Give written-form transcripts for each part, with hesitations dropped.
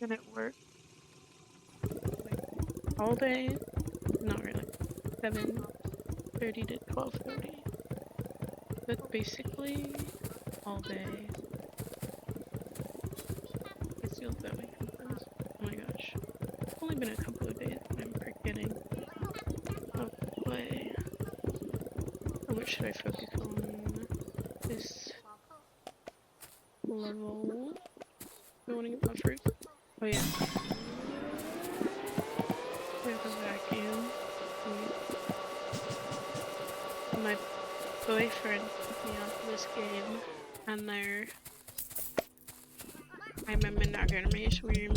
been at work like all day. Not really. 7:30 to 12:30. But basically all day. It feels that way sometimes. Oh my gosh. It's only been a couple of days and I'm forgetting how to play. Or what should I focus on? This level. I want to get my fruit. Oh yeah. We have a vacuum. My boyfriend put me onto this game and I remember not gonna miss room.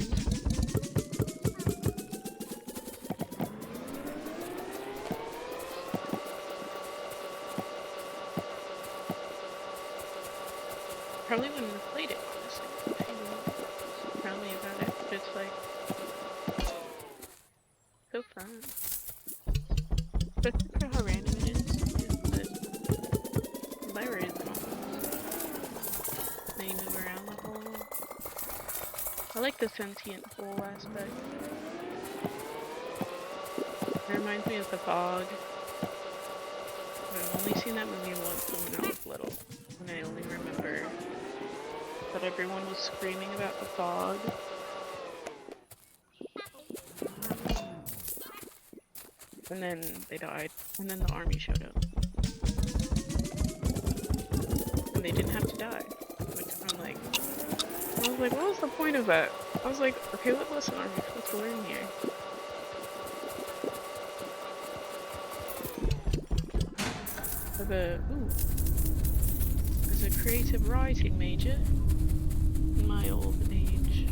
Probably wouldn't have played it, honestly, if you didn't tell me about it, but it's like so fun. Especially for how random it is, but Lyra is awesome. They move around the hole. I like the sentient hole aspect. It reminds me of The Fog. But I've only seen that movie once when I was little, and I only remember that everyone was screaming about the fog. And then they died, and then the army showed up. And they didn't have to die. Which I was like, what was the point of that? I was like, okay, what lesson are we supposed to learn here? As a creative writing major in my old age.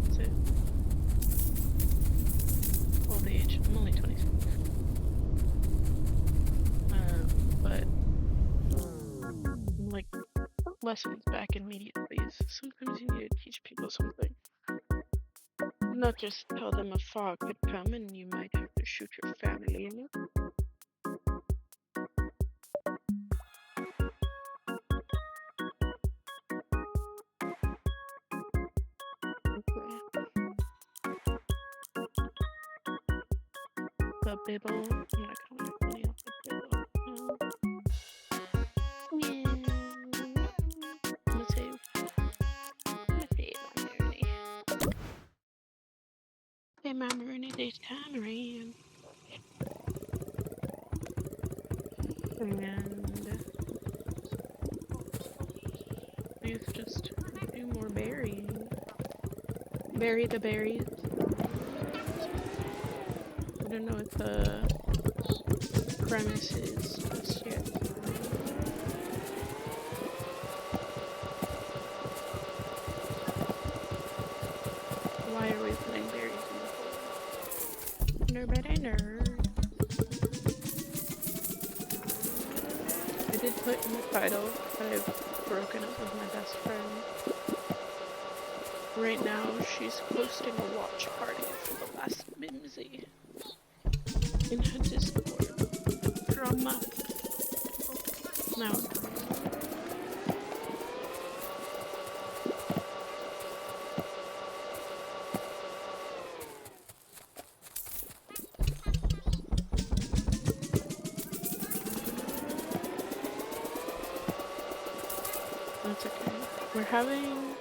That's it. Old age. I'm only 26. But like lessons back in media please. Sometimes you need to teach people something. Not just tell them a fog could come and you might have to shoot your family in it. The Bibble. I'm not gonna make money off the Bibble. Let's save my Rooney. Hey, my Rooney this time around. And let's just do more burying. Bury the berries. I don't know what the premise is just yet. Why are we putting berries in the hole? Nobody knows. I did put in the title that I've broken up with my best friend. Right now, she's hosting a watch party for the last Mimsy in her Discord. Drama. No. That's okay. We're having...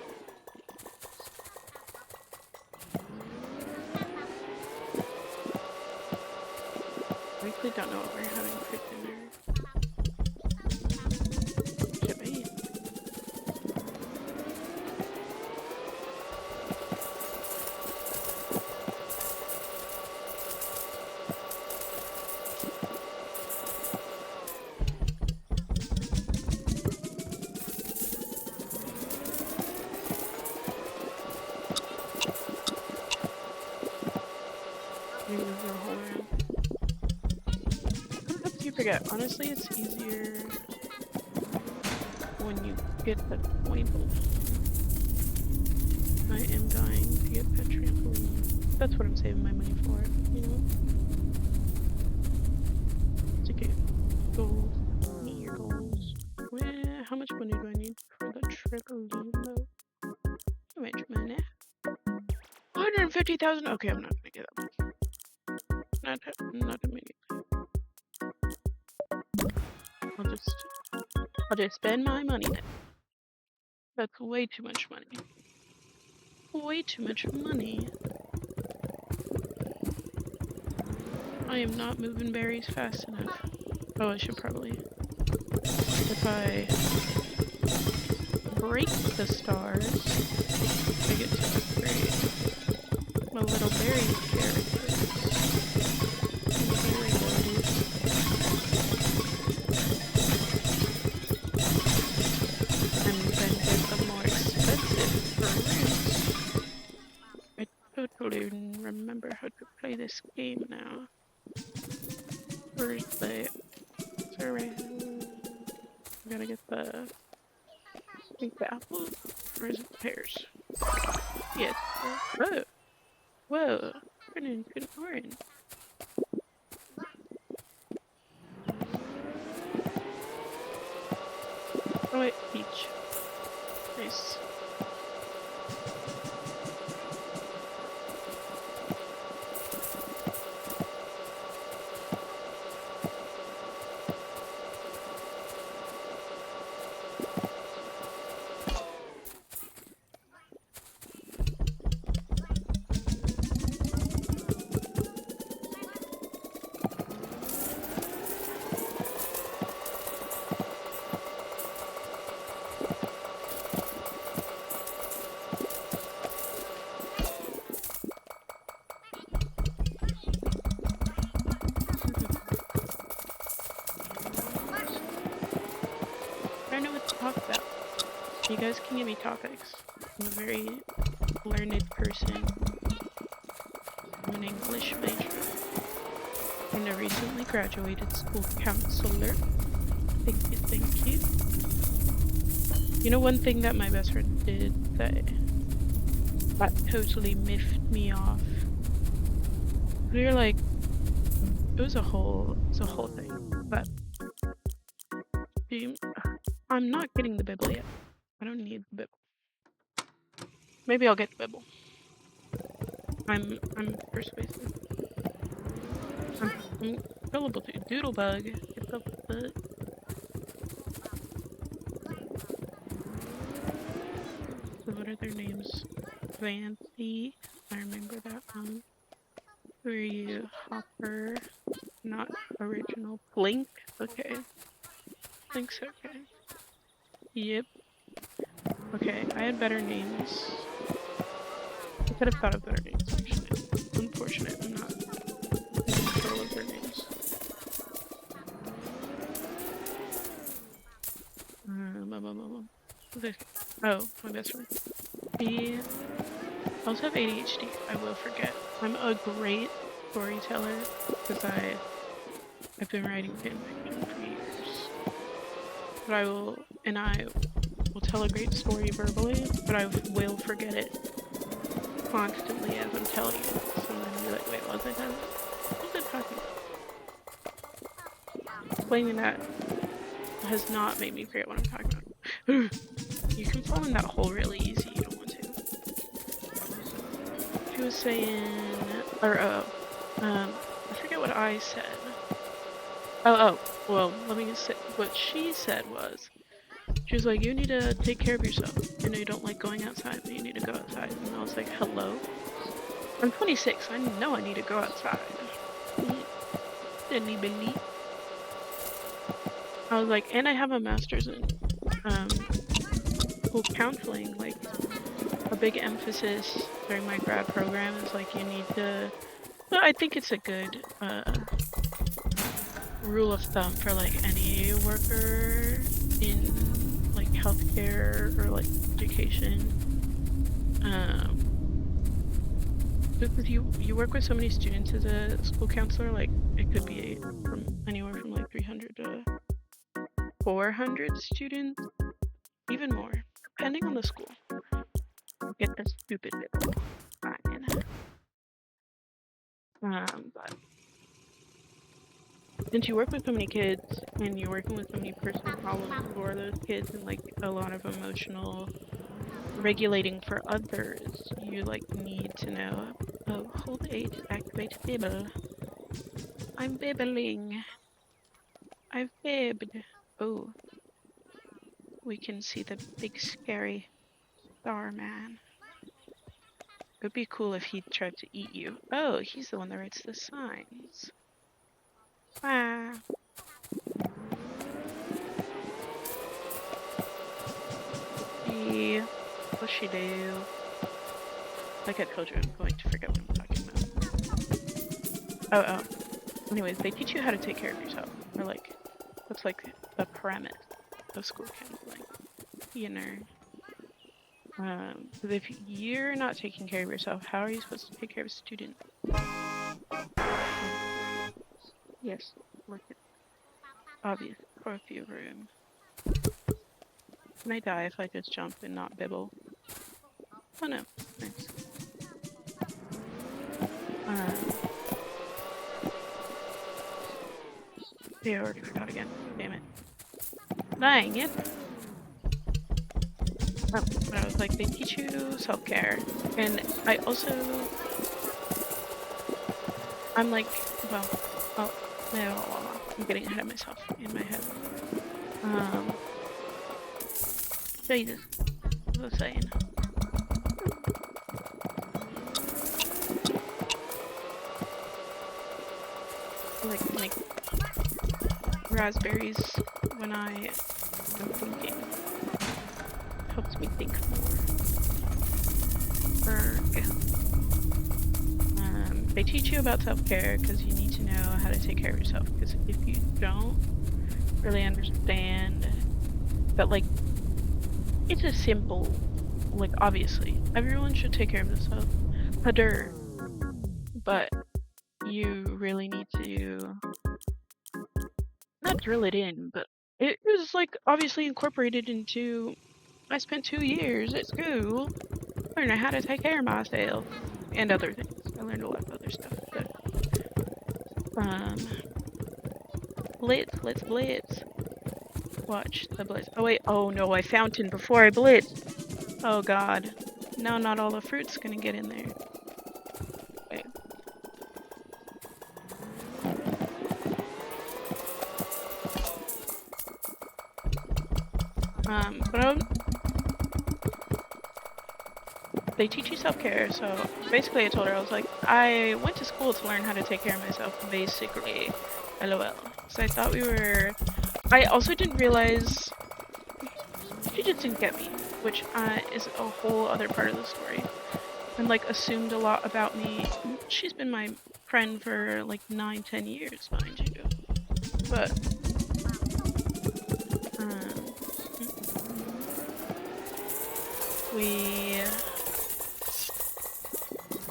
I actually don't know what we're having for dinner. Should be. Forget. Honestly, it's easier when you get the point. I am dying to get that trampoline. That's what I'm saving my money for, you know? It's okay. Goals. Meet your goals. How much money do I need for the for the limo. Too much money. 150,000. Okay, I'm not gonna get that much. Not immediately. I'll just spend my money then. That's way too much money. Way too much money. I am not moving berries fast enough. Oh, I should probably. If I break the stars, I get to upgrade my little berry characters. Berry ladies. And then get the more expensive fruits. I totally remember how to play this game now. Where's the surround? I gotta get the. I think the apple, or is it the pears? Yes. Whoa. Whoa. Turning to orange. Oh wait, peach. Nice. I don't know what to talk about. You guys can give me topics. I'm a very learned person. I'm an English major. And a recently graduated school counselor. Thank you, thank you. You know one thing that my best friend did that totally miffed me off? We were like, it was a whole thing, but I'm not getting the Bible yet. I don't need the Bible. Maybe I'll get the Bible. I'm persuasive. I'm gullible to Doodlebug. Get the book. So what are their names? Fancy. I remember that one. Who are you? Hopper. Not original. Blink. Okay. Blink's okay. Yep. Okay, I had better names. I could have thought of better names, actually. Unfortunate, I'm not in control of their names. Oh, my best friend. He also have ADHD. I will forget. I'm a great storyteller because I've been writing fanfiction for years. But I will tell a great story verbally, but I will forget it constantly as I'm telling it. So I'm gonna be like, wait, what was I talking about? What was I talking about? Explaining that has not made me forget what I'm talking about. You can fall in that hole really easy, you don't want to. She was saying, I forget what I said. Well, let me just say, what she said was, she was like, you need to take care of yourself. I know you don't like going outside, but you need to go outside. And I was like, hello? I'm 26, I know I need to go outside. Anybody? I was like, and I have a master's in school counseling. Like, a big emphasis during my grad program is like, you need to, well, I think it's a good rule of thumb for like any worker in like healthcare or like education. Because you work with so many students as a school counselor, like it could be from anywhere from like 300 to 400 students, even more, depending on the school. Get the stupid bit. Fine. But since you work with so many kids and you're working with so many personal problems for those kids and like a lot of emotional regulating for others, you like need to know. Oh, hold A to activate bibble. I'm bibbling. I've bibbed. Oh, we can see the big scary star man. It would be cool if he tried to eat you. Oh, he's the one that writes the signs. Ah. What's she do? Like I told you, I'm going to forget what I'm talking about. Oh. Anyways, they teach you how to take care of yourself. Or like, that's like the premise of school counseling. You know. Because if you're not taking care of yourself, how are you supposed to take care of a student? Yes, look at obvious curfew room. Can I die if I just jump and not bibble? Oh no, thanks. Yeah, I already forgot again. Damn it. Dang it. Oh, but I was like, they teach you self-care. And I also... I'm like, well, no, I'm getting ahead of myself in my head. Jesus, what was I saying? Like raspberries when I am thinking. Helps me think more. They teach you about self-care because you need to know how to take care of yourself. Because if you don't really understand that, like, it's a simple, like, obviously, everyone should take care of themselves. But you really need to not drill it in, but it was like obviously incorporated into. I spent 2 years at school learning how to take care of myself and other things. I learned a lot of other stuff, but let's blitz. Watch the blitz. Oh wait, oh no, I fountain before I blitz. Oh god. No, not all the fruit's gonna get in there. Wait. But they teach you self-care, so basically I told her, I was like, I went to school to learn how to take care of myself, basically. LOL. So I thought we were... I also didn't realize... She just didn't get me, which is a whole other part of the story. And like assumed a lot about me. She's been my friend for like 9-10 years, mind you. But...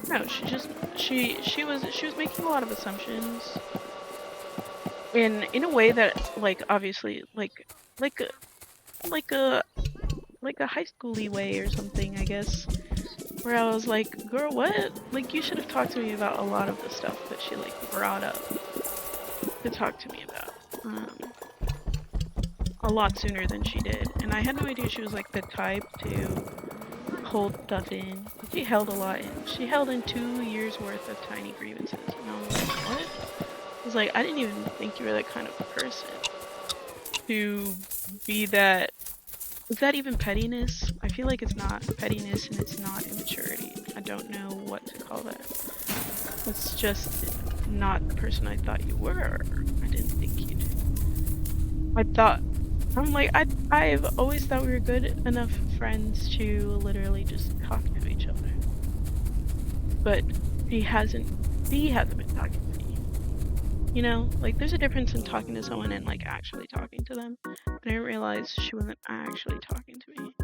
No, she was making a lot of assumptions in a way that like obviously like a high schooly way or something, I guess, where I was like, girl, what? Like you should have talked to me about a lot of the stuff that she like brought up to talk to me about a lot sooner than she did, and I had no idea she was like the type to hold stuff in. She held a lot in. She held in 2 years worth of tiny grievances. And I was like, what? I was like, I didn't even think you were that kind of person to be that. Is that even pettiness? I feel like it's not pettiness and it's not immaturity. I don't know what to call that. It's just not the person I thought you were. I didn't think you'd. I've always thought we were good enough friends to literally just talk to each other. But he hasn't been talking to me. You know, like there's a difference in talking to someone and like actually talking to them. But I didn't realize she wasn't actually talking to me.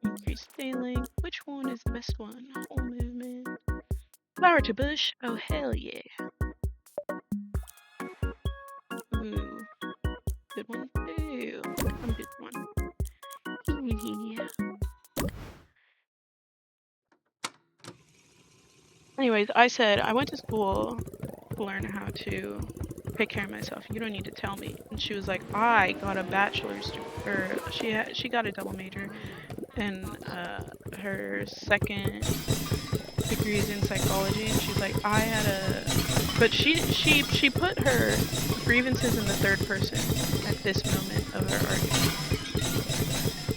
Increase scaling. Which one is the best one? Whole movement. Flower to bush. Oh hell yeah. Ooh. Good one. Ooh. I'm good one. Yeah. Anyways, I said I went to school to learn how to take care of myself. You don't need to tell me. And she was like, I got a bachelor's, or she got a double major, and her second degree is in psychology. And she's like, I had a, but she put her grievances in the third person at this moment of our argument.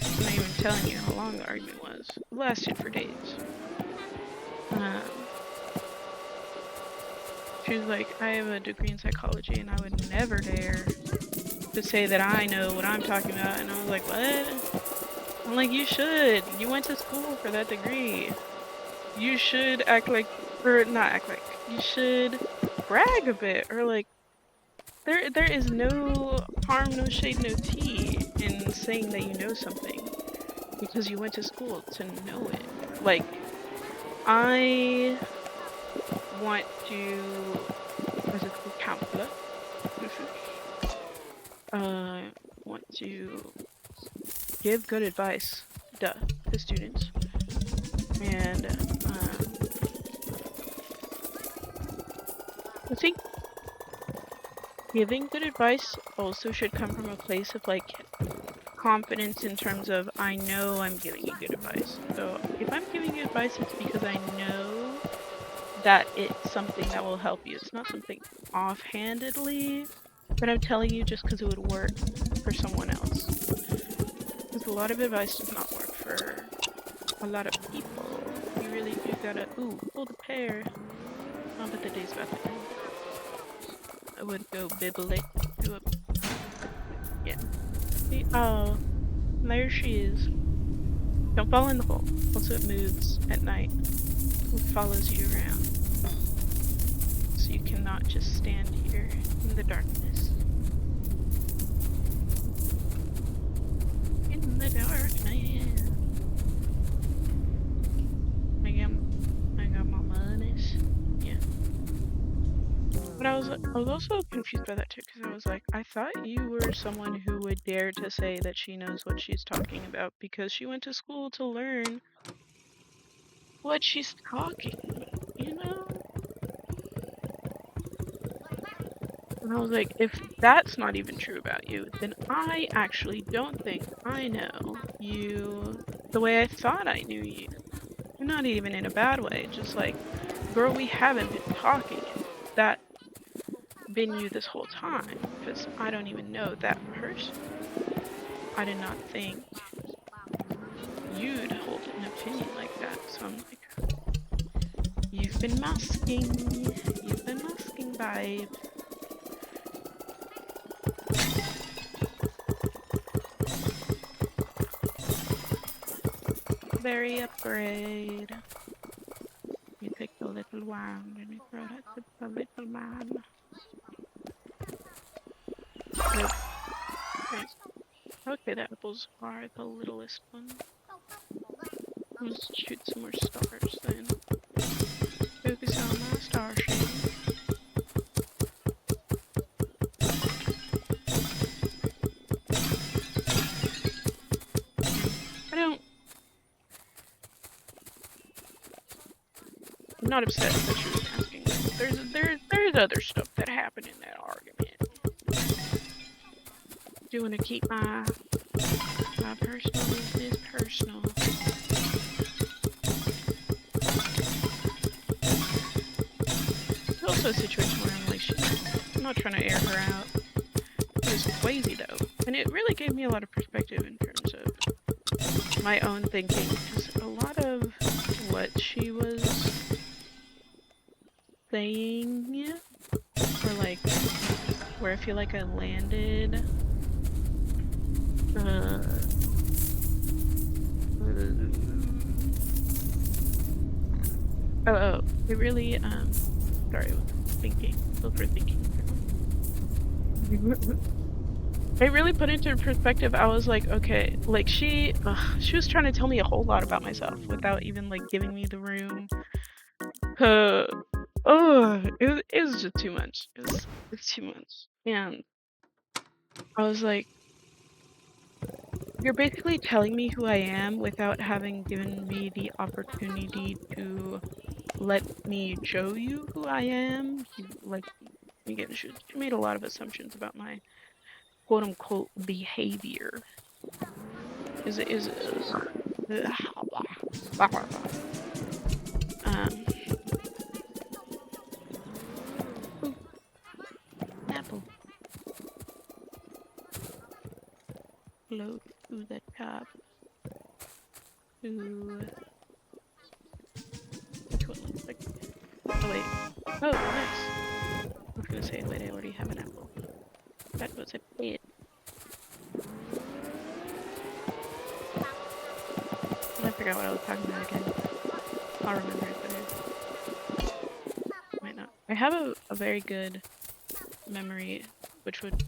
I'm not even telling you how long the argument was. It lasted for days. She was like, I have a degree in psychology and I would never dare to say that I know what I'm talking about. And I was like, what? I'm like, you should. You went to school for that degree. You should act like, or not act like, you should brag a bit, or like, there is no harm, no shade, no tea in saying that you know something because you went to school to know it. Like, I want to, as a counselor, want to give good advice, to students, and I think giving good advice also should come from a place of like confidence in terms of I know I'm giving you good advice. So if I'm giving you advice, it's because I know that it's something that will help you. It's not something offhandedly, but I'm telling you just because it would work for someone else. Because a lot of advice does not work for a lot of people. You really do gotta, ooh, hold a pear. Oh, but the day's about to end. I would go bibble it. Do a, yeah. See, oh, there she is. Don't fall in the hole. Also, it moves at night. It follows you around. So you cannot just stand here in the darkness. In the darkness. I got my monies. Yeah. But I was also confused by that too, because I was like, I thought you were someone who would dare to say that she knows what she's talking about because she went to school to learn what she's talking about, you know? And I was like, if that's not even true about you, then I actually don't think I know you the way I thought I knew you. Not even in a bad way, just like, girl, we haven't been talking. That been you this whole time, because I don't even know that person. I did not think you'd hold an opinion like that, so I'm like, you've been masking, babe. Very upgrade. You picked a little wand and you brought it to the little man. Nope. Okay, the apples are the littlest one. Let's shoot some more stars then. Focus on my star shape. I'm not upset that she was asking. There's other stuff that happened in that argument. Do want to keep my personal business personal. It's also a situation where I'm like, I'm not trying to air her out. It was crazy though, and it really gave me a lot of perspective in terms of my own thinking. Because a lot of what she was saying, or like where I feel like I landed, it really, sorry, thinking, overthinking. It really put into perspective. I was like, okay, like she was trying to tell me a whole lot about myself without even like giving me the room. It was just too much. It's too much. And I was like, you're basically telling me who I am without having given me the opportunity to let me show you who I am. again, she made a lot of assumptions about my quote-unquote behavior. Um, ooh, apple. Load to the top. Ooh. Which one looks like? Oh wait. Oh, nice. I was gonna say, wait, I already have an apple. That was a bit. I forgot what I was talking about again. I'll remember it, but I might not. I have a very good memory, which would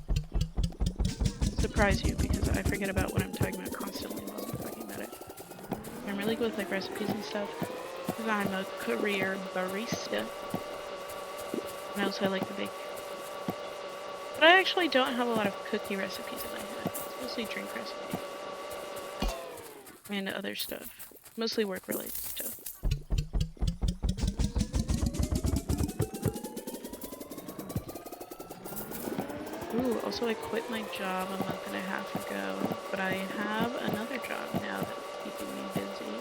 surprise you because I forget about what I'm talking about constantly while I'm talking about it. I'm really good with like recipes and stuff because I'm a career barista. And also I like to bake. But I actually don't have a lot of cookie recipes in my head. It's mostly drink recipes. And other stuff. Mostly work related stuff. Ooh, also I quit my job a month and a half ago, but I have another job now that's keeping me busy.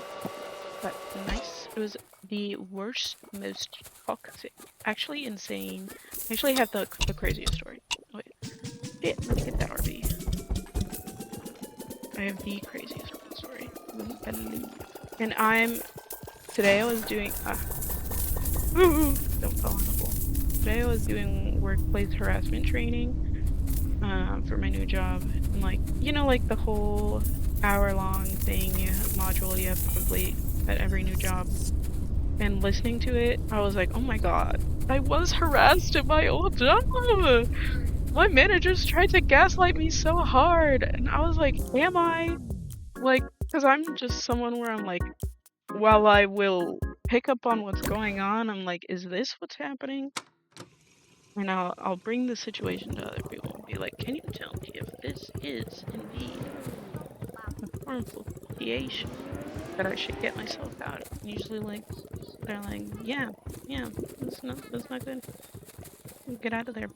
But nice. It was the worst, most toxic, actually insane. I actually have the craziest story. Wait, shit, let's get that RV. I have the craziest story. And today I was doing, don't fall in the hole. Today I was doing workplace harassment training. For my new job, and like, you know, like the whole hour-long thing, module you have to complete at every new job. And listening to it, I was like, oh my god, I was harassed at my old job. My managers tried to gaslight me so hard, and I was like, am I? Like, because I'm just someone where I'm like, while I will pick up on what's going on, I'm like, is this what's happening? And I'll bring the situation to other people and be like, can you tell me if this is indeed a harmful situation that I should get myself out of? And usually like they're like, yeah, that's not good. Get out of there.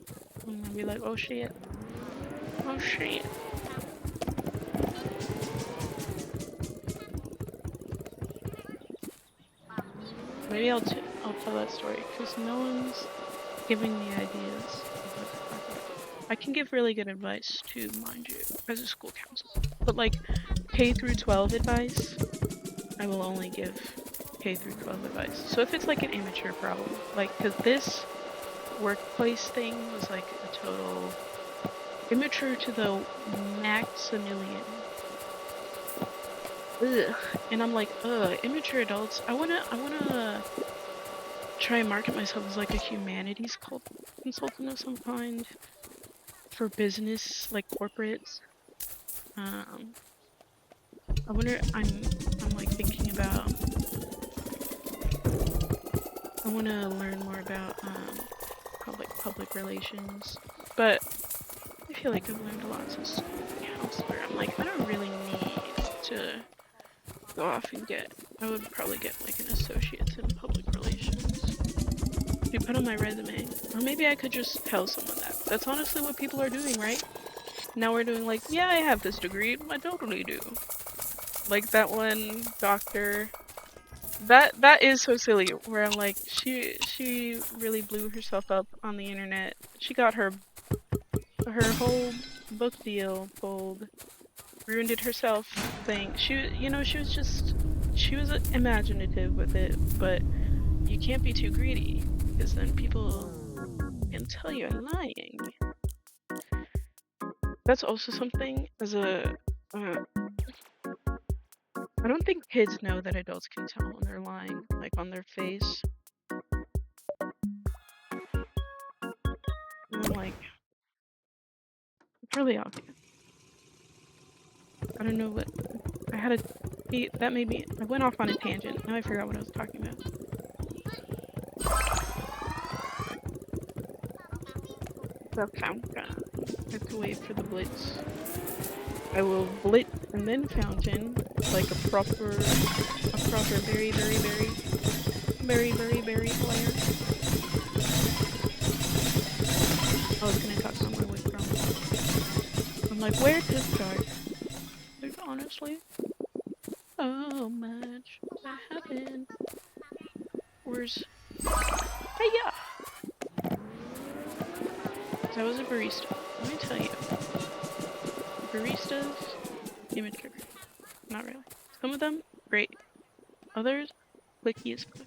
And I'll be like, oh shit. Maybe I'll tell that story because no one's giving me ideas. I can give really good advice too, mind you, as a school counselor. But like K through 12 advice, I will only give K through 12 advice. So if it's like an immature problem, like, because this workplace thing was like a total immature to the maximilian. Ugh. And I'm like, immature adults. I wanna try and market myself as like a humanities consultant of some kind. For business, like corporates. I wonder, I'm like thinking about, I want to learn more about public relations, but I feel like I've learned a lot since counselor. I'm like, I don't really need to go off and I would probably get like an associate's in public relations. You put on my resume, or maybe I could just tell someone that. That's honestly what people are doing, right? Now we're doing like, yeah, I have this degree, I totally do. Like that one doctor, that is so silly, where I'm like, she really blew herself up on the internet. She got her whole book deal pulled, ruined it herself thing. She was imaginative with it, but you can't be too greedy, because then people can tell you're lying. That's also something as a, I don't think kids know that adults can tell when they're lying, like on their face. And I'm like, it's really obvious. I don't know what, that made me, I went off on a tangent, now I forgot what I was talking about. The fountain. I have to wait for the blitz. I will blitz and then fountain, like a proper very player. was gonna talk about my withdrawal. I'm like, where to start? Like, honestly, so much that happened. Where's... Hey, yeah! So I was a barista. Let me tell you. Baristas, image giver. Not really. Some of them, great. Others, clicky as fuck.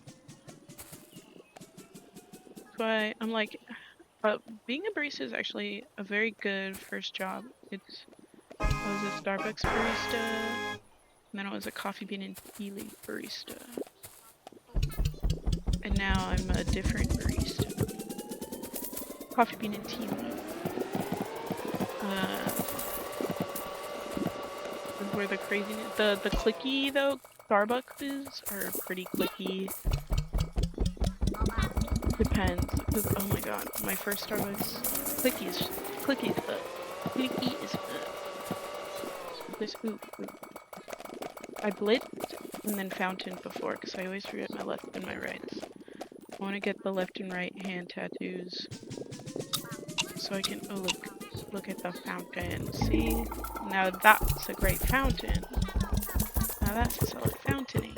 That's why I'm like, being a barista is actually a very good first job. I was a Starbucks barista, and then I was a coffee bean and tea leaf barista. And now I'm a different barista. Coffee bean and tea leaf. Where the craziness, the clicky though, Starbucks are pretty clicky. Depends, because oh my god, my first Starbucks, clicky as fuck. Clicky as fuck. This, ooh. I blitzed and then fountain before, because I always forget my left and my rights. I want to get the left and right hand tattoos, so I can, oh look at the fountain, see? Now that's a great fountain. Now that's a solid fountaining.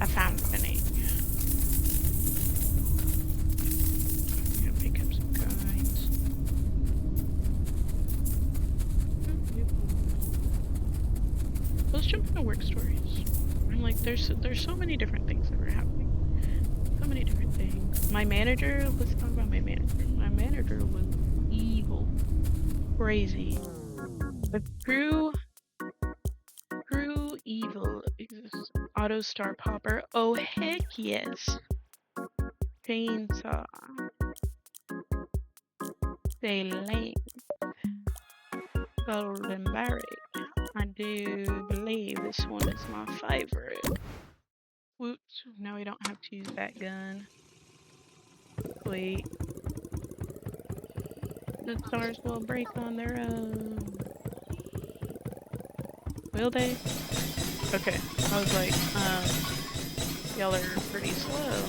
A fountaining. I'm gonna pick up some coins. Let's jump into work stories. I'm like, there's so many different things that were happening. So many different things. My manager, let's talk about my manager. My manager was evil. Crazy. The true evil exists. Auto Star Popper. Oh heck yes. Chainsaw. Sailing. Golden Barry. I do believe this one is my favorite. Whoops. Now we don't have to use that gun. Wait. The stars will break on their own. Will they? Okay. I was like, y'all are pretty slow.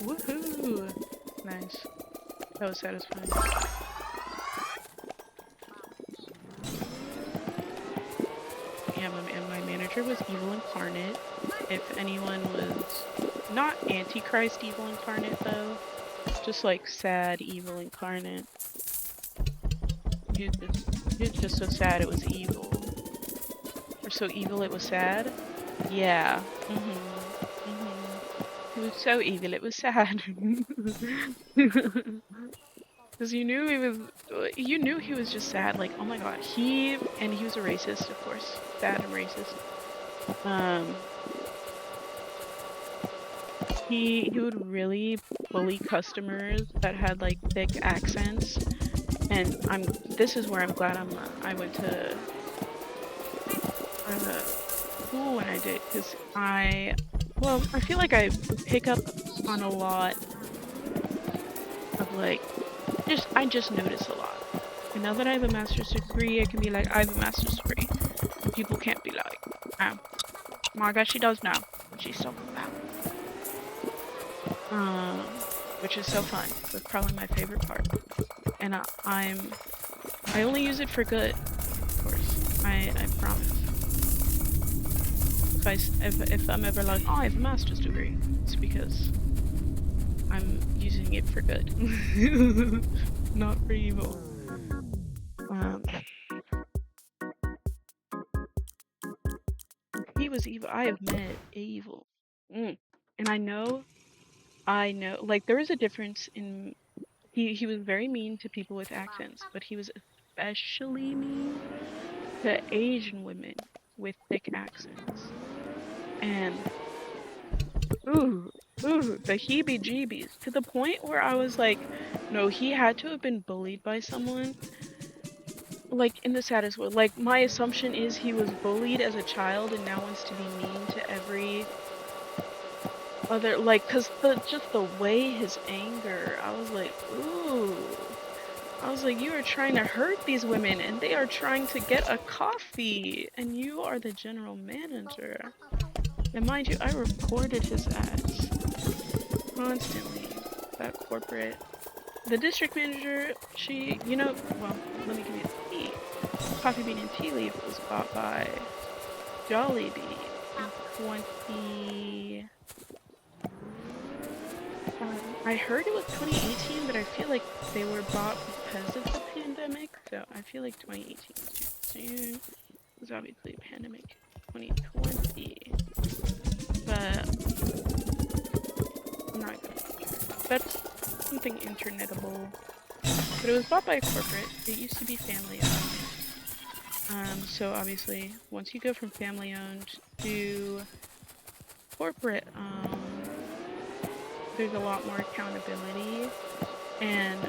Woohoo! Nice. That was satisfying. Yeah, my manager was Evil Incarnate. If anyone was not Antichrist Evil Incarnate though, just like sad Evil Incarnate. He was just so sad it was evil. Or so evil it was sad? Yeah. It was so evil it was sad. Because you knew he was just sad, like, oh my god, he was a racist, of course, sad and racist. He would really bully customers that had like thick accents, and this is where I'm glad I went to school when I did, because I feel like I pick up on a lot of like, I just notice a lot. And now that I have a master's degree, I can be like, I have a master's degree. And people can't be like, oh my god, she does know what she's talking about. Which is so fun. That's probably my favorite part. And I only use it for good, of course. I promise. If I'm ever like, oh, I have a master's degree, it's because I'm using it for good. Not for evil. He was evil. I have met evil. And I know, like, there is a difference in, he was very mean to people with accents, but he was especially mean to Asian women with thick accents. And, ooh, the heebie-jeebies, to the point where I was like, no, he had to have been bullied by someone, like, in the saddest way. Like, my assumption is he was bullied as a child and now wants to be mean to every other, like, cause just the way his anger, I was like, ooh. I was like, you are trying to hurt these women and they are trying to get a coffee and you are the general manager. And mind you, I recorded his ass constantly. That corporate. The district manager, she, well, let me give you the tea. Coffee Bean and Tea Leaf was bought by Jollibee in 20. I heard it was 2018, but I feel like they were bought because of the pandemic. So I feel like 2018 is too soon. It was obviously a pandemic 2020. But I'm not gonna. That's something internetable. But it was bought by a corporate. It used to be family owned. So obviously, once you go from family owned to corporate owned, there's a lot more accountability. And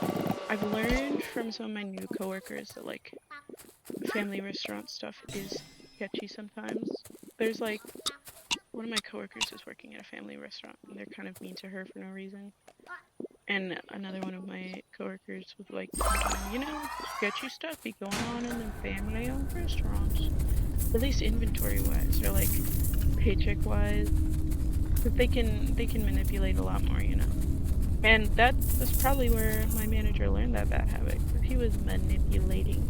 I've learned from some of my new coworkers that like family restaurant stuff is sketchy sometimes. There's like one of my coworkers is working at a family restaurant and they're kind of mean to her for no reason. And another one of my coworkers was like, sketchy stuff be going on in the family-owned restaurants. At least inventory-wise, or like paycheck-wise, because they can manipulate a lot more, And that's probably where my manager learned that bad habit, because he was manipulating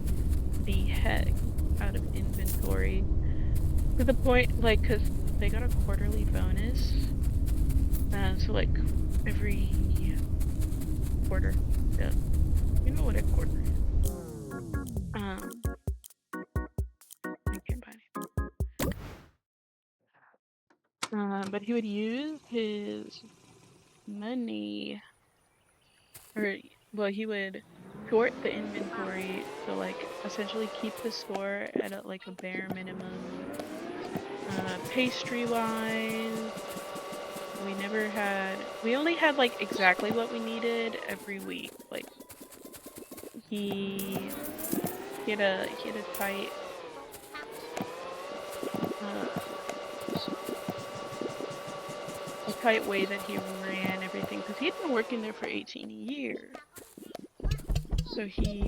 the heck out of inventory to the point, like, because they got a quarterly bonus, so like every quarter, yeah, you know what a quarter is. I can't buy it. But he would use his money, or well, he would short the inventory to like essentially keep the store at like a bare minimum. Pastry wise, we only had like exactly what we needed every week. Like he he had a uh, tight way that he ran everything because he'd been working there for 18 years. So he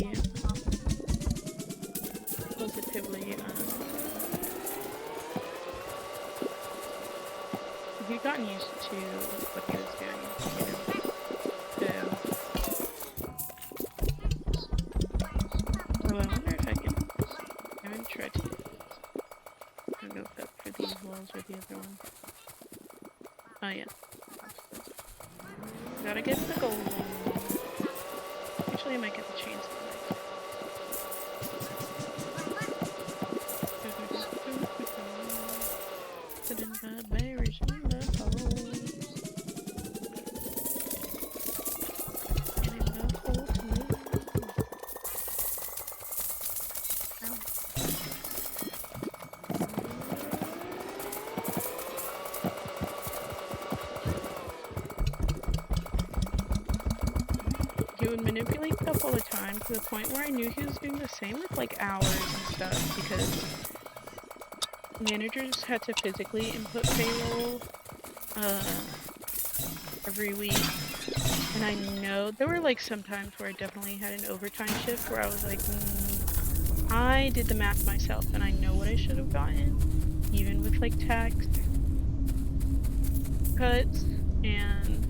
positively he'd gotten used to what he was doing. So I wonder if I haven't tried to go up for these walls or the other one. Oh yeah. Gotta get the gold one. Actually I might get the chainsaw next. Putting the berries in the hole. Getting the hole to move. He would manipulate stuff all the time to the point where I knew he was doing the same with like hours and stuff because managers had to physically input payroll every week. And I know there were like some times where I definitely had an overtime shift where I was like, I did the math myself and I know what I should have gotten, even with like tax cuts and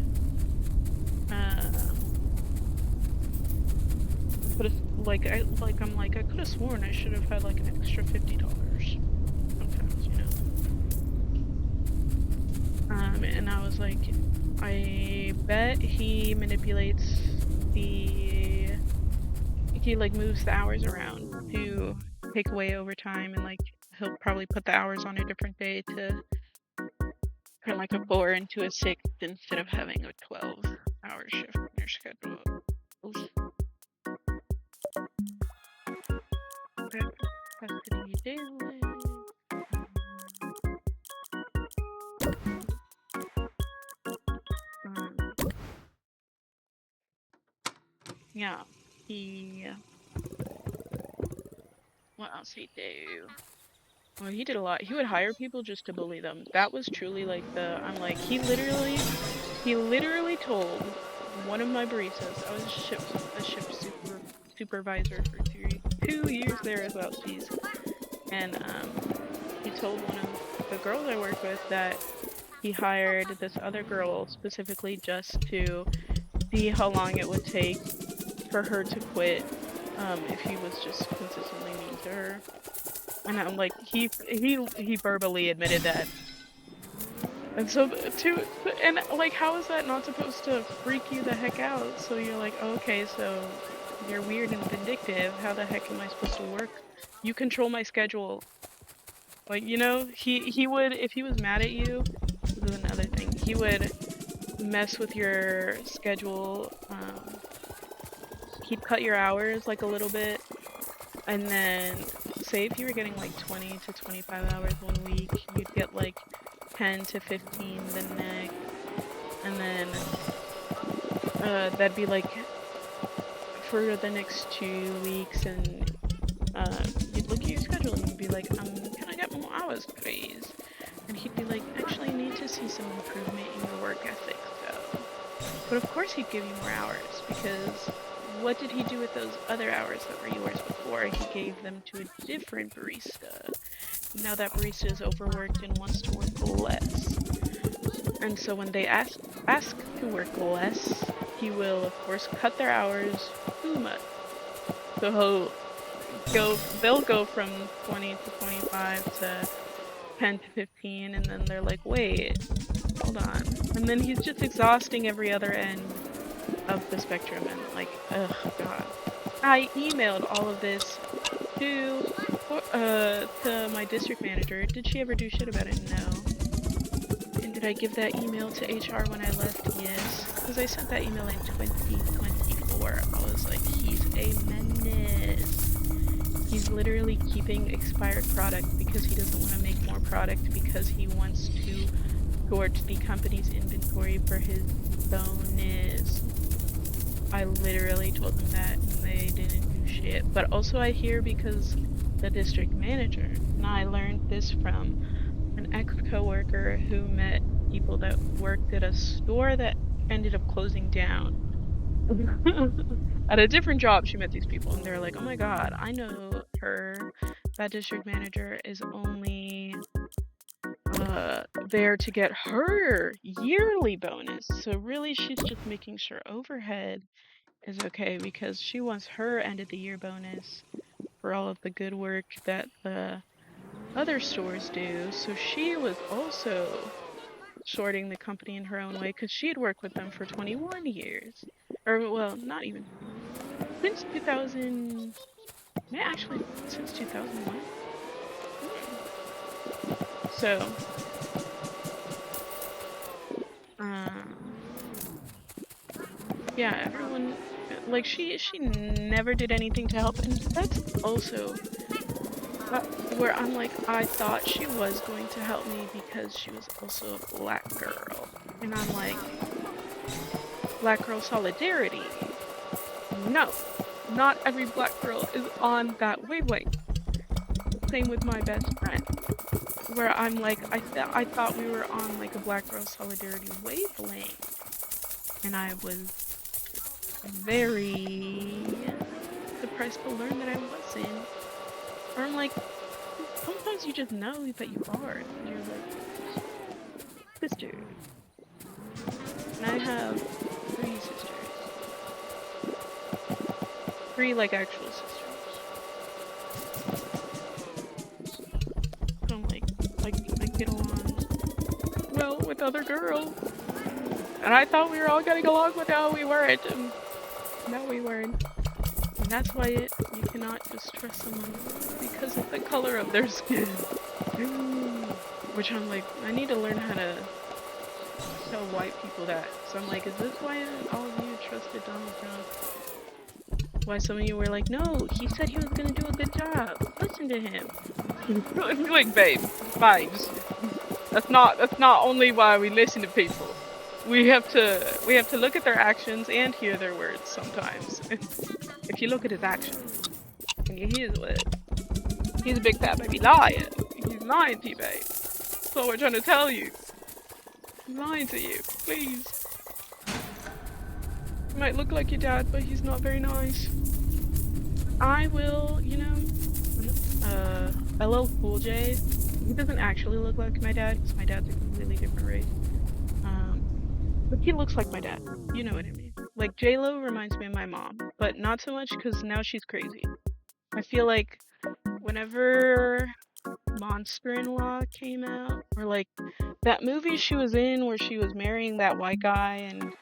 but I could have sworn I should have had like an extra $50 sometimes, and I was like, I bet he manipulates he like moves the hours around to take away overtime and like he'll probably put the hours on a different day to turn like a 4 into a 6 instead of having a 12-hour shift in your schedule. Custody daily. Yeah, what else he do? Well, he did a lot. He would hire people just to bully them. That was truly like I'm like, he literally told one of my baristas, I was a supervisor for 2 years there as well, geez. And he told one of the girls I work with that he hired this other girl specifically just to see how long it would take for her to quit if he was just consistently mean to her. And I'm like, he verbally admitted that. And so and like, how is that not supposed to freak you the heck out? So you're like, oh, okay, so you're weird and vindictive. How the heck am I supposed to work? You control my schedule. Like, you know, he would, if he was mad at you, this is another thing, he would mess with your schedule. He'd cut your hours like a little bit, and then say if you were getting like 20 to 25 hours one week, you'd get like 10 to 15 the next, and then that'd be like for the next 2 weeks, and you'd look at your schedule and you'd be like, can I get more hours, please? And he'd be like, actually, I need to see some improvement in your work ethic, though. But of course he'd give you more hours, because what did he do with those other hours that were yours before? He gave them to a different barista. Now that barista is overworked and wants to work less. And so when they ask to work less, he will, of course, cut their hours too much. So they'll go from 20 to 25 to 10 to 15, and then they're like, wait, hold on. And then he's just exhausting every other end of the spectrum, and like, ugh, God. I emailed all of this to my district manager. Did she ever do shit about it? No. And did I give that email to HR when I left? Yes. Because I sent that email in 2024. I was like, he's a menace. He's literally keeping expired product because he doesn't want to make more product, because he wants to sort the company's inventory for his bonus. I literally told them that, and they didn't do shit. But also I hear because the district manager, and I learned this from an ex-coworker who met people that worked at a store that ended up closing down. At a different job, she met these people, and they're like, oh my god, I know her. That district manager is only there to get her yearly bonus. So really, she's just making sure overhead is okay, because she wants her end of the year bonus for all of the good work that the other stores do. So she was also sorting the company in her own way, because she had worked with them for 21 years. Or, well, not even. Since 2000... actually, since 2001. So... yeah, everyone... like, she never did anything to help, and that's also... where I'm like, I thought she was going to help me because she was also a black girl. And I'm like, black girl solidarity. No, not every black girl is on that wavelength. Same with my best friend, where I'm like, I thought we were on like a black girl solidarity wavelength, and I was very surprised to learn that I wasn't. Or I'm like, sometimes you just know that you are, and you're like, sister. And I have 3 sisters. 3 like actual sisters. So I'm like, I get along well with other girls. And I thought we were all getting along, but no, we weren't. And no, we weren't. And that's why you cannot just trust someone because of the color of their skin. Which I'm like, I need to learn how to tell white people that. So I'm like, is this why all of you trusted Donald Trump? Why some of you were like, no, he said he was gonna do a good job. Listen to him. Like, babe, vibes. That's not only why we listen to people. We have to look at their actions and hear their words sometimes. If you look at his actions and you hear the words, he's a big fat baby liar. He's I'm lying to you, babe. That's what we're trying to tell you. I'm lying to you, please. He might look like your dad, but he's not very nice. I will, you know, LL Cool J. He doesn't actually look like my dad, because my dad's a completely different race. But he looks like my dad. You know what I mean. Like, J-Lo reminds me of my mom, but not so much because now she's crazy. I feel like whenever Monster-in-Law came out, or like that movie she was in where she was marrying that white guy and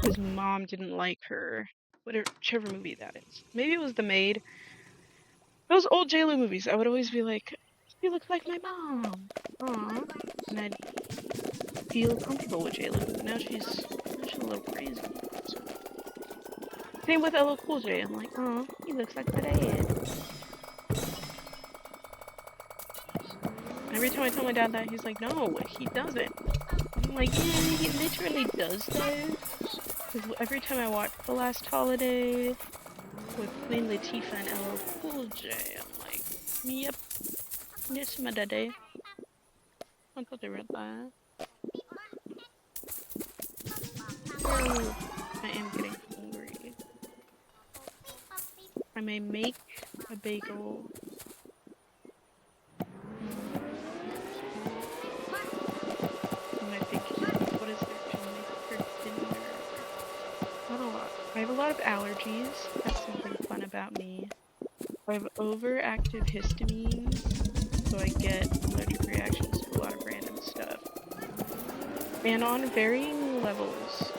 his mom didn't like her, whichever movie that is. Maybe it was The Maid. Those old J-Lo movies, I would always be like, she looks like my mom. Aww. And I'd feel comfortable with J-Lo. But now she's a little crazy. So. Same with LL Cool J. I'm like, oh, he looks like my dad. Every time I tell my dad that, he's like, no, he doesn't. I'm like, yeah, he literally does though. Because every time I watch The Last Holiday with Queen Latifah and LL Cool J, I'm like, yep, yes, my daddy. I thought they read that. Oh, I am getting hungry. I may make a bagel. What is there to make for dinner? Not a lot. I have a lot of allergies. That's something fun about me. I have overactive histamines, so I get allergic reactions to a lot of random stuff. And on varying levels.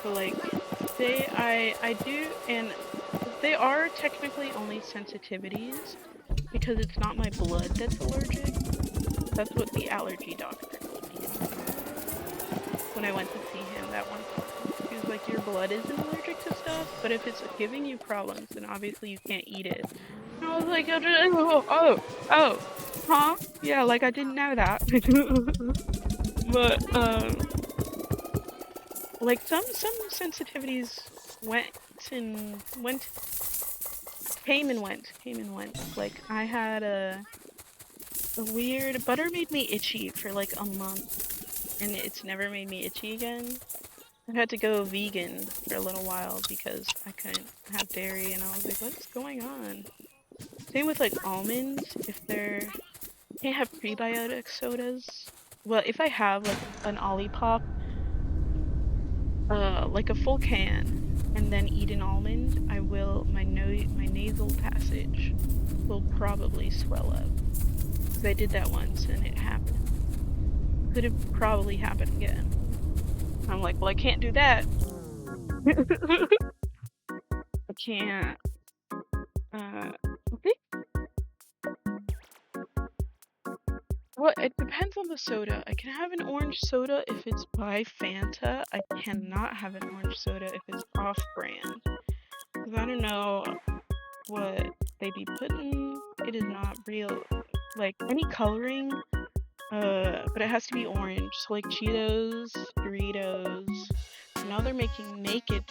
So like, say I do, and they are technically only sensitivities, because it's not my blood that's allergic. That's what the allergy doctor told me when I went to see him that one time. He was like, your blood isn't allergic to stuff, but if it's giving you problems, then obviously you can't eat it. And I was like, oh, huh? Yeah, like I didn't know that. But, like some sensitivities came and went. Like I had a weird butter made me itchy for like a month, and it's never made me itchy again. I had to go vegan for a little while because I couldn't have dairy, and I was like, what's going on? Same with like almonds. If they're can't have prebiotic sodas. Well, if I have like an Olipop, like a full can, and then eat an almond, I will, my nasal passage will probably swell up. Because I did that once and it happened. Could have probably happened again. I'm like, well, I can't do that. I can't. Okay. Well, it depends on the soda. I can have an orange soda if it's by Fanta. I cannot have an orange soda if it's off-brand. Because I don't know what they be putting. It is not real. Like, any coloring, but it has to be orange. So, like, Cheetos, Doritos. Now they're making naked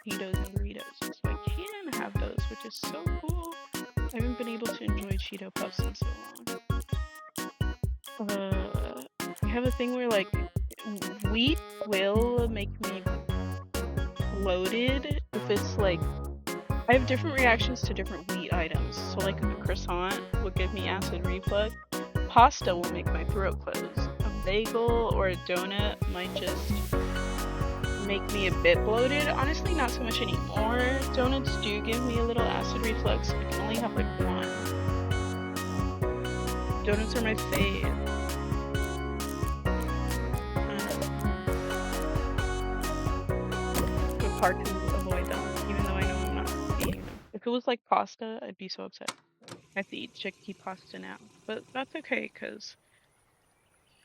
Cheetos and Doritos. So I can have those, which is so cool. I haven't been able to enjoy Cheeto Puffs in so long. I have a thing where, like, wheat will make me bloated if it's, like, I have different reactions to different wheat items. So, like, a croissant will give me acid reflux. Pasta will make my throat close. A bagel or a donut might just make me a bit bloated. Honestly, not so much anymore. Donuts do give me a little acid reflux. I can only have, like, one. Donuts are my fave. It's hard to avoid them, even though I know I'm not eating them. If it was like pasta, I'd be so upset. I have to eat chickpea pasta now. But that's okay, because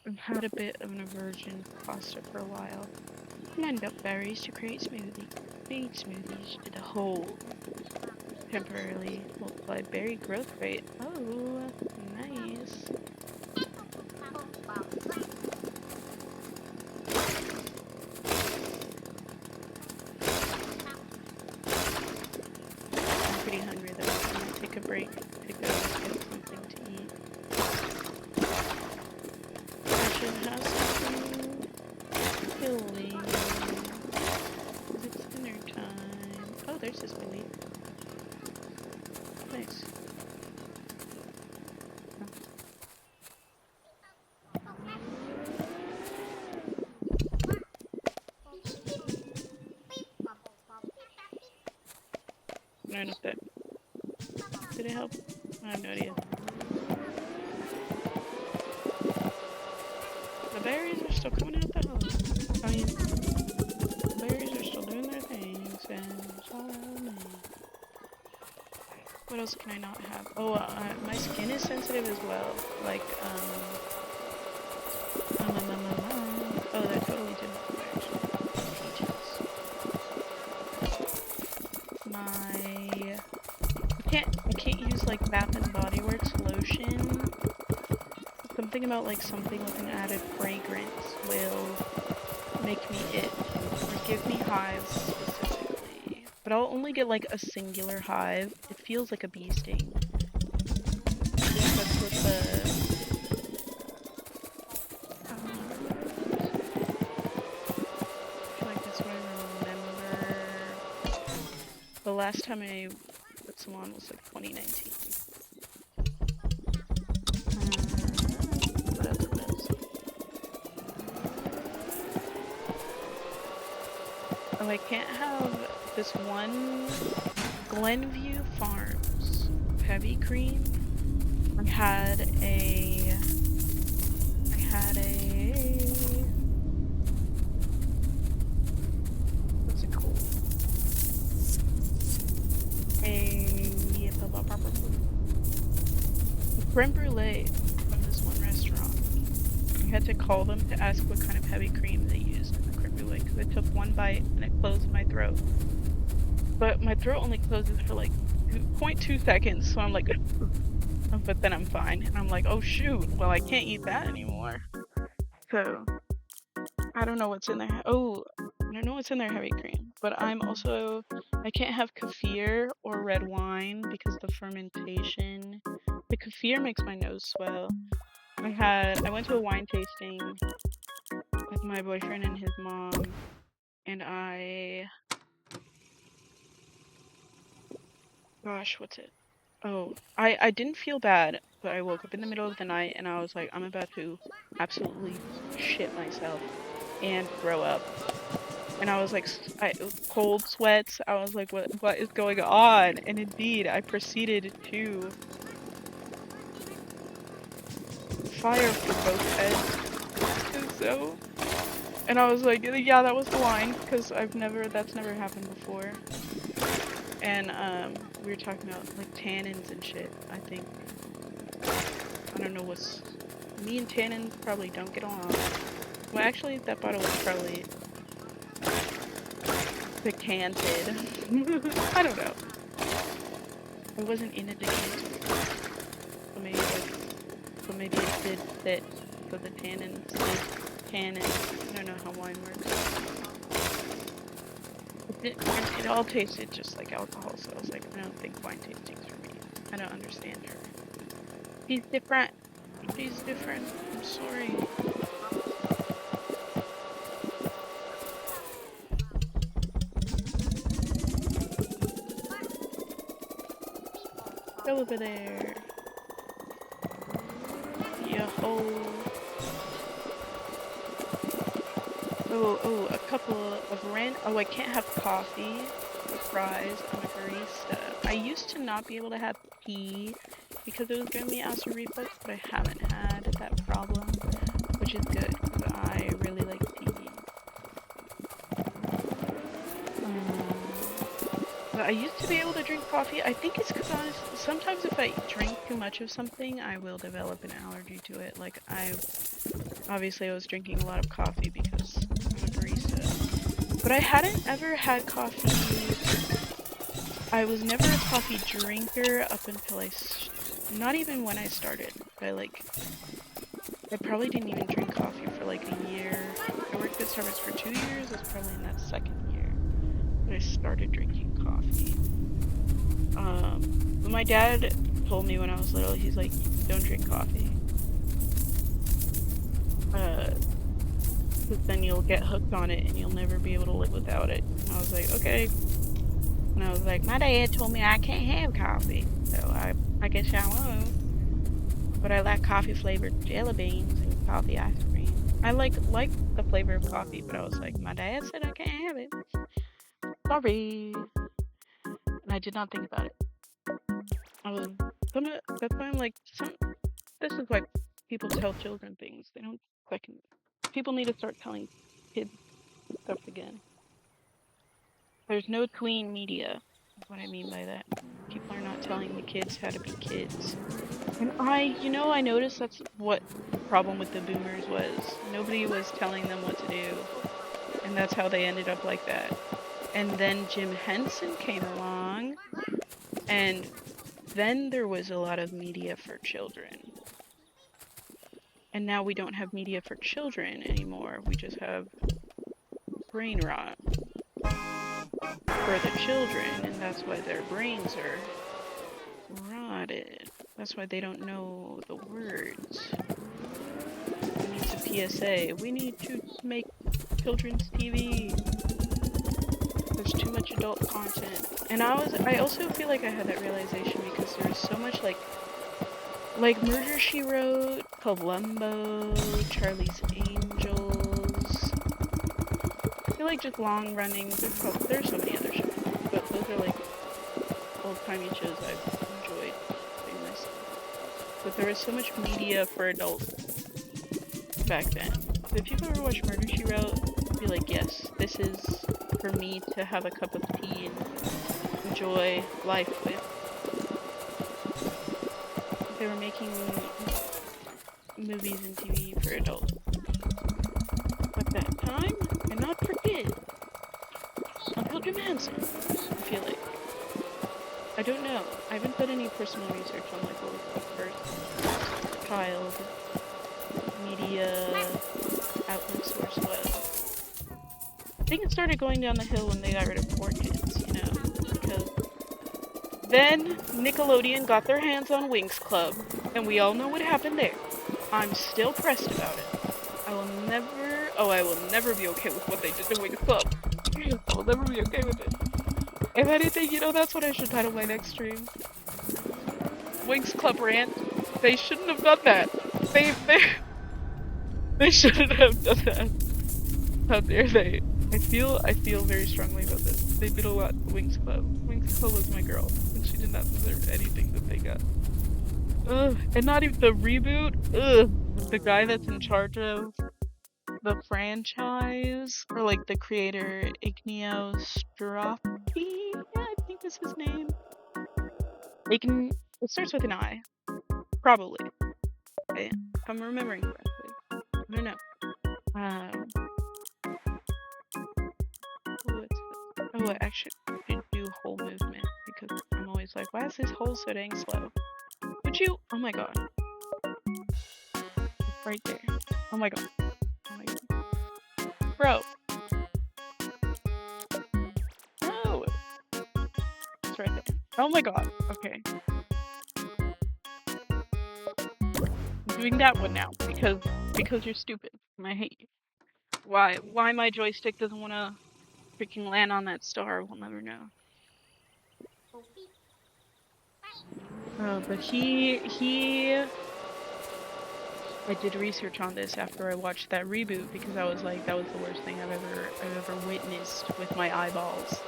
I've had a bit of an aversion to pasta for a while. Blend up berries to create smoothies. Made smoothies to the whole. Temporarily multiply berry growth rate. Oh, nice. I'm pretty hungry though. I'm gonna take a break to go get something to eat. I should have something filling. It's dinner time. Oh, there's his Billy. Nice. No, not that. Did it help? I have no idea. The berries are still coming out though. I mean, the berries are still doing their things, and it's all me. What else can I not have? Oh, my skin is sensitive as well. Like, oh, that totally did not work, actually. I can't use like Bath and Body Works lotion. Something about like something with an added fragrance will make me itch or give me hives specifically. But I'll only get like a singular hive. It feels like a bee sting. That's what I feel like that's what I remember. The last time I put some on was like 2019. What else? Oh, I can't have this one Glenview Farms heavy cream. I had a what's it called? A creme brulee from this one restaurant. I had to call them to ask what kind of heavy cream they used in the creme brulee because I took one bite and it closed my throat. But my throat only closes for like 0.2 seconds, so I'm like, but then I'm fine. And I'm like, oh shoot, well I can't eat that anymore. So, I don't know what's in there. Oh, I don't know what's in their heavy cream. But I can't have kefir or red wine because the fermentation. The kefir makes my nose swell. I went to a wine tasting with my boyfriend and his mom, and gosh, what's it? Oh, I didn't feel bad, but I woke up in the middle of the night and I was like, I'm about to absolutely shit myself and throw up. And I was like, cold sweats. I was like, what is going on? And indeed, I proceeded to fire for both heads. And so, and I was like, yeah, that was the wine, because that's never happened before. And we were talking about like tannins and shit. I think, I don't know me and tannins probably don't get along. Well, actually, that bottle was probably decanted. I don't know. I wasn't in a decanter. So maybe it did fit. So the tannins did tannin. I don't know how wine works. It all tasted just like alcohol, so I was like, I don't think wine tasting's for me. I don't understand her. She's different. She's different. I'm sorry. Go over there. Yeah, Oh, a couple of oh, I can't have coffee or fries. I'm a barista. I used to not be able to have tea because it was giving me acid reflux, but I haven't had that problem, which is good because I really like tea. But I used to be able to drink coffee. I think it's because sometimes if I drink too much of something, I will develop an allergy to it. Like obviously I was drinking a lot of coffee because I'm a barista. But I hadn't ever had coffee. I was never a coffee drinker up until not even when I started. I probably didn't even drink coffee for like a year. I worked at Starbucks for 2 years. It was probably in that second year that I started drinking coffee. My dad told me when I was little, he's like, don't drink coffee. Because then you'll get hooked on it and you'll never be able to live without it. And I was like, okay. And I was like, my dad told me I can't have coffee, so I guess I won't. But I like coffee flavored jelly beans and coffee ice cream. I like the flavor of coffee, but I was like, my dad said I can't have it. Sorry. And I did not think about it. That's why I'm like, this is why people tell children things. They don't fucking. People need to start telling kids stuff again. There's no tween media. That's what I mean by that. People are not telling the kids how to be kids. And I noticed that's what the problem with the boomers was. Nobody was telling them what to do. And that's how they ended up like that. And then Jim Henson came along, and then there was a lot of media for children. And now we don't have media for children anymore. We just have brain rot for the children, and that's why their brains are rotted. That's why they don't know the words. We need a PSA. We need to make children's TV. There's too much adult content. And I also feel like I had that realization because there was so much like Murder, She Wrote, Columbo, Charlie's Angels. I feel like just long running, there's so many other shows, but those are like old-timey shows I've enjoyed doing this. But there was so much media for adults back then. So if you've ever watched Murder, She Wrote, be like, yes, this is for me to have a cup of tea and enjoy life with. They were making movies and TV for adults at that time, and not for kids. Until Jim Henson, I feel like. I don't know. I haven't done any personal research on like what was the first child media outlet source was. I think it started going down the hill when they got rid of 4Kids, you know, because then Nickelodeon got their hands on Winx Club, and we all know what happened there. I'm still pressed about it. I will never be okay with what they did to Winx Club. I will never be okay with it. If anything, you know, that's what I should title my next stream. Winx Club rant. They shouldn't have done that. They shouldn't have done that. How dare they? I feel very strongly about this. They did a lot to Winx Club. Winx Club was my girl, and she did not deserve anything that they got. Ugh, and not even the reboot. Ugh, the guy that's in charge of the franchise, or like the creator, Igneo Straffi, I think is his name. It starts with an I, probably. Okay, if I'm remembering correctly. I don't know. I actually should do whole movement because I'm always like, why is this hole so dang slow? Would you? Oh my god. It's right there. Oh my god. Oh my god. Bro. No. It's right there. Oh my god. Okay. I'm doing that one now because you're stupid and I hate you. Why my joystick doesn't want to freaking land on that star, we'll never know. But I did research on this after I watched that reboot because I was like, that was the worst thing I've ever witnessed with my eyeballs.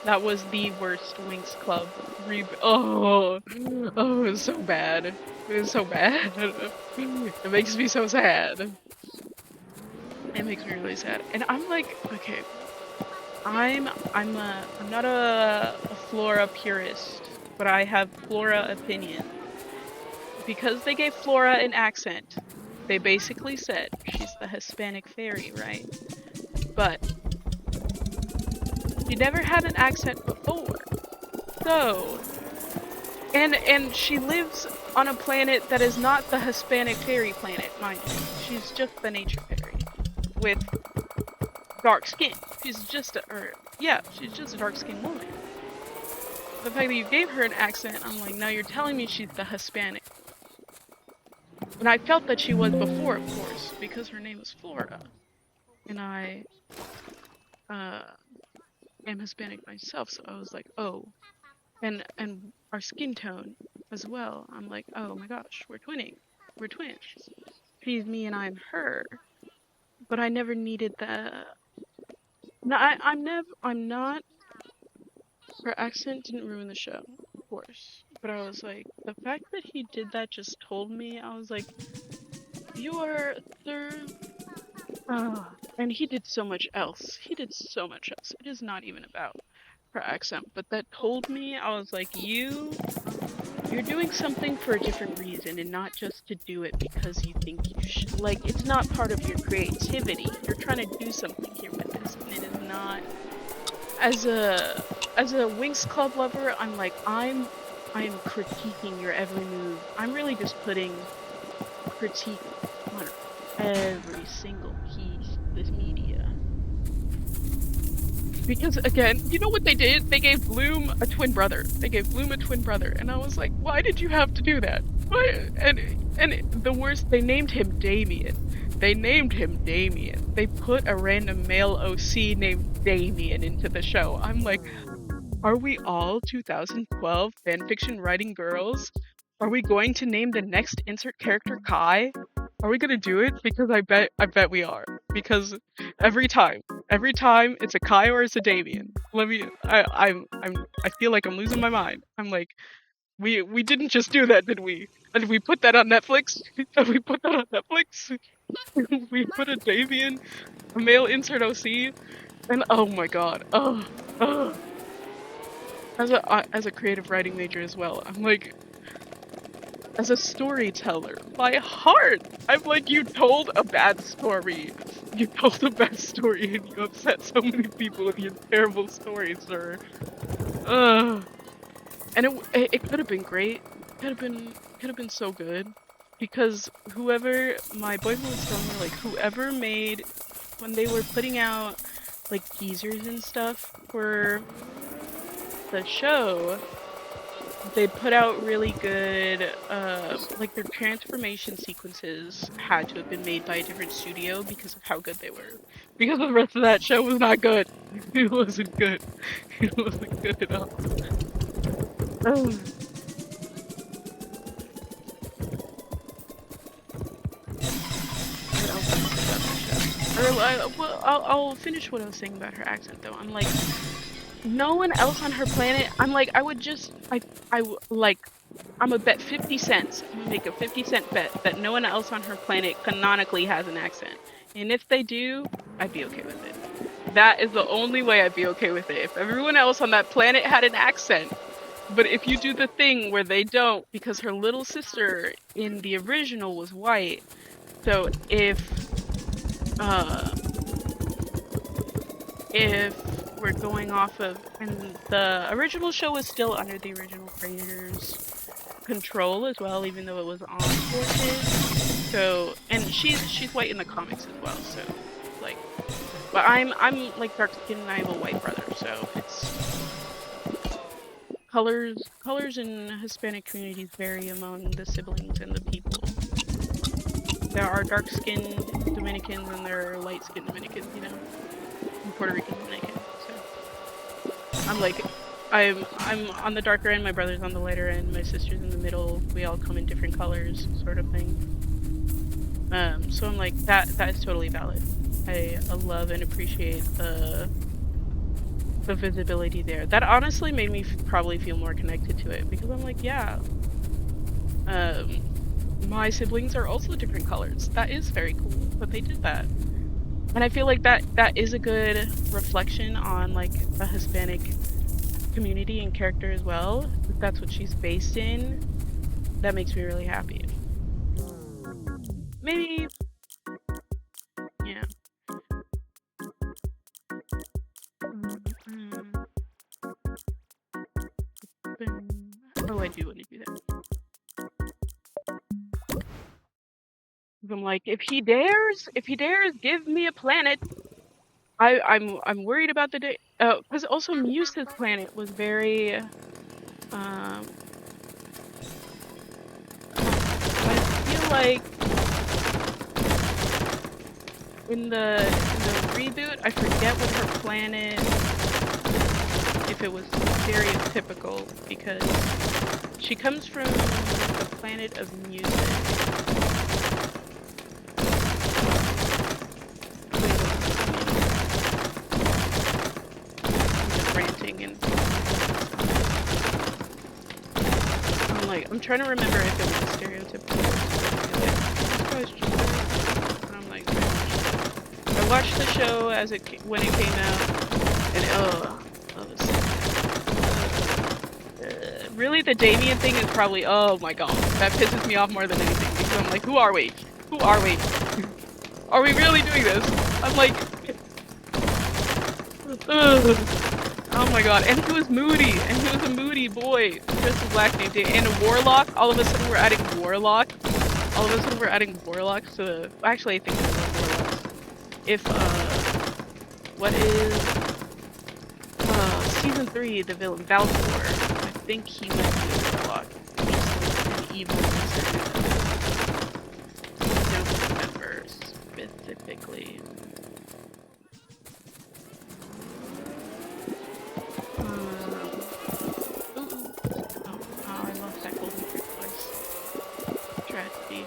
That was the worst Winx Club reboot. Oh, it was so bad. It was so bad. It makes me so sad. It makes me really sad. And I'm like, okay, I'm not a Flora purist, but I have Flora opinion. Because they gave Flora an accent, they basically said she's the Hispanic fairy, right? But she never had an accent before. So, and she lives on a planet that is not the Hispanic fairy planet, mind you. She's just the nature fairy with dark skin. She's just a dark skinned woman. the fact that you gave her an accent, I'm like, now you're telling me she's the Hispanic. And I felt that she was before, of course, because her name is Flora. And I am Hispanic myself, so I was like, oh. And our skin tone as well. I'm like, oh my gosh, we're twinning. We're twins. She's me and I'm her. But I never needed the. No, I'm not. Her accent didn't ruin the show, of course. But I was like, the fact that he did that just told me, I was like, you are third. And he did so much else. He did so much else. It is not even about her accent, but that told me, I was like, you're doing something for a different reason and not just to do it because you think you should. Like, it's not part of your creativity. You're trying to do something here with this, and it is not. As a Winx Club lover, I'm like, I'm critiquing your every move. I'm really just putting critique on every single piece of this media. Because again, you know what they did? They gave Bloom a twin brother. And I was like, why did you have to do that? Why? And the worst, they named him Damien. They put a random male OC named Damien into the show. I'm like, are we all 2012 fanfiction writing girls? Are we going to name the next insert character Kai? Are we gonna do it? Because I bet we are. Because every time it's a Kai or it's a Damien. I feel like I'm losing my mind. I'm like, we didn't just do that, did we? And we put that on Netflix? We put a Damien, a male insert OC, and oh my god. As a creative writing major as well, I'm like, as a storyteller, by heart, I'm like, you told a bad story. And you upset so many people with your terrible story, sir. And it could have been great. Could have been so good. Because my boyfriend was telling me, like, whoever made, when they were putting out, like, teasers and stuff for the show, they put out really good, like, their transformation sequences had to have been made by a different studio because of how good they were. Because the rest of that show was not good. It wasn't good. It wasn't good at all. What else is about the show? Well, I'll finish what I was saying about her accent, though. I'm like, no one else on her planet. I'm like, I'm a bet 50 cents. I'm gonna make a 50-cent bet that no one else on her planet canonically has an accent. And if they do, I'd be okay with it. That is the only way I'd be okay with it. If everyone else on that planet had an accent. But if you do the thing where they don't, because her little sister in the original was white, so if we're going off of, and the original show was still under the original creators' control as well, even though it was on 4Kids. So, and she's white in the comics as well. So, like, but I'm like dark skinned and I have a white brother. So it's colors in Hispanic communities vary among the siblings and the people. There are dark skinned Dominicans and there are light skinned Dominicans, you know, and Puerto Rican Dominicans. So I'm like, I'm on the darker end, my brother's on the lighter end, my sister's in the middle. We all come in different colors, sort of thing. So I'm like, that is totally valid. I love and appreciate the visibility there. That honestly made me probably feel more connected to it because I'm like, yeah, my siblings are also different colors. That is very cool that they did that. And I feel like that is a good reflection on like a Hispanic community and character as well. If that's what she's based in, that makes me really happy. Maybe, yeah. What do I do when you do that? I'm like, if he dares give me a planet, I'm worried about the day. Because also Muse's planet was very I feel like in the reboot, I forget what her plan is. If it was stereotypical, because she comes from the planet of music. Ranting and I'm trying to remember if it was stereotypical. And I'm like, I watched the show when it came out, and really the Damien thing is probably, oh my god, that pisses me off more than anything, because I'm like, who are we? Who are we? Are we really doing this? I'm like, oh my god, and he was moody, and he was a moody boy, dressed in black named Damien, and a warlock. All of a sudden we're adding warlock. So actually I think they're warlocks. If what is season 3, the villain Valtor, I think he might be a warlock. He's like an evil wizard. I don't remember specifically. I lost that golden fruit twice. Tragedy.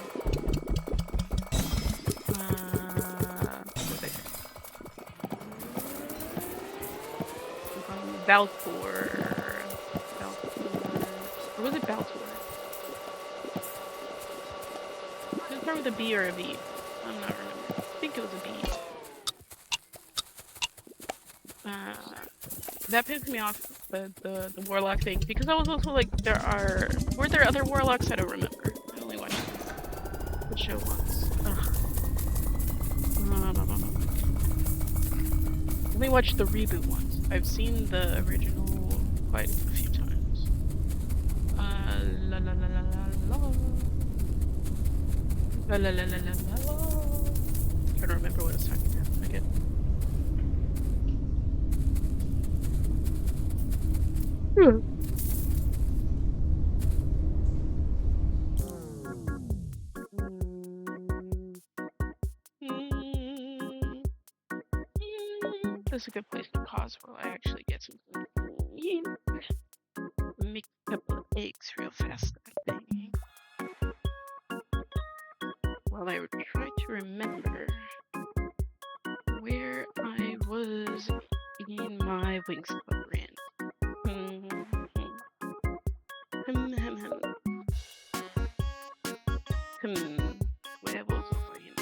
Valtor. Or was it Baltor? It was probably with a B or a V. I'm not remembering. I think it was a B. That pissed me off, the warlock thing, because I was also like, were there other warlocks? I don't remember. I only watched the show once. I only watched the reboot once. I've seen the original quite a few times. La la la la la la. La la la la la la. I'm trying to remember what I was talking about again. This is a good place to pause while I actually get some food. Make a couple of eggs real fast, I think. While I would try to remember where I was in my Wings Club rant. Where was I in?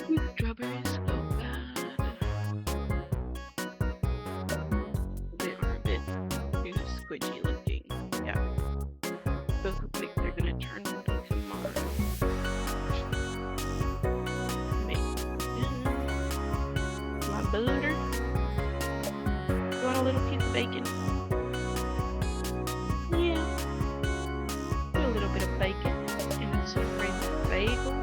These strawberries so bad. They are a bit too squidgy looking. Yeah. Those look like they're gonna turn into tomorrow. My butter. You want a little piece of bacon? Yeah. Put a little bit of bacon and some raisin bagel.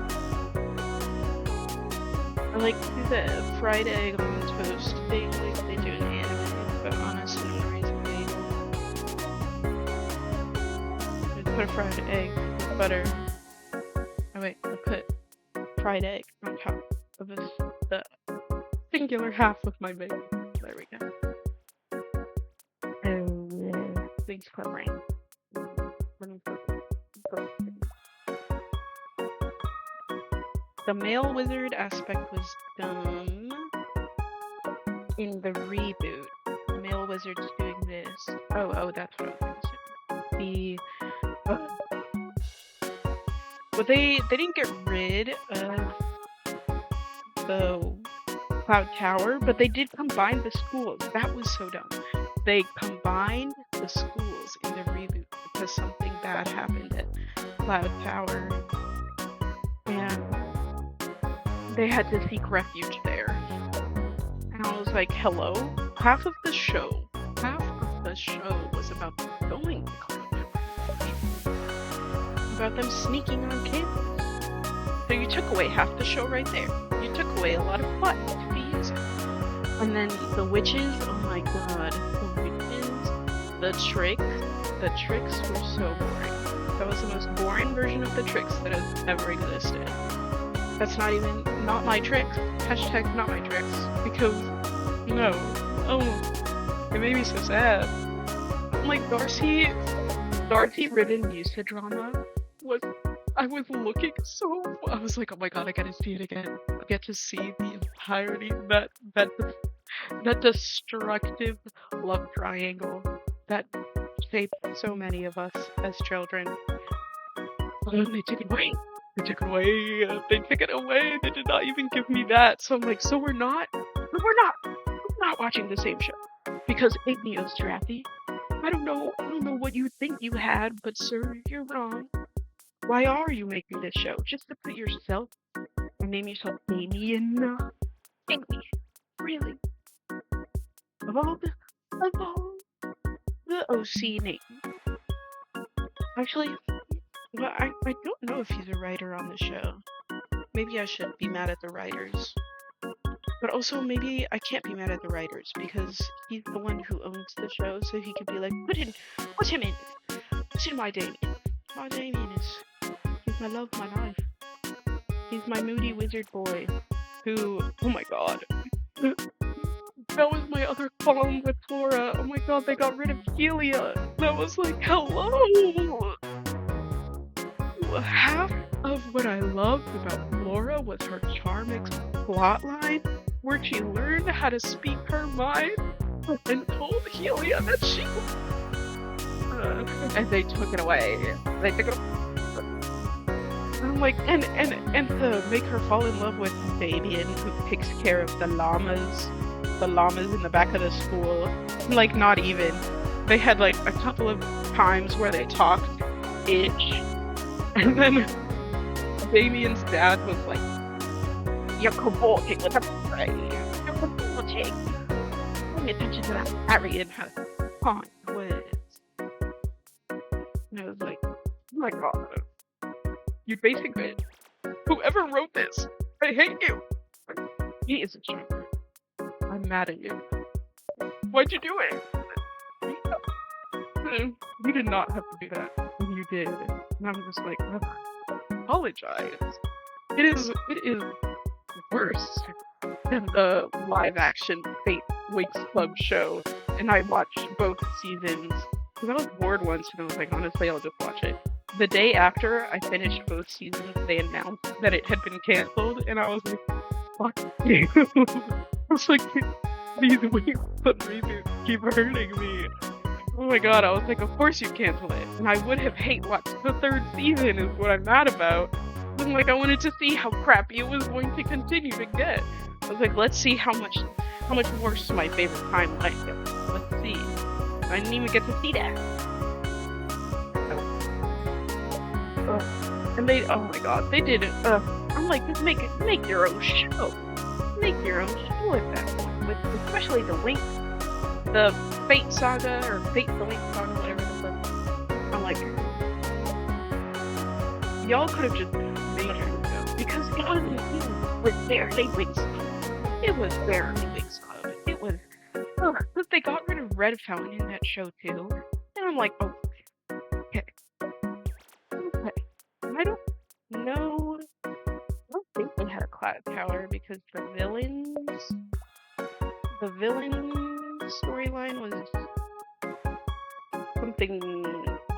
I like to do the fried egg on toast thing like they do in anime, but on a cinnamon raisin bagel. I put a fried egg with butter. Oh wait, I put fried egg on top of the singular half of my bagel. There we go. Things covering. The male wizard aspect was done in the reboot. The male wizard's doing this. Oh, that's what I was going to say. But they didn't get rid of the Cloud Tower, but they did combine the schools. That was so dumb. They combined the schools in the reboot because something bad happened at Cloud Tower. And they had to seek refuge there. And I was like, hello? Half of the show was about going to Cloud Tower. about them sneaking on campus. So you took away half the show right there. You took away a lot of plot to be using. And then the witches, oh my god, the witches, the tricks were so boring. That was the most boring version of the tricks that has ever existed. That's not my tricks. Hashtag not my tricks. Because, no. Oh, it made me so sad. Like, Darcy ridden usage drama I was looking I was like, oh my god, I gotta see it again. I get to see the entirety, that destructive love triangle that shaped so many of us as children. Oh, they took it away. They took it away. They did not even give me that. So I'm like, we're not watching the same show. Because Amy Ostrati, I don't know what you think you had, but sir, you're wrong. Why are you making this show? Just to put yourself and name yourself Damien? Amy, really? Of all the OC name. Actually, well, I don't know if he's a writer on the show. Maybe I should be mad at the writers. But also, maybe I can't be mad at the writers because he's the one who owns the show, so he could be like, put him in. Put in my Damien. My Damien he's my love, my life. He's my moody wizard boy who, oh my god. That was my other column with Flora. Oh my god, they got rid of Helia. That was like, hello! Half of what I loved about Flora was her Charmix plotline, where she learned how to speak her mind and told Helia that she... and they took it away. I'm like, and to make her fall in love with Damien, who takes care of the llamas in the back of the school. Like, not even. They had like a couple of times where they talked-ish. And then Damien's dad was like, you're cavorting with a prey. You're cavorting. Paying attention to that Harry and her fine words. And I was like, oh my god. You basically, whoever wrote this, I hate you. He is a jerk. I'm mad at you. Why'd you do it? You did not have to do that. And you did. And I'm just like, apologize. It is worse than the live action Fate Wakes Club show. And I watched both seasons. Because I was bored once and I was like, honestly, I'll just watch it. The day after I finished both seasons, they announced that it had been canceled, and I was like, fuck you. I was like, these weeks and reasons keep hurting me. Oh my god, I was like, of course you cancel it. And I would have hate watched the third season is what I'm mad about. I'm like, I wanted to see how crappy it was going to continue to get. I was like, let's see how much worse my favorite timeline gets. Let's see. I didn't even get to see that. And they, oh my god, they did it. I'm like, just make your own show. Make your own show at that point. With especially the Link, the Fate Saga, or Fate the Link Saga, whatever the fuck. I'm like, y'all could have just made your own show. Because it was barely Wings Club. It was barely Wings Club. It was, but they got rid of Red Fountain in that show too. And I'm like, oh, okay. I don't know. I don't think they had a Cloud Tower because the villain storyline was something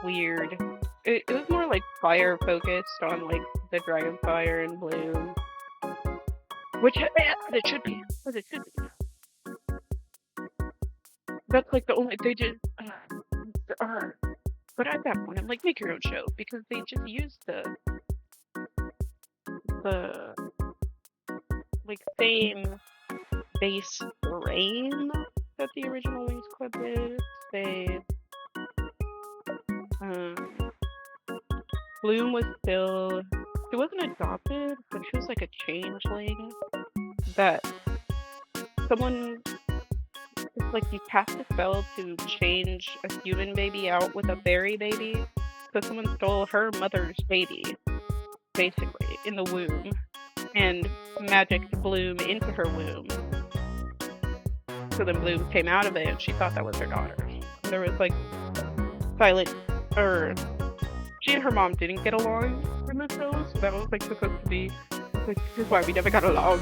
weird. It was more like fire focused on like the Dragonfire and Bloom, which it should be. But it should be. That's like the only they did. But at that point, I'm like, make your own show because they just used the like same base brain that the original Wings Club did. They Bloom was still, she wasn't adopted, but she was like a changeling that someone. It's like you cast a spell to change a human baby out with a fairy baby. So someone stole her mother's baby, basically, in the womb, and magicked Bloom into her womb. So then Bloom came out of it, and she thought that was her daughter. And there was like she and her mom didn't get along in the show, so that was like supposed to be like, this is why we never got along.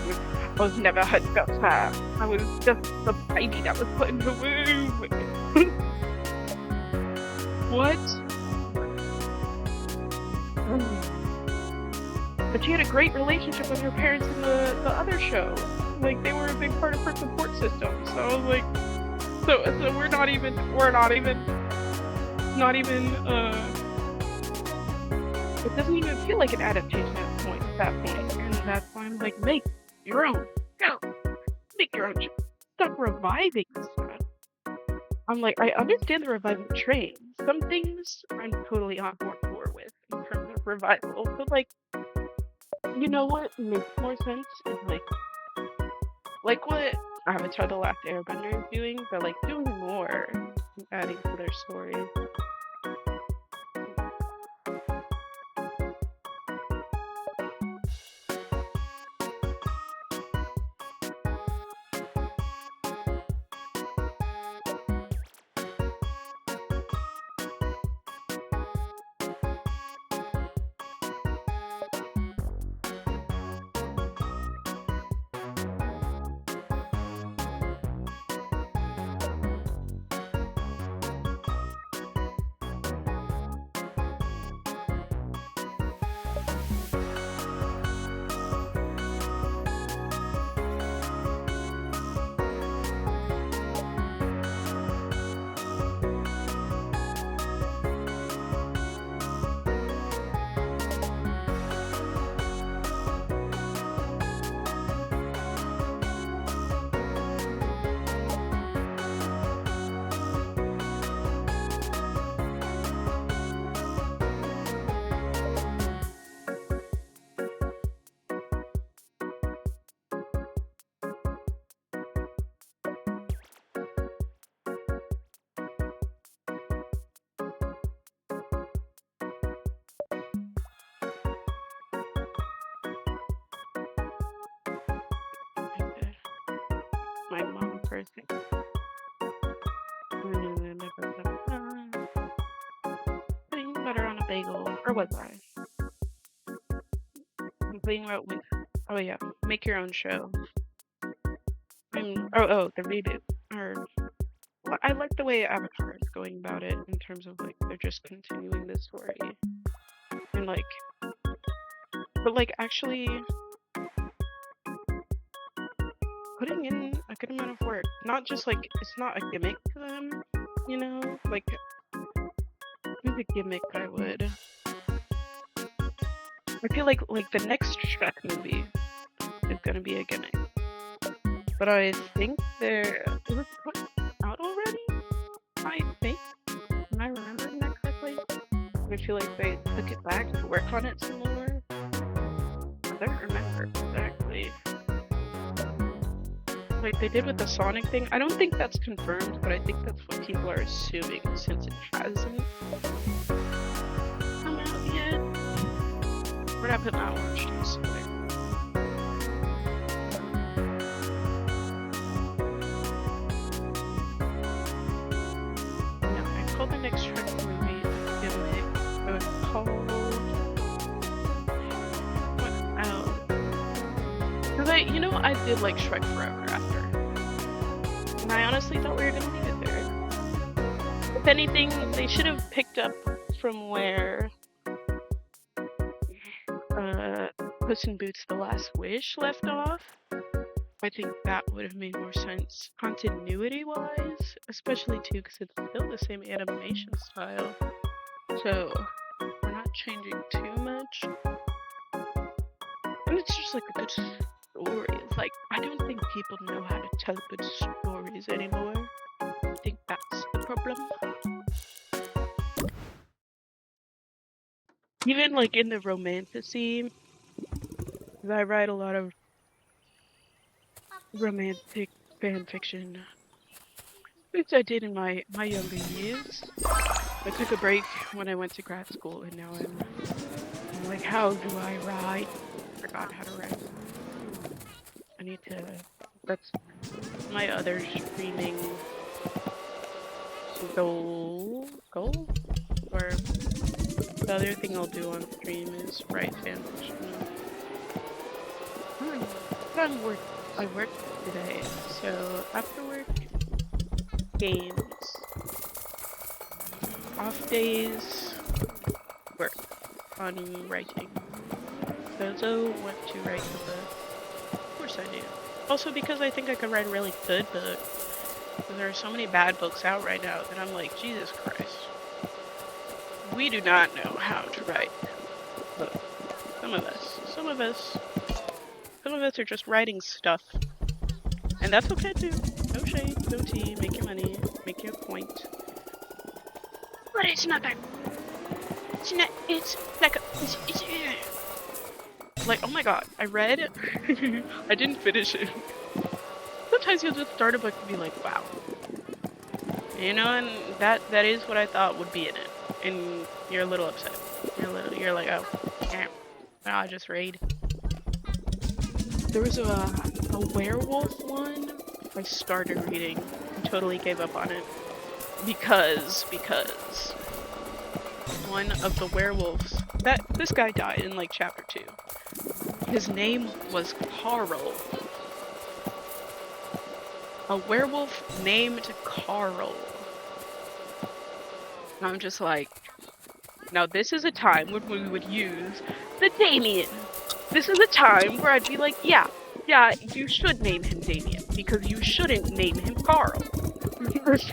I was never her daughter. I was just the baby that was put in the womb. What? But she had a great relationship with her parents in the other show. Like, they were a big part of her support system. So I was like, so we're not even, it doesn't even feel like an adaptation at that point. And that's why I'm like, make your own. Go. Make your own. Stop reviving stuff. I'm like, I understand the revival train. Some things I'm totally on board with in terms of revival. But like, you know what makes more sense is like what Avatar: The Last Airbender is doing, but like doing more and adding to their story. My mom first. Putting butter on a bagel, or was I? I'm thinking about oh yeah, make your own show. The reboot. I like the way Avatar is going about it in terms of like they're just continuing the story and like, but like actually putting in a good amount of work. Not just like it's not a gimmick to them, you know. Like, who's a gimmick I would? I feel like the next Shrek movie is gonna be a gimmick, but I think it was put out already. I think, am I remembering that correctly? I feel like they took it back to work on it some more. I don't remember exactly. Like they did with the Sonic thing. I don't think that's confirmed, but I think that's what people are assuming since it hasn't come out yet. Where'd I put my orange juice? No, I called the next Shrek movie gimmick. So it's called I did like Shrek Forever after. And I honestly thought we were gonna leave it there. If anything, they should have picked up from where Puss in Boots: The Last Wish left off. I think that would have made more sense continuity-wise, especially too because it's still the same animation style. So we're not changing too much. And it's just like a good story. It's like, I don't think people know how to tell good stories anymore. I think that's the problem. Even like in the romantasy, I write a lot of romantic fan fiction, which I did in my younger years. I took a break when I went to grad school, and now I'm like, how do I write? Forgot how to write. I need to. That's my other streaming goal? Or the other thing I'll do on stream is write fanfiction. I work today, so after work, games. Off days, work on writing. Zozo want to write the book. Of course I do. Also because I think I could write a really good book. Because there are so many bad books out right now that I'm like, Jesus Christ. We do not know how to write books. Some of us are just writing stuff. And that's okay too. No shade, no tea, make your money, make your point. But it's not that. It's like, oh my god, I read, I didn't finish it. Sometimes you'll just start a book and be like, wow. You know, and that is what I thought would be in it. And you're a little upset. You're like, oh, yeah, I just read. There was a werewolf one I started reading and totally gave up on it. Because one of the werewolves, this guy died in like chapter 2. His name was Carl. A werewolf named Carl. And I'm just like, now this is a time when we would use the Damien. This is a time where I'd be like, yeah, you should name him Damien, because you shouldn't name him Carl. This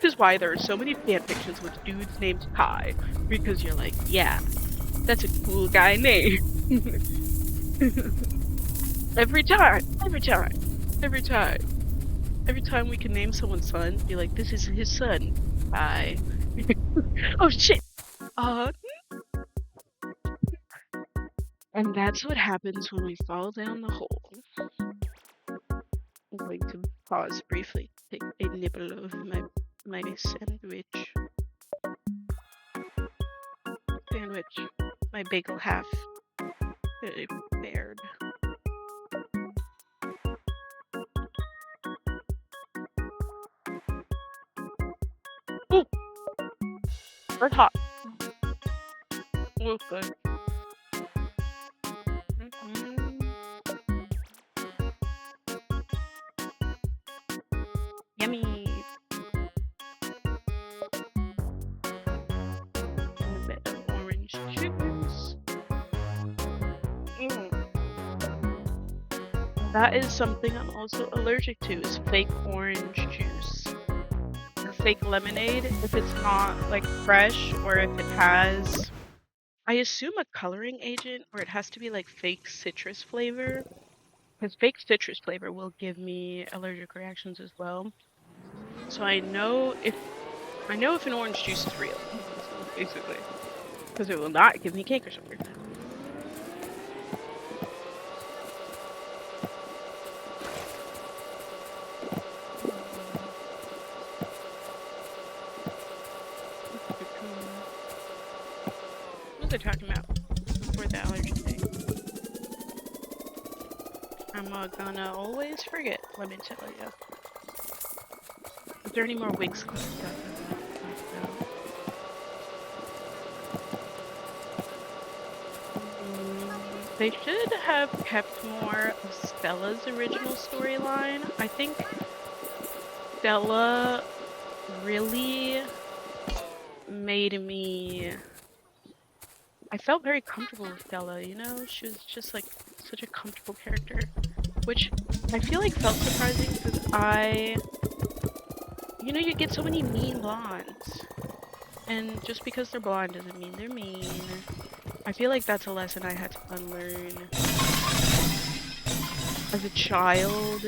is why there are so many fanfictions with dudes named Kai, because you're like, yeah, that's a cool guy name. Every time we can name someone's son, be like, this is his son. Kai. Oh shit! And that's what happens when we fall down the hole. I'm going to pause briefly to take a nibble of my sandwich. My bagel half prepared. Ooh! Red hot. Oh, good. Yummy. A bit of orange juice. That is something I'm also allergic to, is fake orange juice. Or fake lemonade, if it's not like fresh, or if it has, I assume, a coloring agent, or it has to be like fake citrus flavor. Because fake citrus flavor will give me allergic reactions as well. So I know if an orange juice is real, basically. Because it will not give me cake or something. What was I talking about before the allergy thing? I'm gonna always forget, let me tell you. Is there any more wigs clipped up? They should have kept more of Stella's original storyline. I think Stella really made me... I felt very comfortable with Stella, you know? She was just like such a comfortable character. Which I feel like felt surprising because you know, you get so many mean blondes. And just because they're blonde doesn't mean they're mean. I feel like that's a lesson I had to unlearn as a child.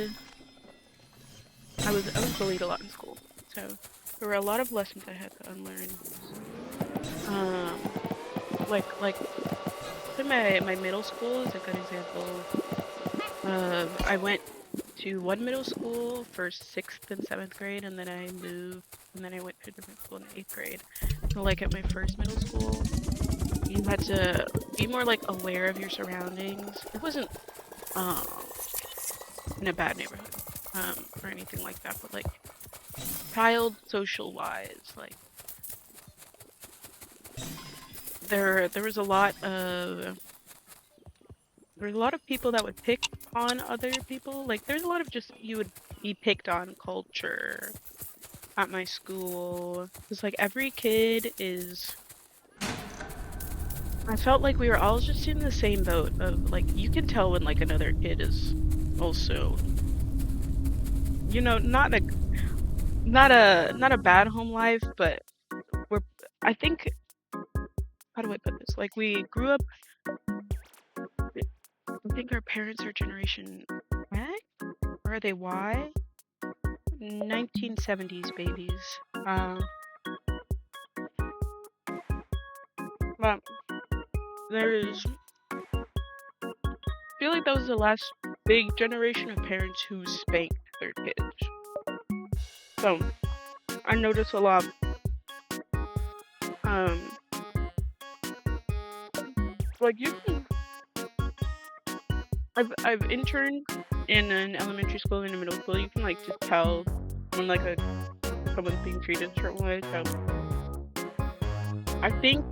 I was bullied a lot in school, so there were a lot of lessons I had to unlearn. Like my middle school is a good example. I went to one middle school for 6th and 7th grade, and then I moved, and then I went to a different school in 8th grade. So, like, at my first middle school, you had to be more, like, aware of your surroundings. It wasn't, um, in a bad neighborhood, or anything like that, but, like, child social-wise, like, there was a lot of people that would pick on other people. Like, there's a lot of just you would be picked on culture at my school. It's like every kid is. I felt like we were all just in the same boat of like you can tell when like another kid is also, not a bad home life, but I think, how do I put this? Like we grew up. I think our parents are generation X, or are they Y? 1970s babies. But there's, I feel like that was the last big generation of parents who spanked their kids. So I noticed a lot. Like you can, I've interned in an elementary school and a middle school. You can like just tell when like someone's being treated a certain way. So I think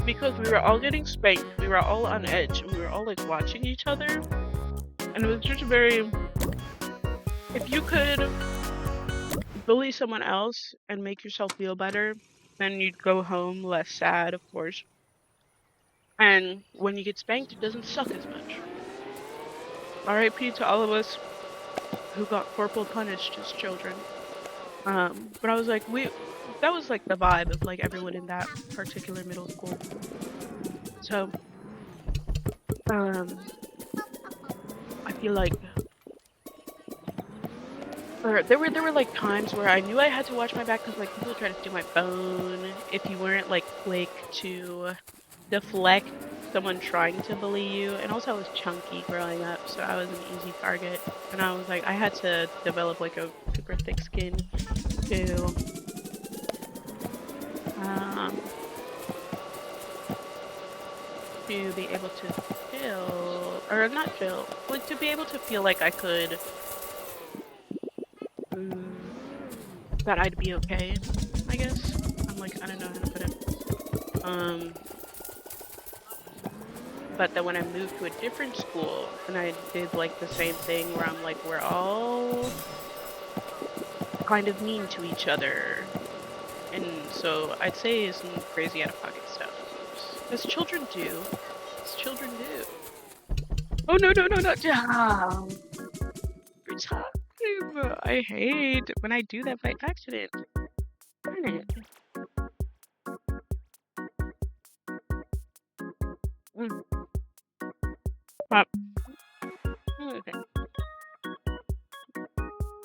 because we were all getting spanked, we were all on edge, and we were all like watching each other, and it was just very. If you could bully someone else and make yourself feel better, then you'd go home less sad, of course. And when you get spanked, it doesn't suck as much. R.I.P. to all of us who got corporal punished as children. But I was like, that was like the vibe of like everyone in that particular middle school. So, I feel like there were like times where I knew I had to watch my back because like people tried to steal my phone. If you weren't like quick to deflect someone trying to bully you, and also I was chunky growing up, so I was an easy target. And I was like, I had to develop like a super thick skin to be able to feel, or not feel, like to be able to feel like I could, that I'd be okay, I guess. I'm like, I don't know how to put it. But then when I moved to a different school, and I did like the same thing where I'm like, we're all kind of mean to each other. And so I'd say some crazy out-of-pocket stuff. As children do. As children do. Oh, no, not Tom. You're talking. I hate when I do that by accident. Darn it. But, okay.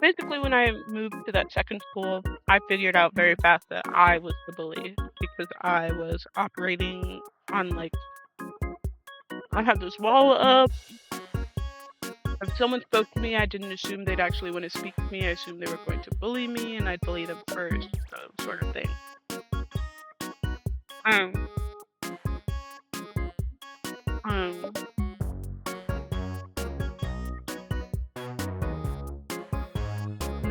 Basically, when I moved to that second school, I figured out very fast that I was the bully because I was operating on like, I had this wall up. If someone spoke to me, I didn't assume they'd actually want to speak to me. I assumed they were going to bully me, and I'd bully them first, sort of thing. And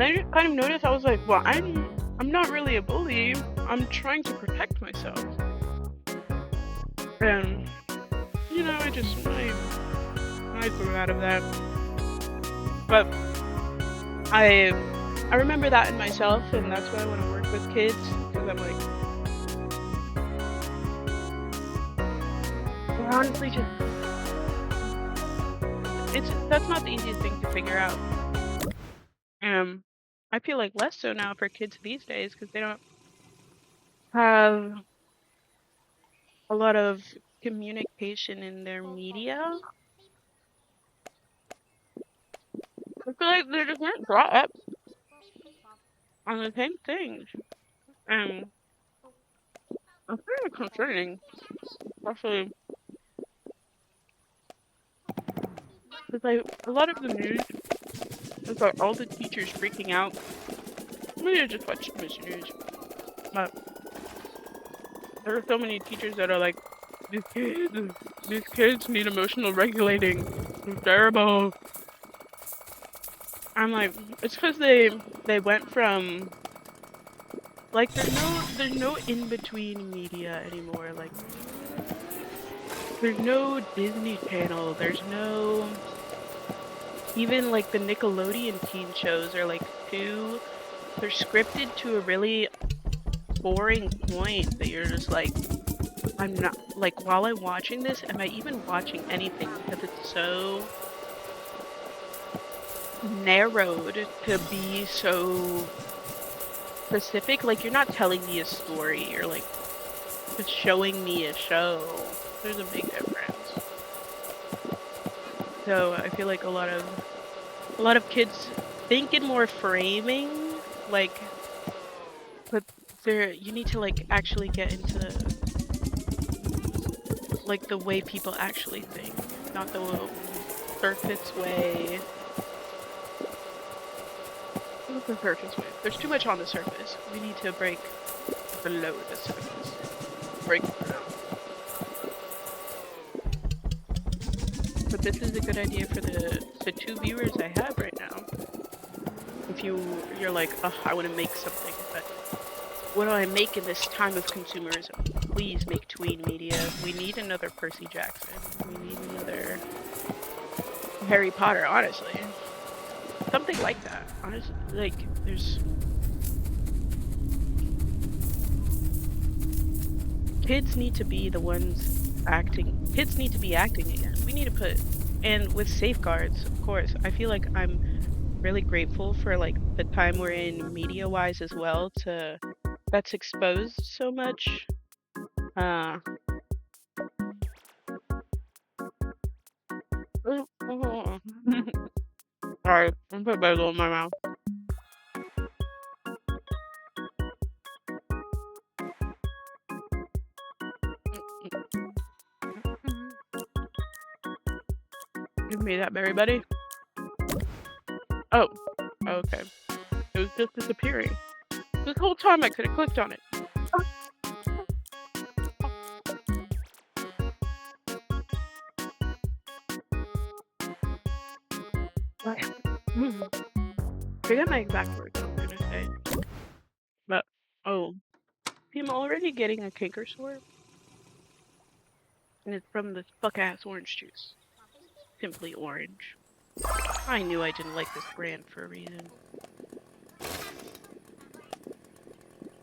I just kind of noticed, I was like, well, I'm not really a bully. I'm trying to protect myself. And, I grew out of that. But I remember that in myself, and that's why I want to work with kids, because I'm like, we're honestly that's not the easiest thing to figure out. I feel like less so now for kids these days, because they don't have a lot of communication in their media. I feel like they're just not brought up on the same things. And it's very concerning, especially because like a lot of the news It's like all the teachers freaking out. Maybe I just watched too much news. But there are so many teachers that are like, these kids need emotional regulating. It's terrible. I'm like, it's because they went from like there's no in between media anymore. Like there's no Disney Channel. There's no even like the Nickelodeon teen shows are like they're scripted to a really boring point that you're just like, I'm not like while I'm watching this, am I even watching anything because it's so narrowed to be so specific. Like you're not telling me a story, you're like just showing me a show. There's a big difference. So I feel like a lot of kids think in more framing, like, but you need to like actually get into like the way people actually think, not the little surface way. Not the surface way. There's too much on the surface. We need to break below the surface. Break below. But this is a good idea for the 2 viewers I have right now. If you're like, oh, I want to make something, but what do I make in this time of consumerism? Please make tween media. We need another Percy Jackson. We need another Harry Potter, honestly. Something like that. Honestly, like, there's... Kids need to be the ones acting. Kids need to be acting again. We need to put... And with safeguards, of course. I feel like I'm really grateful for, like, the time we're in media-wise as well to... That's exposed so much. Sorry, I'm putting bagel in my mouth. Give me that, berry buddy. Oh, okay. It was just disappearing. This whole time I could have clicked on it. Forget my exact words I'm gonna say. But, oh. I'm already getting a canker sore. And it's from this fuck-ass orange juice. Simply Orange. I knew I didn't like this brand for a reason.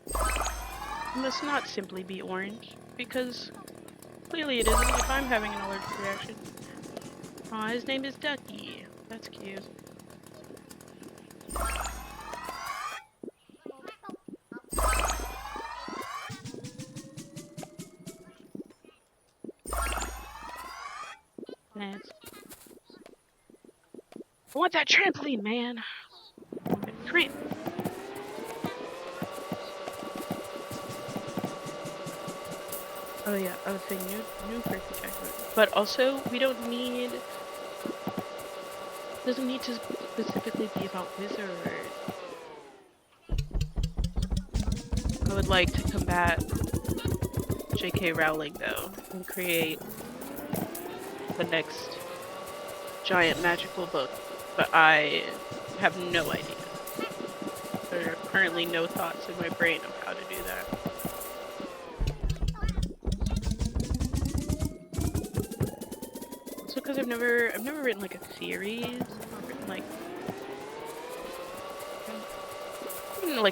It must not simply be orange, because clearly it isn't if I'm having an allergic reaction. Aw, his name is Ducky. That's cute. Nice. I want that trampoline, man. Tramp. Oh yeah, I was saying new Percy Jackson. But also, we don't need... It doesn't need to specifically be about wizards. I would like to combat J.K. Rowling, though, and create the next giant magical book, but I have no idea. There are currently no thoughts in my brain of how to do that. Also, because I've never written like a series. I've written like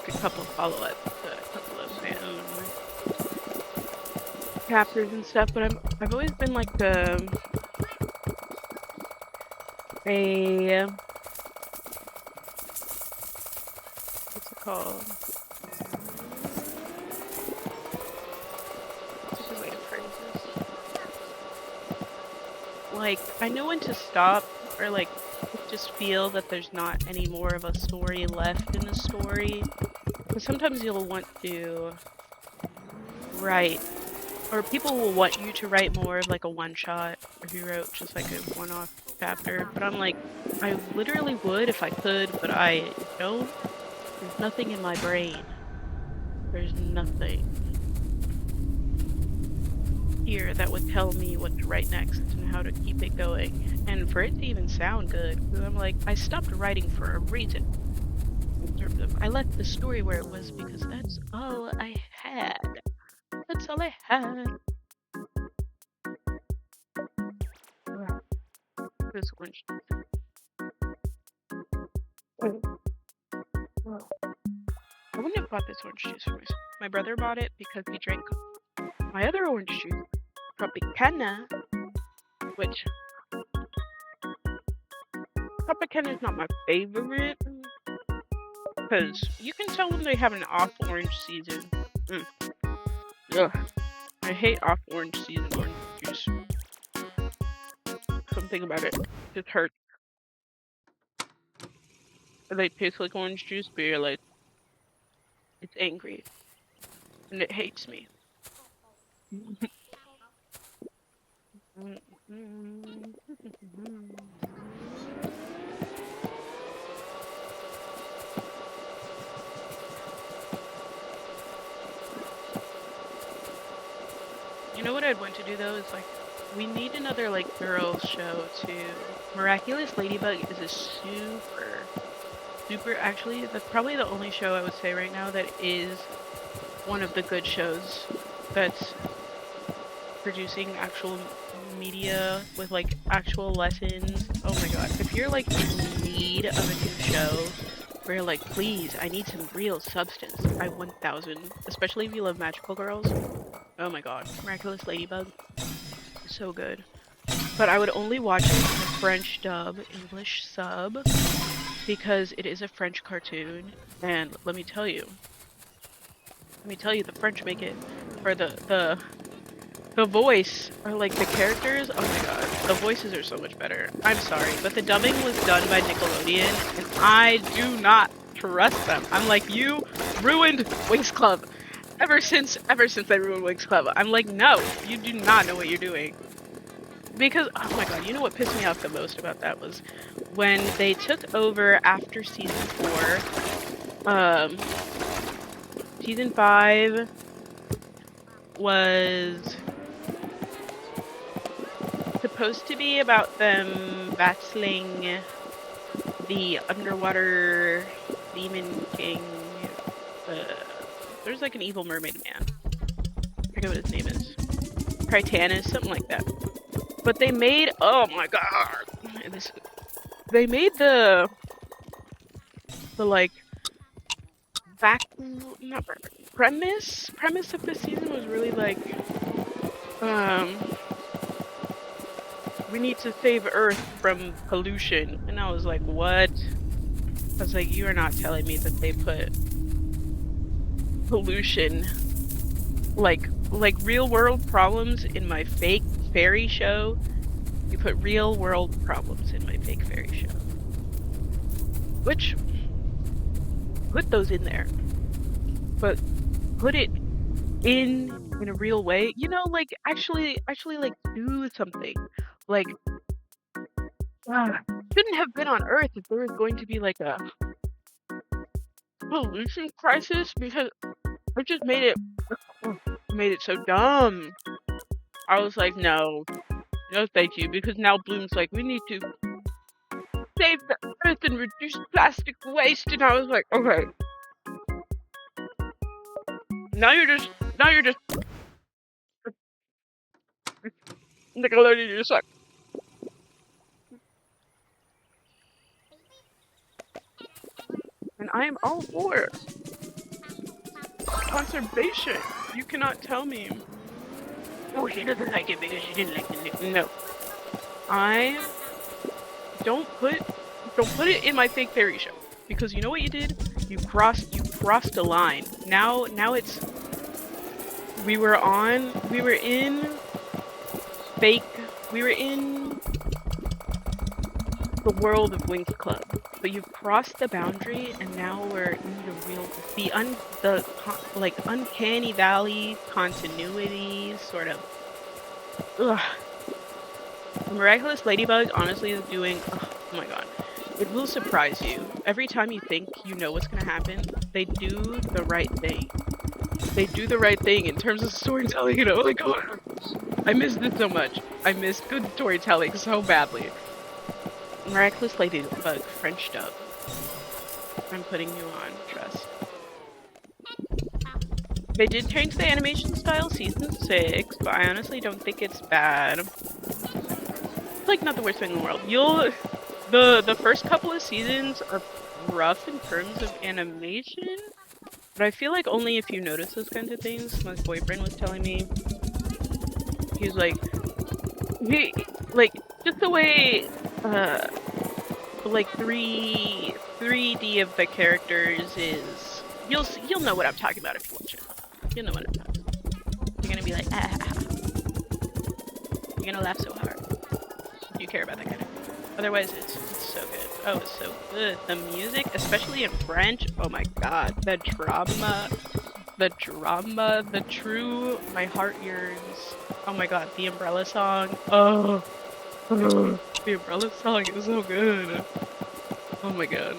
a couple follow-ups, a couple of chapters and stuff, but I've always been like a what's it called? What's a good way to phrase this? Like, I know when to stop, or like just feel that there's not any more of a story left in the story. Because sometimes you'll want to write, or people will want you to write more of like a one-shot if you wrote just like a one-off chapter, but I'm like, I literally would if I could, but I don't. There's nothing in my brain. There's nothing here that would tell me what to write next and how to keep it going. And for it to even sound good, because I'm like, I stopped writing for a reason. I left the story where it was because that's all I had. That's all I had. This orange. I wouldn't have bought this orange juice for myself. My brother bought it because he drank my other orange juice, Tropicana, which Tropicana is not my favorite because you can tell when they have an off orange season. Ugh. I hate off orange season orange juice. Something about it just hurts. They taste like orange juice, but you're like, it's angry. And it hates me. You know what I'd want to do though is like, we need another like girls show too. Miraculous Ladybug is a super, actually, that's probably the only show I would say right now that is one of the good shows that's producing actual media with like actual lessons. Oh my god, if you're like in need of a new show where you're like, please, I need some real substance, I 1000, especially if you love magical girls. Oh my god, Miraculous Ladybug is so good. But I would only watch it in a French dub, English sub, because it is a French cartoon, and let me tell you, the French make it, or the voice, or like the characters, oh my god, the voices are so much better. I'm sorry, but the dubbing was done by Nickelodeon, and I do not trust them. I'm like, you ruined Winx Club. Ever since I ruined Winx Club, I'm like, no, you do not know what you're doing. Because, oh my god, you know what pissed me off the most about that was when they took over after season 4, season 5 was supposed to be about them battling the underwater demon king. There's like an evil mermaid man. I forget what his name is. Titanus, something like that. But they made, oh my god, they made the like premise of the season was really like, we need to save Earth from pollution, and I was like, what? I was like, you are not telling me that they put pollution, like real world problems in my fake fairy show. You put real world problems in my fake fairy show. Which, put those in there. But put it in a real way. You know, like, actually like, do something. Like, shouldn't have been on Earth if there was going to be, like, a pollution crisis, because it just made it so dumb. I was like, no, thank you, because now Bloom's like, we need to save the Earth and reduce plastic waste, and I was like, okay. Now you're just Nickelodeon, you suck. And I am all for conservation. You cannot tell me, oh, she doesn't like it because she didn't like the no. I don't put it in my fake fairy show, because you know what you did? You crossed a line. Now it's we were in the world of Winx Club, but you've crossed the boundary, and now we're in the uncanny valley continuity sort of. Ugh. Miraculous Ladybug honestly is doing, oh my god. It will surprise you. Every time you think you know what's gonna happen, they do the right thing. They do the right thing in terms of storytelling, you know? Like, oh, I missed it so much. I missed good storytelling so badly. Miraculous Ladybug French dub. I'm putting you on, trust. They did change the animation style season 6, but I honestly don't think it's bad. It's like not the worst thing in the world. The first couple of seasons are rough in terms of animation, but I feel like only if you notice those kinds of things. My boyfriend was telling me, he's like, just the way, like 3D of the characters is, you'll know what I'm talking about if you watch it. You'll know what I'm talking about. You're gonna be like, ah. You're gonna laugh so hard. You care about that kind of thing. Otherwise, it's so good. Oh, it's so good. The music, especially in French, oh my god. The drama, the true, my heart yearns. Oh my god, the Umbrella song. Oh, the Umbrella song is so good. Oh my god.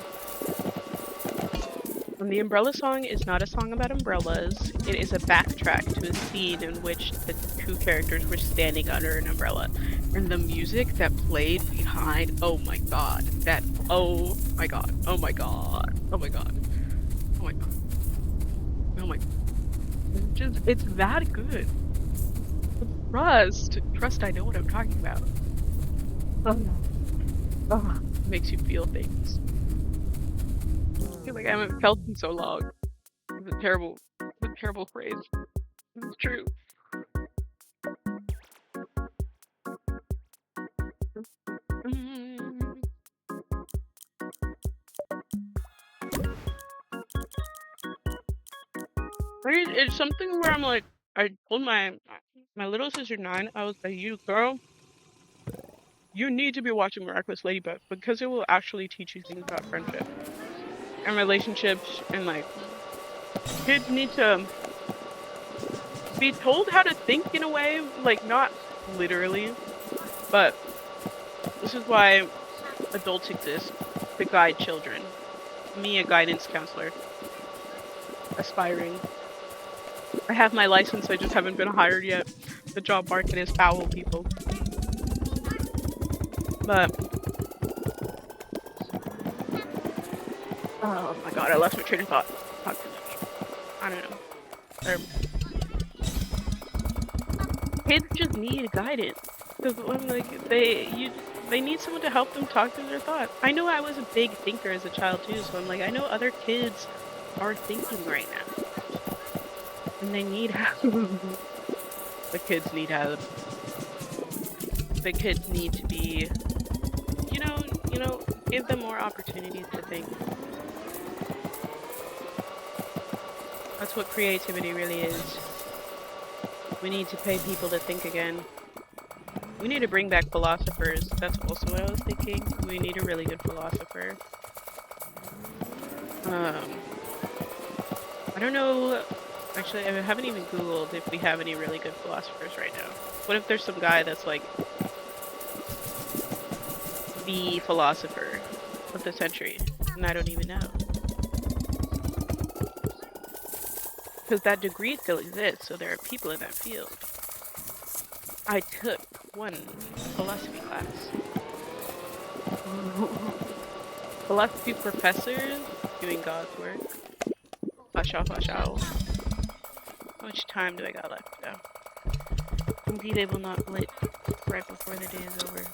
And the Umbrella song is not a song about umbrellas. It is a backtrack to a scene in which the two characters were standing under an umbrella. And the music that played behind, oh my god. Oh my god. Oh my god. Oh my god. Oh my god. Oh my god. It's that good. Trust I know what I'm talking about. Makes you feel things. I feel like I haven't felt in so long. It's a terrible phrase. It's true. It's something where I'm like, I told my little sister 9, I was like, you girl, you need to be watching Miraculous Ladybug because it will actually teach you things about friendship and relationships, and like kids need to be told how to think in a way, like not literally, but this is why adults exist, to guide children. Me, a guidance counselor, aspiring. I have my license, I just haven't been hired yet. The job market is foul, people. But oh my god, I lost my train of thought. I don't know. Kids just need guidance. Because I'm like, they need someone to help them talk through their thoughts. I know I was a big thinker as a child too, so I'm like, I know other kids are thinking right now. And they need help. The kids need help. The kids need to be, you know, give them more opportunities to think. That's what creativity really is. We need to pay people to think again. We need to bring back philosophers. That's also what I was thinking. We need a really good philosopher. I don't know. Actually, I haven't even Googled if we have any really good philosophers right now. What if there's some guy that's like the philosopher of the century, and I don't even know? Because that degree still exists, so there are people in that field. I took one philosophy class. Philosophy professors doing God's work. Fasha. How much time do I got left now? Indeed, they will not blip right before the day is over.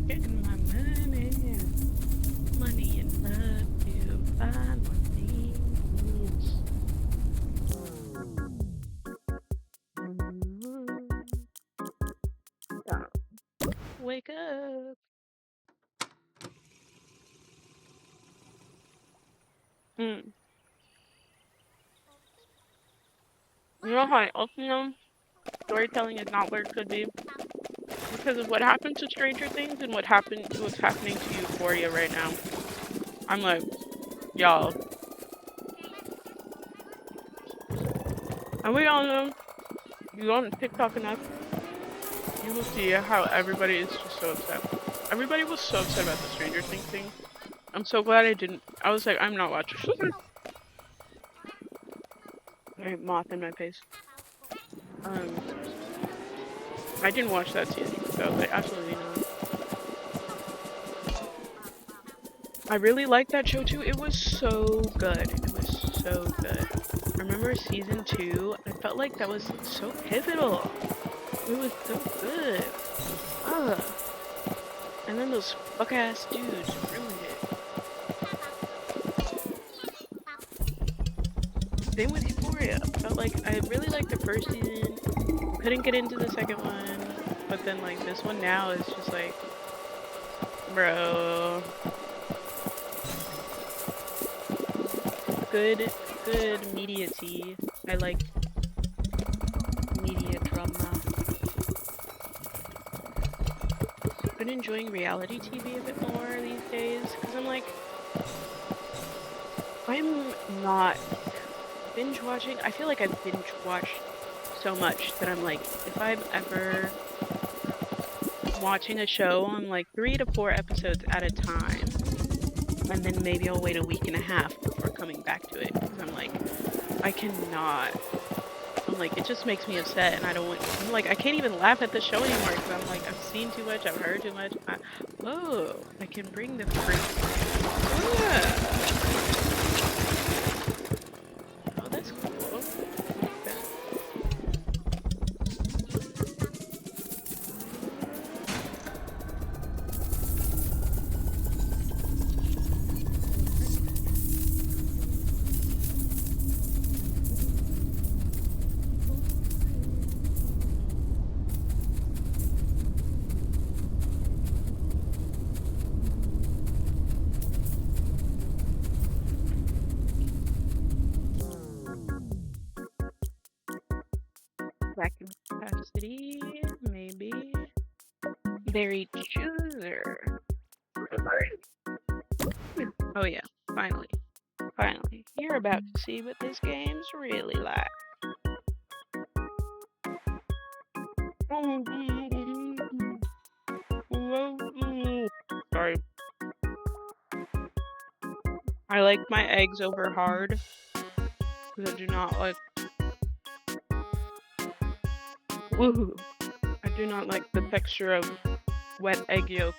Getting my money and love to find my things. Wake up. You know how I also know storytelling is not where it could be? Because of what happened to Stranger Things and what's happening to Euphoria right now. I'm like, y'all. And we all know, you go on TikTok enough, you will see how everybody is just so upset. Everybody was so upset about the Stranger Things thing. I'm so glad I didn't. I was like, I'm not watching. Alright, moth in my face. I didn't watch that season, so I was like, absolutely not. I really liked that show too. It was so good. It was so good. I remember season 2. I felt like that was so pivotal. It was so good. Ugh. And then those fuck ass dudes ruined it. Same with Euphoria. I felt like I really liked the first season. Couldn't get into the second one. But then like this one now is just like, bro. Good media tea. I like media drama. I've been enjoying reality TV a bit more these days because I'm like, I'm not binge watching. I feel like I've binge watched so much that I'm like, if I'm ever watching a show, I'm like 3 to 4 episodes at a time. And then maybe I'll wait a week and a half before coming back to it. Because I'm like, I cannot. I'm like, it just makes me upset and I don't want. I'm like, I can't even laugh at the show anymore because I'm like, I've seen too much, I've heard too much. Oh, I can bring the fruit. Oh, that's cool. Vacuum capacity, maybe. Berry chooser. Oh yeah, finally. Finally. You're about to see what this game's really like. Sorry. I like my eggs over hard. Because I do not like... Woohoo! I do not like the texture of wet egg yolk.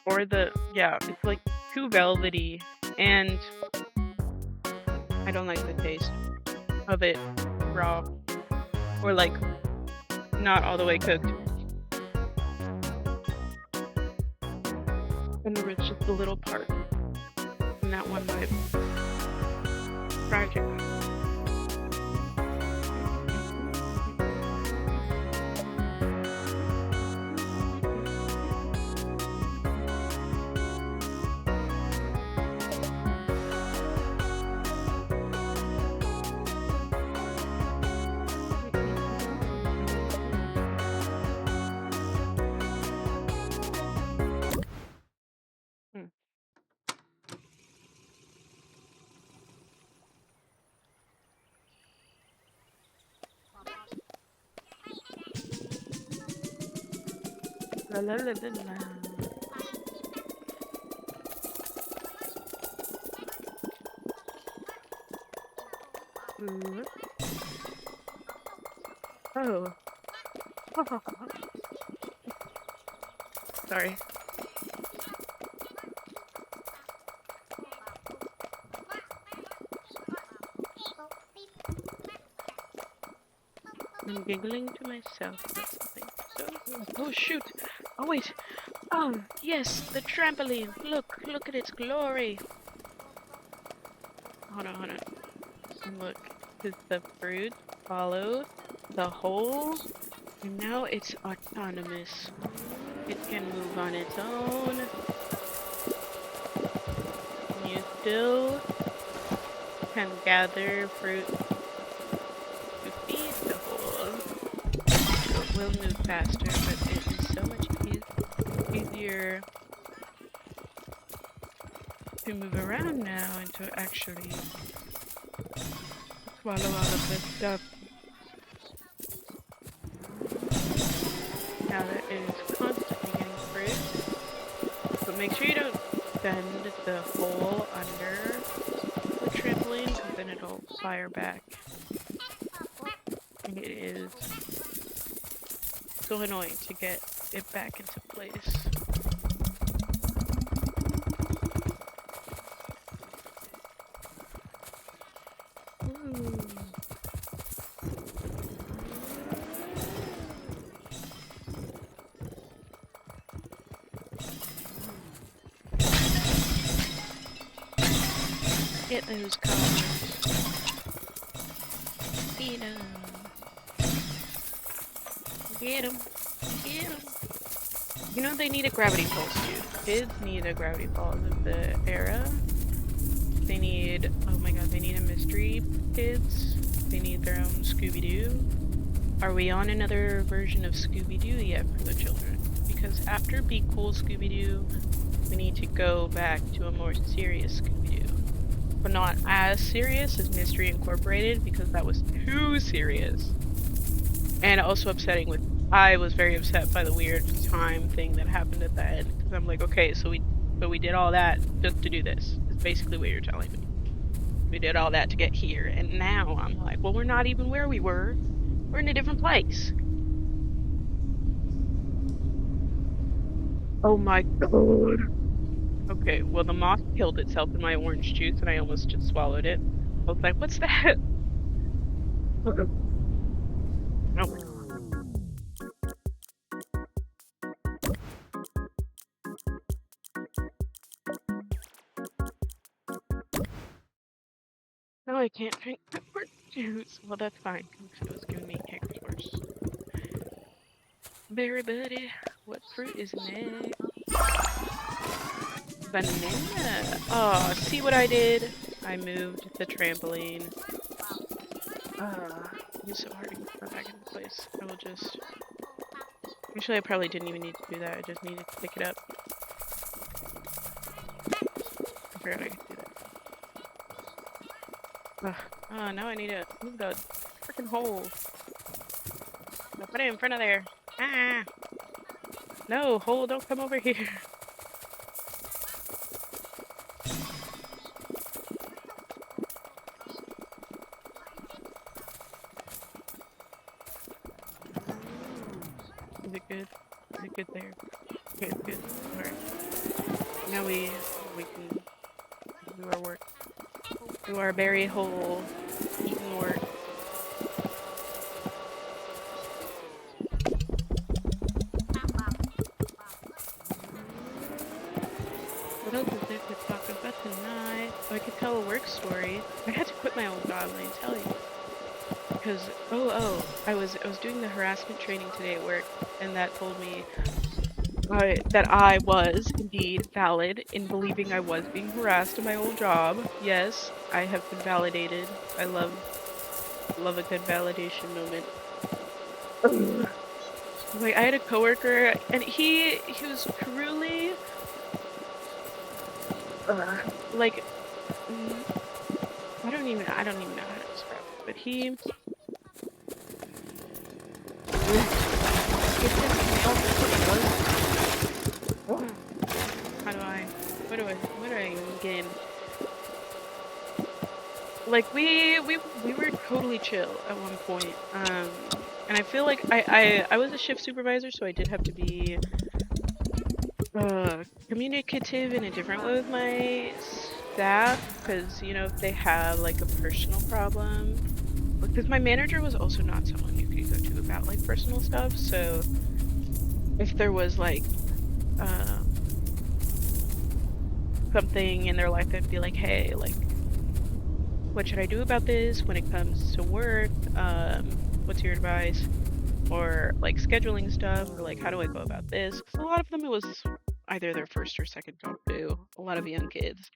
Or the... Yeah, it's like too velvety. And... I don't like the taste of it raw. Or like... not all the way cooked. And there was just a little part. And that one bite. Fried chicken. La la la la la. Oh. Sorry. I'm giggling to myself about something. So, oh shoot! Oh wait! Oh yes, the trampoline! Look at its glory! Hold on. And look, does the fruit follow the holes? And now it's autonomous. It can move on its own. You still can gather fruit to feed the hole. will move faster, but it is so much easier to move around now and to actually swallow all of this stuff now that it is constantly getting fruit. But make sure you don't bend the hole under the trampoline because then it'll fire back. And it is so annoying to get it back into place. Ooh. Get those cars. Get them. Get them. Get them. You know they need a gravity pulse too. Kids need a gravity pulse of the era. They need, oh my god, they need a mystery kids. They need their own Scooby-Doo. Are we on another version of Scooby-Doo yet for the children? Because after Be Cool Scooby-Doo, we need to go back to a more serious Scooby-Doo. But not as serious as Mystery Incorporated, because that was too serious. And also upsetting with, I was very upset by the weird time thing that happened at the end. Because I'm like, okay, so we did all that just to do this. It's basically what you're telling me. We did all that to get here. And now I'm like, well, we're not even where we were. We're in a different place. Oh my god. Okay, well the moth killed itself in my orange juice and I almost just swallowed it. I was like, what's that? Oh. No, I can't drink my orange juice. Well, that's fine, because it was giving me canker sores. Berry buddy, what fruit is next? Banana. Oh, see what I did? I moved the trampoline. It's so hard to get back into place. I will just... Actually, I probably didn't even need to do that. I just needed to pick it up. I forgot I could do that. Oh, now I need to move the freaking hole. No, put it in front of there. Ah! No, hole, don't come over here. Is it good? Is it good there? Okay, it's good. Alright. Now we can do our work. Do our berry hole eating work. What else is there to talk about tonight? Oh, I could tell a work story. I had to quit my old job, let me tell you. Because I was doing the harassment training today at work, and that told me that I was indeed valid in believing I was being harassed in my old job. Yes, I have been validated. I love a good validation moment. Like I had a coworker, and he was truly like I don't even know how to describe it, but he. What do I even begin? Like we were totally chill at one point, and I feel like I was a shift supervisor, so I did have to be communicative in a different way with my staff, because you know if they have like a personal problem, because my manager was also not someone you could go to about like personal stuff, so if there was like something in their life, they'd be like, hey, like, what should I do about this when it comes to work? What's your advice? Or like scheduling stuff, or like how do I go about this? 'Cause a lot of them, it was either their first or second job too. A lot of young kids.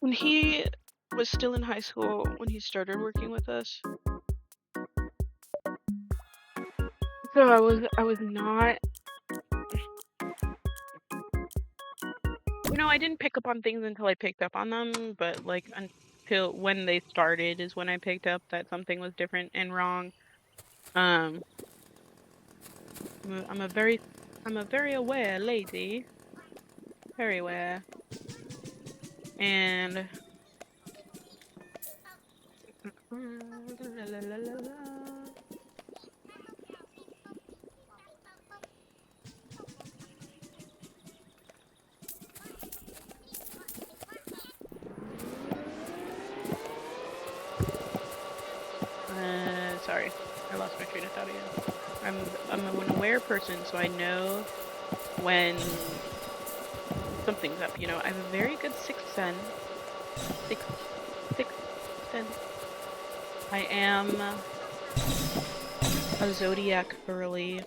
When he was still in high school, when he started working with us, So I was not, you know, I didn't pick up on things until I picked up on them, but like until when they started is when I picked up that something was different and wrong. Um, I'm a very aware lady, very aware, and sorry, I lost my train of thought again. I'm an aware person, so I know when something's up. You know, I have a very good sixth sense. Sixth sense. I am a zodiac girly.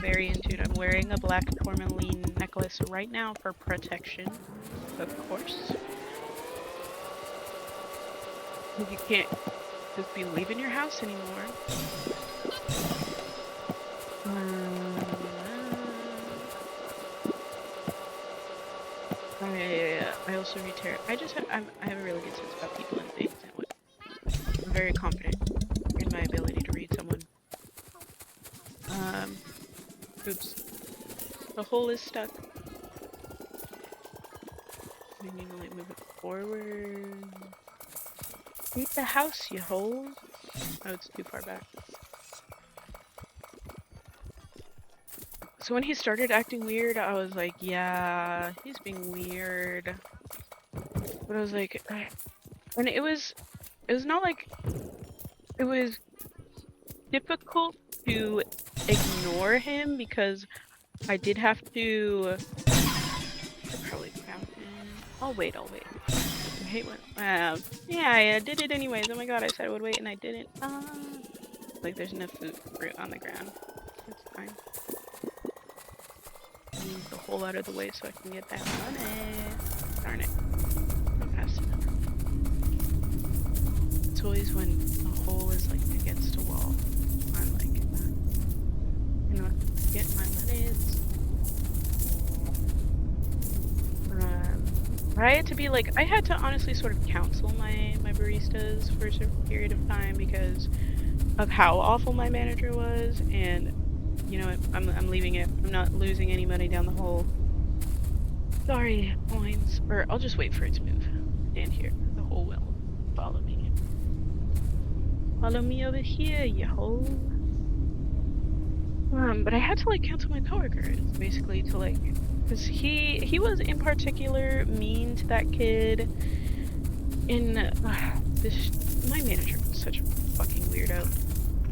Very into it. I'm wearing a black tourmaline necklace right now for protection, of course. You can't just be leaving your house anymore. I also read tarot. I have a really good sense about people and things, and what I'm very confident in my ability to read someone. Oops. The hole is stuck. We need to like move it forward. Leave the house, you hole. Oh, it's too far back. So when he started acting weird, I was like, yeah, he's being weird. But I was like, and it was not like, it was difficult to ignore him because I did have to, probably found him. I'll wait. I hate when, yeah, I did it anyways. Oh my god, I said I would wait and I didn't. Like there's enough fruit on the ground. It's fine. Move the hole out of the way so I can get that money. Darn it. Not fast enough. It's always when the hole is like against a wall. I'm like, you know, get my monies. I had to be like, I had to honestly sort of counsel my baristas for a certain period of time because of how awful my manager was, and you know what, I'm leaving it. I'm not losing any money down the hole. Sorry, coins. Or I'll just wait for it to move. Stand here. The hole will follow me. Follow me over here, you hole. But I had to like counsel my coworkers basically to like, because he was in particular mean to that kid. My manager was such a fucking weirdo.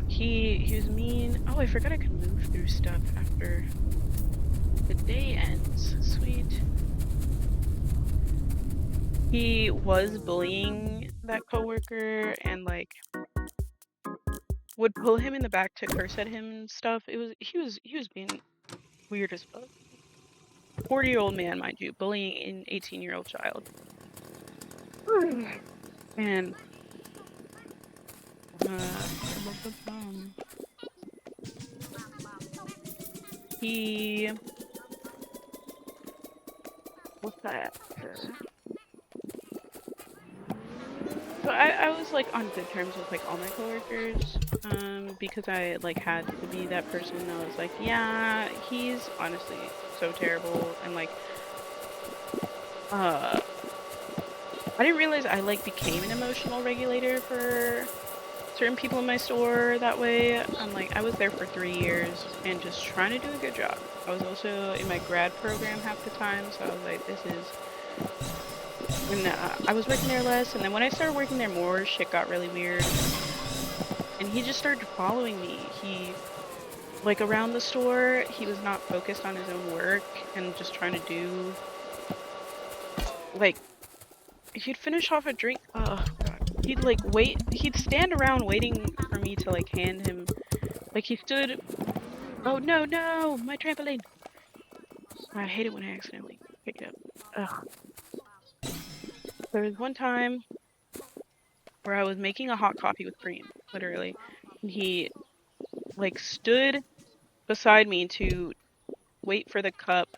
He was mean. Oh, I forgot I could move through stuff after the day ends. Sweet. He was bullying that coworker and like would pull him in the back to curse at him and stuff. He was being weird as fuck. 40-year-old man, mind you, bullying an 18-year-old child. And what's that? So I was like on good terms with like all my coworkers, because I like had to be that person that was like, yeah, he's honestly so terrible, and like, I didn't realize I like became an emotional regulator for certain people in my store that way. I'm like, I was there for 3 years and just trying to do a good job. I was also in my grad program half the time, so I was like, this is, and I was working there less, and then when I started working there more, shit got really weird. And he just started following me. He, like around the store, he was not focused on his own work and just trying to do, like, he'd finish off a drink, oh god, he'd like wait, he'd stand around waiting for me to like hand him, like he stood, oh no, my trampoline. I hate it when I accidentally pick it up. Ugh. There was one time where I was making a hot coffee with cream, literally, and he like stood beside me to wait for the cup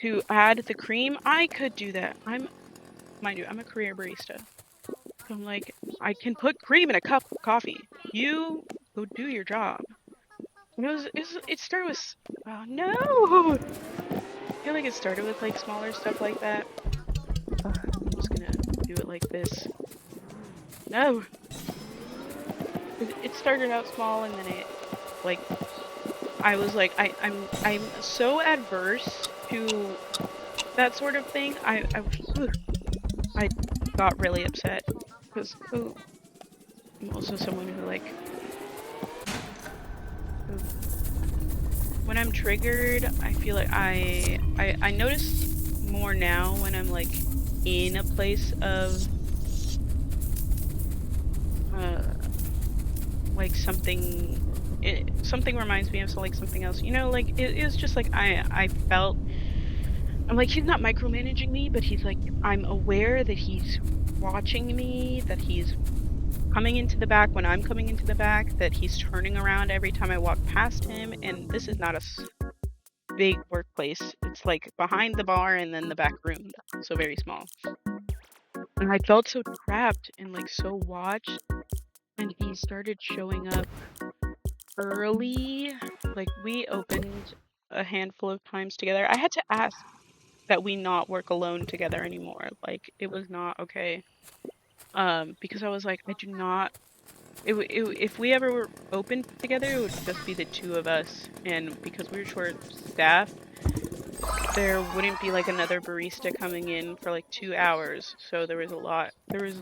to add the cream, I could do that. Mind you, I'm a career barista. So I'm like, I can put cream in a cup of coffee. You go do your job. And it started with, oh no! I feel like it started with like smaller stuff like that. I'm just gonna do it like this. No! It started out small and then it, like, I was like, I'm so adverse to that sort of thing. I got really upset because I'm also someone who like, when I'm triggered, I feel like I notice more now when I'm like in a place of like something reminds me of something else, you know, like it was just like I felt, I'm like, he's not micromanaging me, but he's like, I'm aware that he's watching me, that he's coming into the back when I'm coming into the back, that he's turning around every time I walk past him. And this is not a big workplace. It's like behind the bar and then the back room, so very small. And I felt so trapped and like so watched. And he started showing up early. Like we opened a handful of times together. I had to ask that we not work alone together anymore. Like it was not okay. Because I was like, I do not. If we ever were open together, it would just be the two of us. And because we were short staffed, there wouldn't be like another barista coming in for like 2 hours. So there was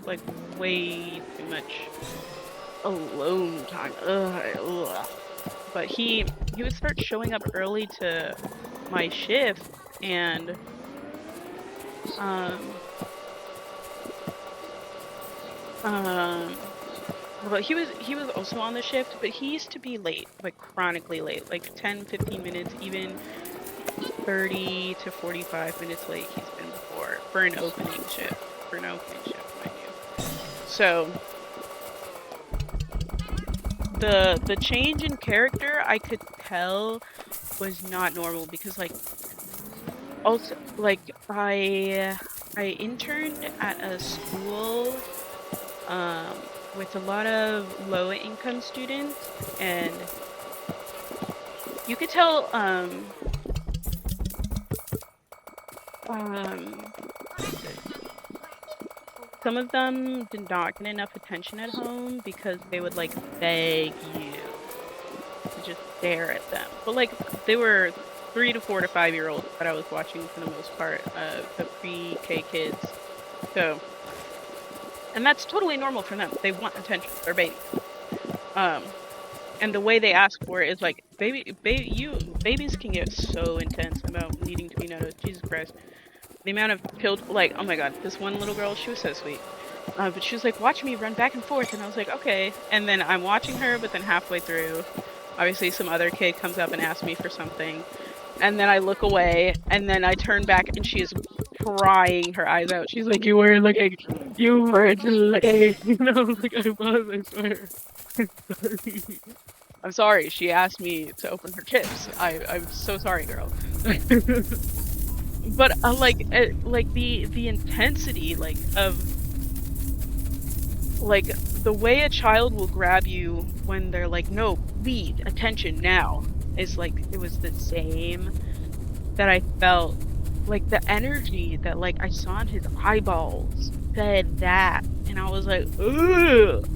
like way too much alone time. Ugh. But he would start showing up early to my shift, and well, he was also on the shift, but he used to be late, like chronically late, like 10-15 minutes, even 30 to 45 minutes late he's been before for an opening shift, mind you. So the change in character, I could tell, was not normal, because like also like I interned at a school with a lot of low income students, and you could tell some of them did not get enough attention at home because they would like beg you to just stare at them. But like they were 3 to 4 to 5 year olds that I was watching for the most part, the pre-K kids. So, and that's totally normal for them. They want attention. They're babies. And the way they ask for it is like, babies can get so intense about needing to be noticed. Jesus Christ. The amount of like, oh my god, this one little girl, she was so sweet. But she was like, watch me run back and forth, and I was like, okay. And then I'm watching her, but then halfway through, obviously some other kid comes up and asks me for something. And then I look away, and then I turn back, and she is crying her eyes out. She's like, you weren't looking, you weren't looking. You know, like, I was, I swear. I'm sorry. I'm sorry, she asked me to open her chips. I'm so sorry, girl. But like the intensity, like, of like the way a child will grab you when they're like, no, lead, attention now, is like, it was the same that I felt. Like the energy that like I saw in his eyeballs said that, and I was like, ugh,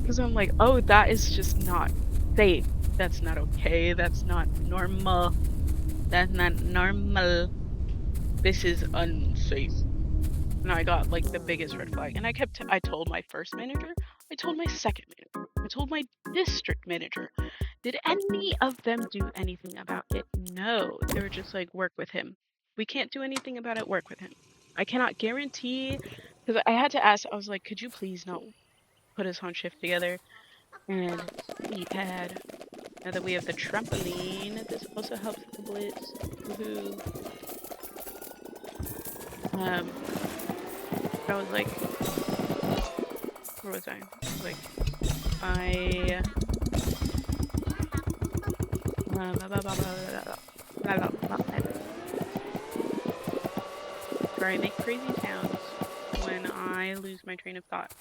because I'm like, oh, that is just not safe. That's not okay. That's not normal. That's not normal. This is unsafe. And I got like the biggest red flag. And I told my first manager, I told my second manager, I told my district manager. Did any of them do anything about it? No. They were just like, work with him. We can't do anything about it, work with him. I cannot guarantee, because I had to ask, I was like, could you please not put us on shift together? And he had. Now that we have the trampoline, this also helps with the blitz. Woohoo. I was like, where was I? I was like, Where I make crazy sounds when I lose my train of thought.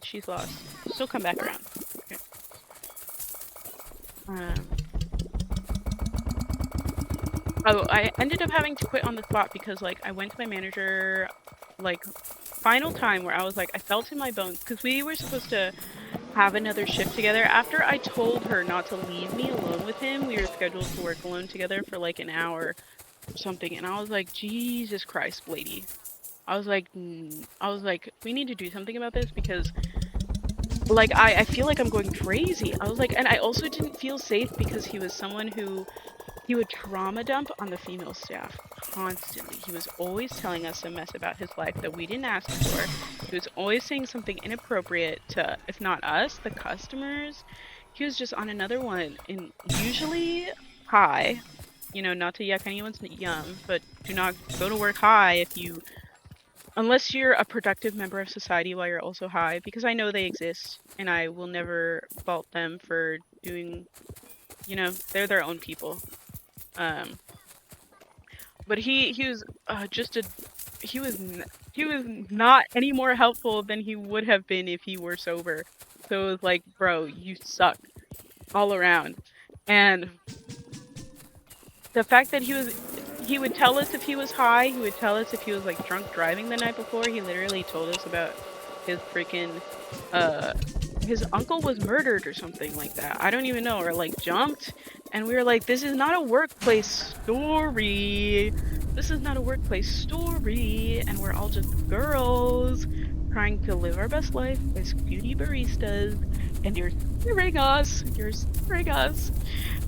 She's lost. She'll come back around. Okay. Oh, I ended up having to quit on the spot because, like, I went to my manager, like, final time where I was like, I felt in my bones, because we were supposed to have another shift together. After I told her not to leave me alone with him, we were scheduled to work alone together for, like, an hour or something, and I was like, Jesus Christ, lady. I was like, we need to do something about this, because, like, I feel like I'm going crazy. I was like, and I also didn't feel safe because he was someone who, he would trauma dump on the female staff constantly. He was always telling us a mess about his life that we didn't ask for. He was always saying something inappropriate to, if not us, the customers. He was just on another one, and usually high. You know, not to yuck anyone's yum, but do not go to work high if you, unless you're a productive member of society while you're also high, because I know they exist, and I will never fault them for doing, you know, they're their own people. But he was he was not any more helpful than he would have been if he were sober. So it was like, bro, you suck all around. And the fact that he would tell us if he was high, he would tell us if he was like drunk driving the night before. He literally told us about his freaking his uncle was murdered or something like that. I don't even know, or like jumped. And we were like, this is not a workplace story. This is not a workplace story. And we're all just girls trying to live our best life as cutie baristas. And you're scaring us. You're scaring us.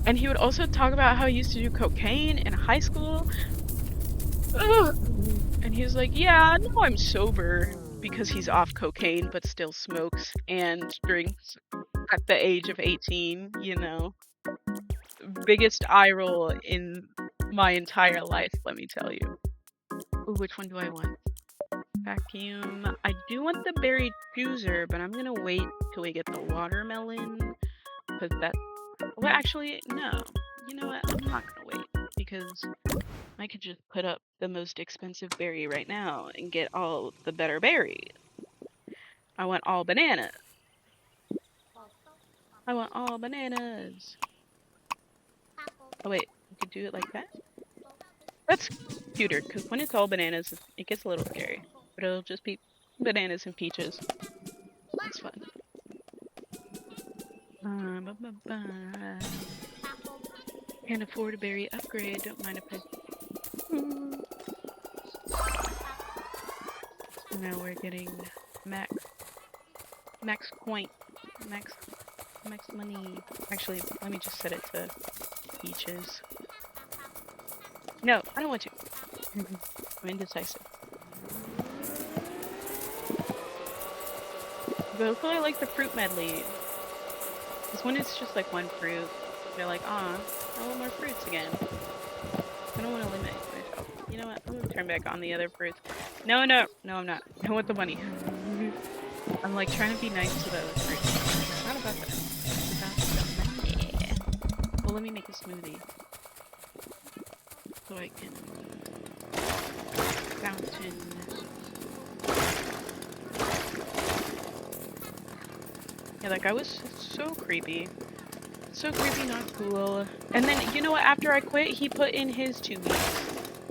And he would also talk about how he used to do cocaine in high school. Ugh. And he was like, yeah, no, I'm sober, because he's off cocaine but still smokes and drinks at the age of 18, you know. Biggest eye roll in my entire life, let me tell you. Ooh, which one do I want? Vacuum. I do want the berry juicer, but I'm gonna wait till we get the watermelon, because that... Well, actually, no. You know what? I'm not gonna wait, because I could just put up the most expensive berry right now and get all the better berries. I want all bananas. I want all bananas. Oh wait, you could do it like that? That's cuter, because when it's all bananas, it gets a little scary. But it'll just be bananas and peaches. That's fun. Can't afford a berry upgrade, don't mind if I... Now we're getting max point, max money. Actually, let me just set it to peaches. No, I don't want to. I'm indecisive. But also I like the fruit medley. Because when it's just like one fruit, they're like, ah, I want more fruits again. I don't want to limit myself. You know what? I'm gonna turn back on the other fruits. No, I'm not. I want the money. I'm like trying to be nice to the other fruits. It's not about that. It's about the money. Well, let me make a smoothie. So I can fountain. Yeah, that guy was so creepy. So creepy, not cool. And then, you know what? After I quit, he put in his 2 weeks.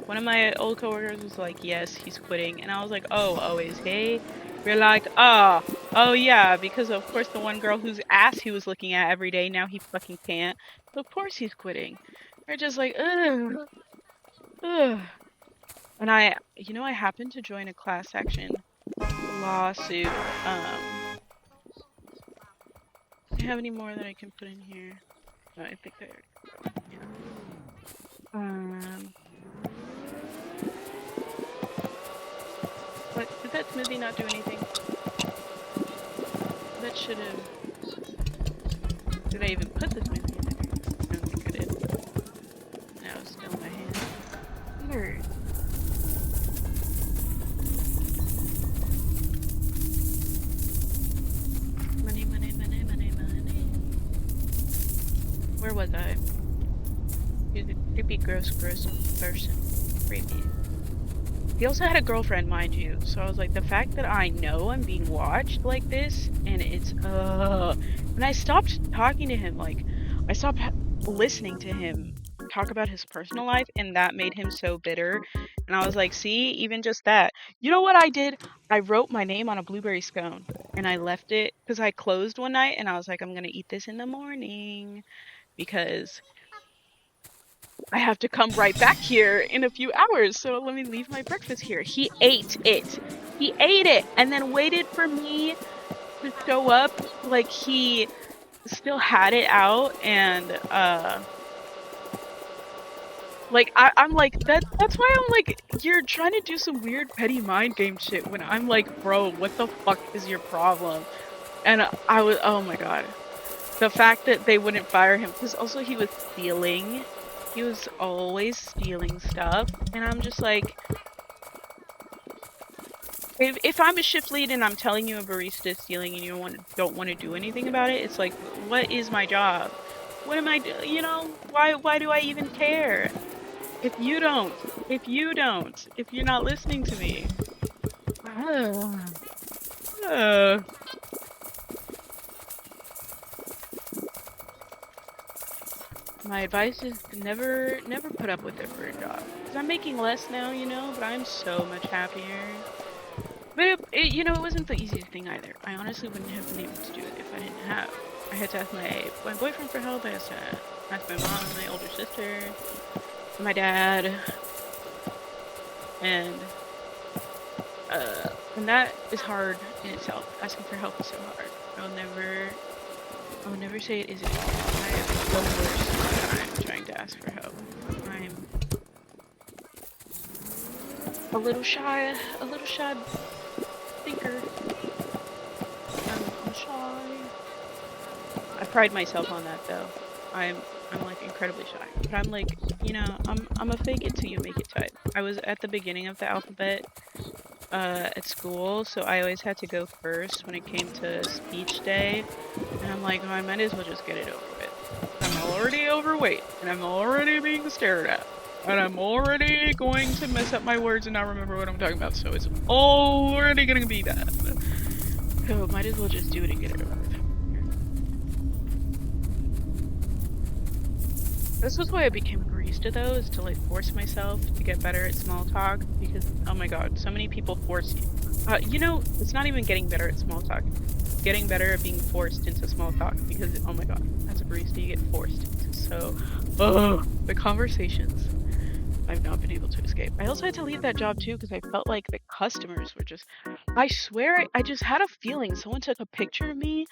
One of my old coworkers was like, yes, he's quitting. And I was like, oh, is he? We're like, oh yeah, because of course the one girl whose ass he was looking at every day, now he fucking can't. So of course he's quitting. We're just like, ugh. And I happened to join a class action lawsuit. Do you have any more that I can put in here? No, I think yeah. What? Did that smoothie not do anything? That should have... Did I even put the smoothie in there? I don't think I did. Now it's still in my hand. Weird. Money. Where was I? He's a creepy, gross person. Creepy. He also had a girlfriend, mind you. So I was like, the fact that I know I'm being watched like this, and it's and I stopped talking to him. Like, I stopped listening to him talk about his personal life, and that made him so bitter. And I was like, see, even just that. You know what I did? I wrote my name on a blueberry scone, and I left it because I closed one night, and I was like, I'm gonna eat this in the morning because I have to come right back here in a few hours, so let me leave my breakfast here. He ate it. He ate it and then waited for me to show up like he still had it out, and like I'm like that's why I'm like, you're trying to do some weird petty mind game shit when I'm like, bro, what the fuck is your problem? And I was, oh my god. The fact that they wouldn't fire him, because also he was stealing. He was always stealing stuff, and I'm just like, if I'm a shift lead and I'm telling you a barista is stealing and you don't want to do anything about it, it's like, what is my job? What am I doing? You know, why do I even care? If you're not listening to me. My advice is to never put up with it for a job. Because I'm making less now, you know, but I'm so much happier. But you know, it wasn't the easiest thing either. I honestly wouldn't have been able to do it if I didn't have. I had to ask my boyfriend for help. I had to ask my mom, my older sister, my dad, and that is hard in itself. Asking for help is so hard. I will never say it isn't. I have the worst time trying to ask for help. I'm a little shy thinker. I'm shy. I pride myself on that though. I'm like incredibly shy. But I'm like, you know, I'm a fake it till you make it type. I was at the beginning of the alphabet at school, so I always had to go first when it came to speech day. And I'm like, oh, I might as well just get it over with. I'm already overweight, and I'm already being stared at. And I'm already going to mess up my words and not remember what I'm talking about, so it's already gonna be bad. So might as well just do it and get it over with. This was why I became a barista though, is to like force myself to get better at small talk, because oh my god, so many people force you. You know, it's not even getting better at small talk. Getting better at being forced into small talk, because oh my god, as a barista you get forced into so the conversations I've not been able to escape. I also had to leave that job too because I felt like the customers were just, I swear I just had a feeling someone took a picture of me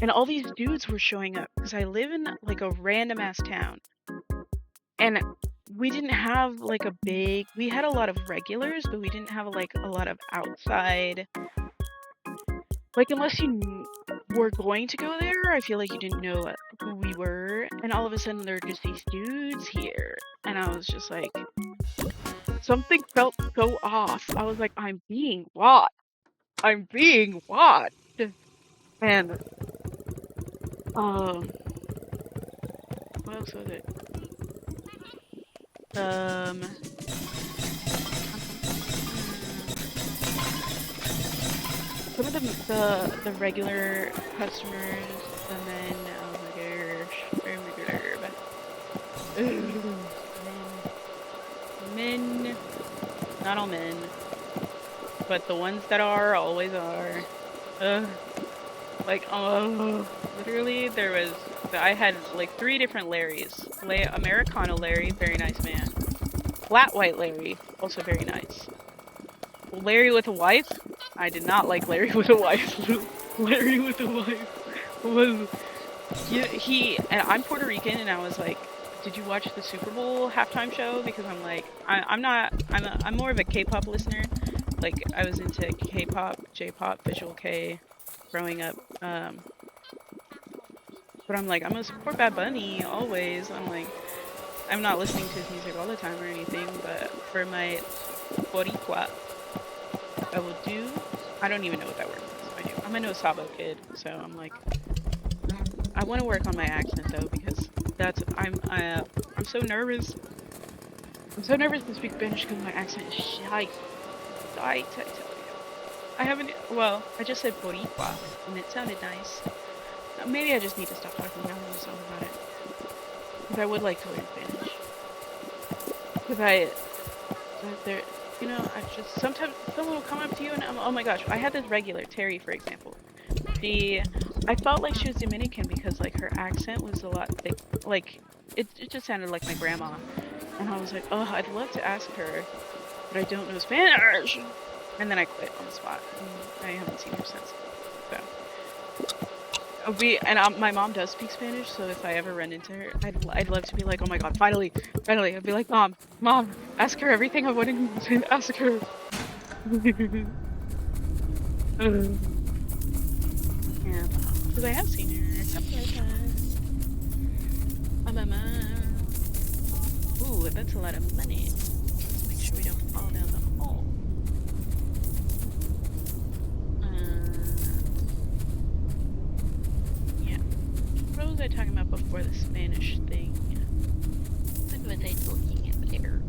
and all these dudes were showing up, because I live in like a random ass town and we didn't have like we had a lot of regulars, but we didn't have like a lot of outside, like unless you were going to go there, I feel like you didn't know who we were, and all of a sudden there are just these dudes here, and I was just like, something felt so off. I was like, I'm being watched. And what else was it? Some of the regular customers, and then oh my gosh, very regular, but men, not all men, but the ones that are always are. Like literally I had like 3 different Larrys. Americano Larry, very nice man. Flat white Larry, also very nice. Larry with a wife? I did not like Larry with a wife. Larry with a wife was and I'm Puerto Rican, and I was like, did you watch the Super Bowl halftime show? Because I'm like, I'm more of a K-pop listener. Like I was into K-pop, J-pop, Visual K growing up. But I'm like, I'm gonna support Bad Bunny always. I'm like, I'm not listening to his music all the time or anything, but for my Boricua, I will do. I don't even know what that word is. I'm a No Sabo kid, so I'm like, I want to work on my accent though, because I'm so nervous. I'm so nervous to speak Spanish because my accent is shite. I tell you. I haven't. Well, I just said Boricua, and it sounded nice. Maybe I just need to stop talking now and do something about it. Because I would like to learn Spanish. Because there, you know, I just sometimes someone will come up to you and oh my gosh, I had this regular Terry, for example. I felt like she was Dominican because like her accent was a lot thick, like it just sounded like my grandma, and I was like, oh, I'd love to ask her, but I don't know Spanish, and then I quit on the spot. And I haven't seen her since. So my mom does speak Spanish, so if I ever run into her, I'd love to be like, oh my god, finally, I'd be like, mom, ask her everything I wanted to ask her. Yeah, because I have seen her a couple of times. Ooh, that's a lot of money. Let's make sure we don't fall down the hole. Yeah. What was I talking about before the Spanish thing? What was I talking about there?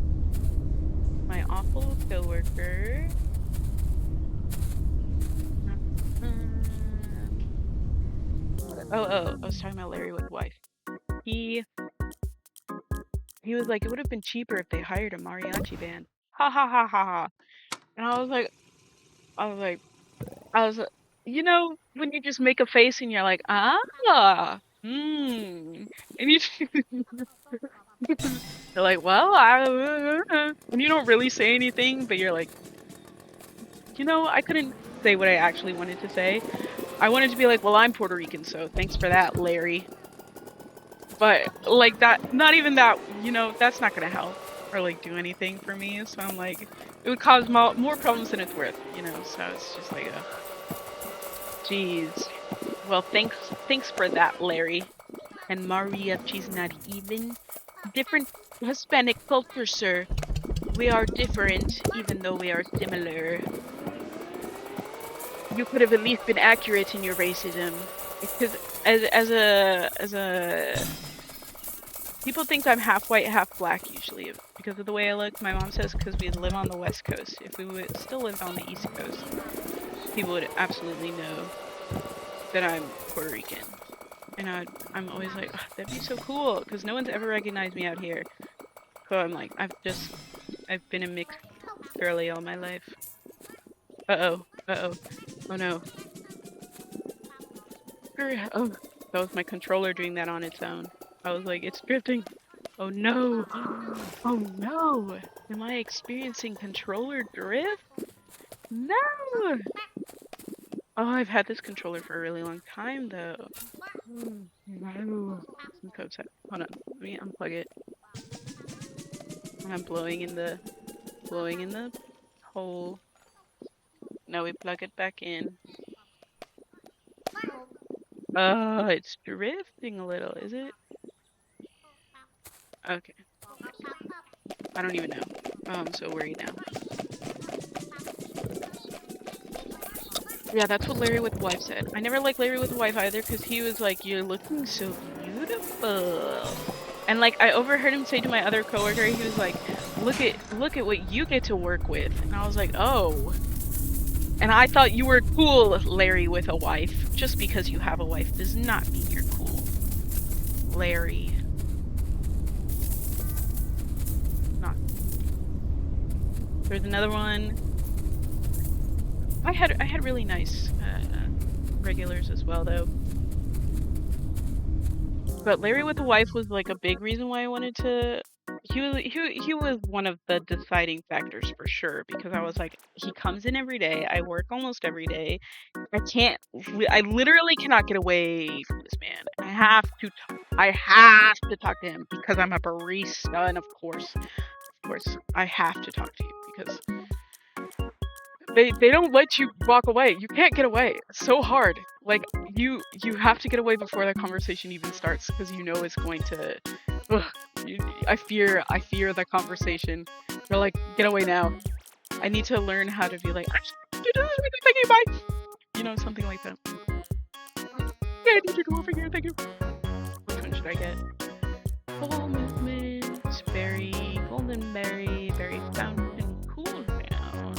My awful coworker. I was talking about Larry with wife. He was like, it would have been cheaper if they hired a mariachi band. Ha ha ha ha ha. And I was like, you know, when you just make a face and you're like, and you you're like, well, and you don't really say anything, but you're like, you know, I couldn't say what I actually wanted to say. I wanted to be like, well, I'm Puerto Rican, so thanks for that, Larry. But like that, not even that, you know, that's not gonna help or like do anything for me. So I'm like, it would cause more problems than it's worth, you know. So it's just like, jeez. Well, thanks for that, Larry. And mariachi's not even different Hispanic culture, sir. We are different, even though we are similar. You could have at least been accurate in your racism, because as a people think I'm half white, half black usually because of the way I look. My mom says because we live on the West Coast. If we would still live on the East Coast, people would absolutely know that I'm Puerto Rican. And I'm always like, oh, that'd be so cool, because no one's ever recognized me out here. So I'm like, I've been a mixed girly all my life. Oh no. Oh, that was my controller doing that on its own. I was like, it's drifting. Oh no. Oh no. Am I experiencing controller drift? No. Oh, I've had this controller for a really long time though. No. Some code set. Hold on. Let me unplug it. I'm blowing in the hole. Now we plug it back in. Oh, it's drifting a little, is it? Okay. I don't even know. Oh, I'm so worried now. Yeah, that's what Larry with the wife said. I never liked Larry with the wife either, because he was like, you're looking so beautiful. And like, I overheard him say to my other coworker, he was like, look at what you get to work with. And I was like, oh. And I thought you were cool, Larry with a wife. Just because you have a wife does not mean you're cool. Larry. Not. There's another one. I had really nice regulars as well though. But Larry with the wife was like a big reason why I wanted to. He was one of the deciding factors for sure, because I was like, he comes in every day. I work almost every day. I literally cannot get away from this man. I have to talk to him because I'm a barista, and of course, I have to talk to you because they don't let you walk away. You can't get away. It's so hard. Like you have to get away before the conversation even starts, because you know it's going to. I fear the conversation. They're like, get away now. I need to learn how to be like, bye. You know, something like that. Yeah, I need to go over here, thank you. Which one should I get? Full movement, berry, golden berry, berry fountain, cool down.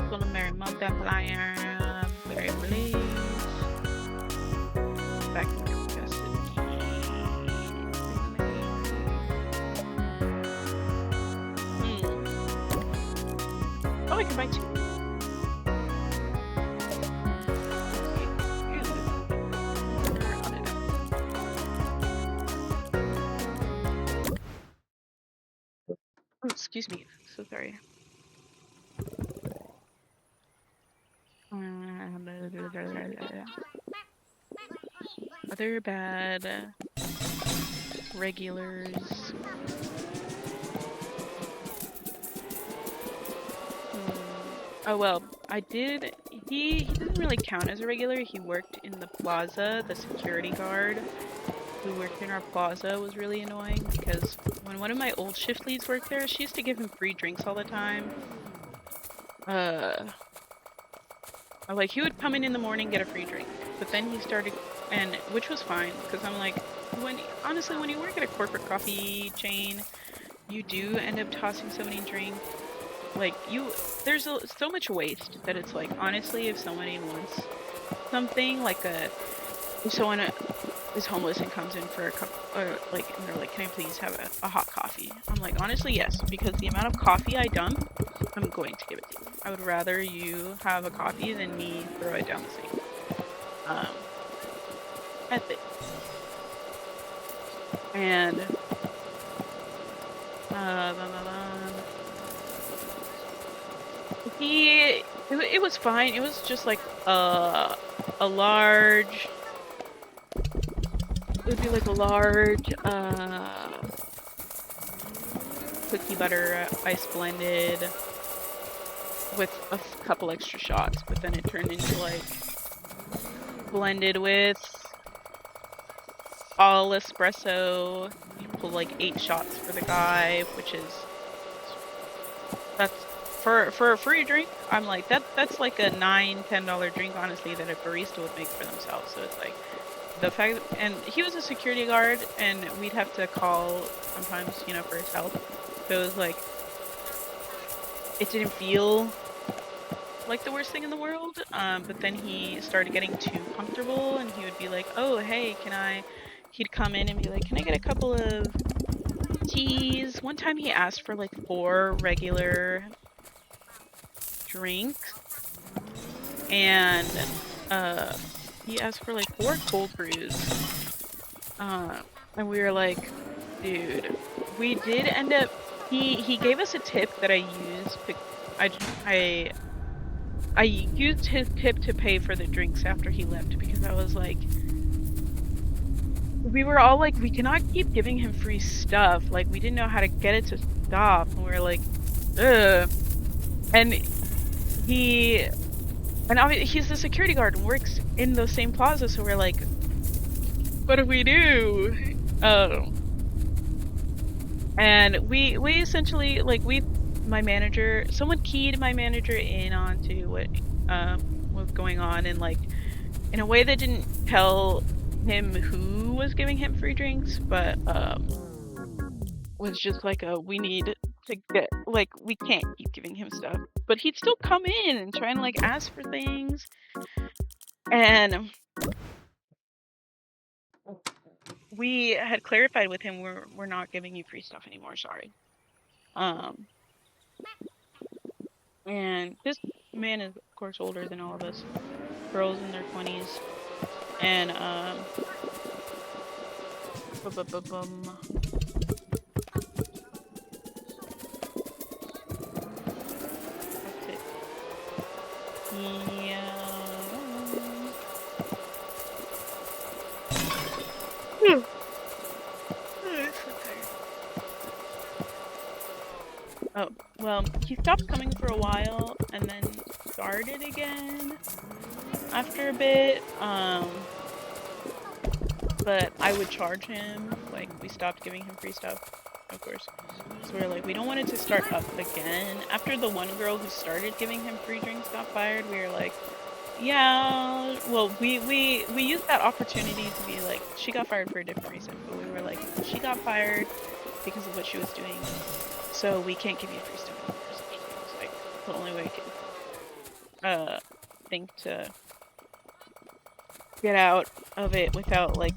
Golden berry multiplier, berry release. Vacuum capacity. Oh, I can buy two. Oh, excuse me. So sorry. Other bad regulars. Oh well, I did. He doesn't really count as a regular. He worked in the plaza. The security guard who worked in our plaza was really annoying because when one of my old shift leads worked there, she used to give him free drinks all the time. Like he would come in the morning, get a free drink, but then he started, and which was fine because I'm like, honestly, when you work at a corporate coffee chain, you do end up tossing so many drinks. Like there's so much waste that it's like, honestly, if somebody wants something like if someone is homeless and comes in for a cup, or like, and they're like, can I please have a hot coffee? I'm like, honestly, yes, because the amount of coffee I dump, I'm going to give it to you. I would rather you have a coffee than me throw it down the sink. That's it. And it was fine. It was just like a large. It would be like a large cookie butter ice blended with a couple extra shots, but then it turned into like blended with all espresso. You pull like 8 shots for the guy, which is that's for a free drink. I'm like that's like a $9-10 drink, honestly, that a barista would make for themselves. So it's like the fact that, and he was a security guard, and we'd have to call sometimes, you know, for his help. So it was like, it didn't feel like the worst thing in the world. But then he started getting too comfortable, and he would be like, oh, hey, he'd come in and be like, can I get a couple of teas? One time he asked for like 4 regular drinks, and he asked for like 4 cold brews. And we were like, dude, we did end up, he gave us a tip that I used. I used his tip to pay for the drinks after he left, because I was like, we were all like, we cannot keep giving him free stuff. Like, we didn't know how to get it to stop. And we were like, ugh. And obviously he's the security guard and works in those same plazas, so we're like, what do we do? And we essentially, like, my manager, someone keyed my manager in onto what was going on, and like, in a way that didn't tell him who was giving him free drinks, but was just like, we need to get, like, we can't keep giving him stuff. But he'd still come in and try and like ask for things, and we had clarified with him, we're not giving you free stuff anymore, sorry. And this man is of course older than all of us, girls in their 20s, and Oh, well, he stopped coming for a while and then started again after a bit, but I would charge him. Like, we stopped giving him free stuff, of course. So we're like, we don't want it to start up again. After the one girl who started giving him free drinks got fired, we were like, Yeah, well, we used that opportunity to be like, she got fired for a different reason, but we were like, she got fired because of what she was doing, so we can't give you free stuff anymore. Essentially, it was like the only way I could think to get out of it without like,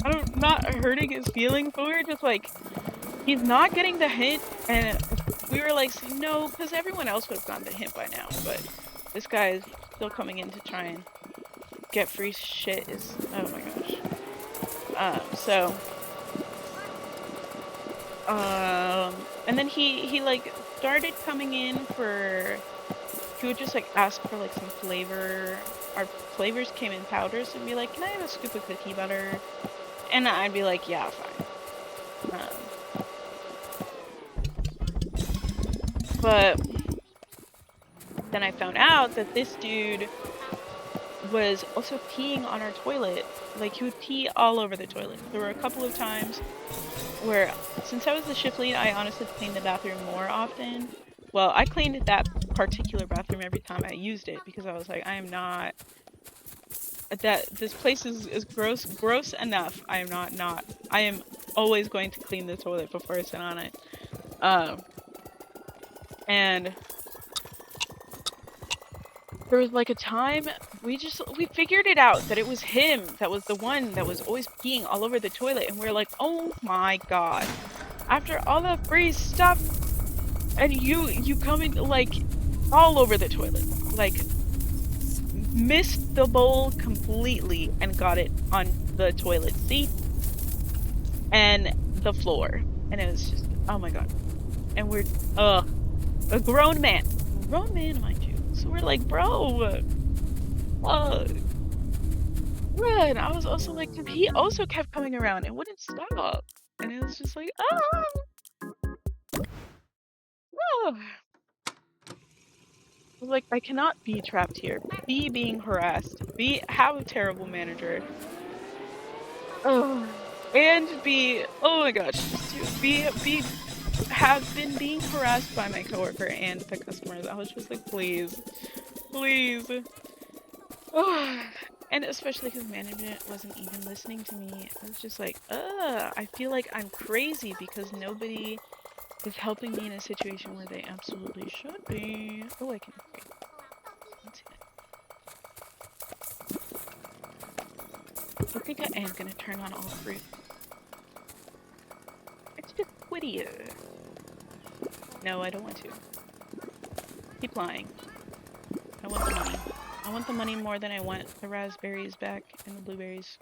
I don't, not hurting his feelings, but we were just like, he's not getting the hint, and we were like, no, because everyone else would have gotten the hint by now, but this guy is still coming in to try and get free shit is, oh my gosh. And then he like started coming in for, he would just like ask for like some flavor. Our flavors came in powders and be like, can I have a scoop of cookie butter? And I'd be like, yeah, fine. But then I found out that this dude was also peeing on our toilet. Like, he would pee all over the toilet. There were a couple of times where, since I was the shift lead, I honestly cleaned the bathroom more often. Well, I cleaned that particular bathroom every time I used it because I was like, I am not, this place is gross enough. I am always going to clean the toilet before I sit on it. And there was like a time we figured it out that it was him that was the one that was always peeing all over the toilet, and we were like, oh my god, after all the free stuff and you come in like all over the toilet, like missed the bowl completely and got it on the toilet seat and the floor, and it was just, oh my god. And we're a grown man, mind you. So we're like, bro, and I was also like, he also kept coming around and wouldn't stop. And it was just like, like, I cannot be trapped here. B, being harassed. B, have a terrible manager. And B, oh my gosh, B, have been being harassed by my coworker and the customers. I was just like, please. And especially because management wasn't even listening to me. I was just like, I feel like I'm crazy because nobody is helping me in a situation where they absolutely should be. Oh, I can upgrade. Let's see that. I think I am gonna turn on all fruit. It's just Whittier. No, I don't want to. Keep lying. I want the money. I want the money more than I want the raspberries back and the blueberries.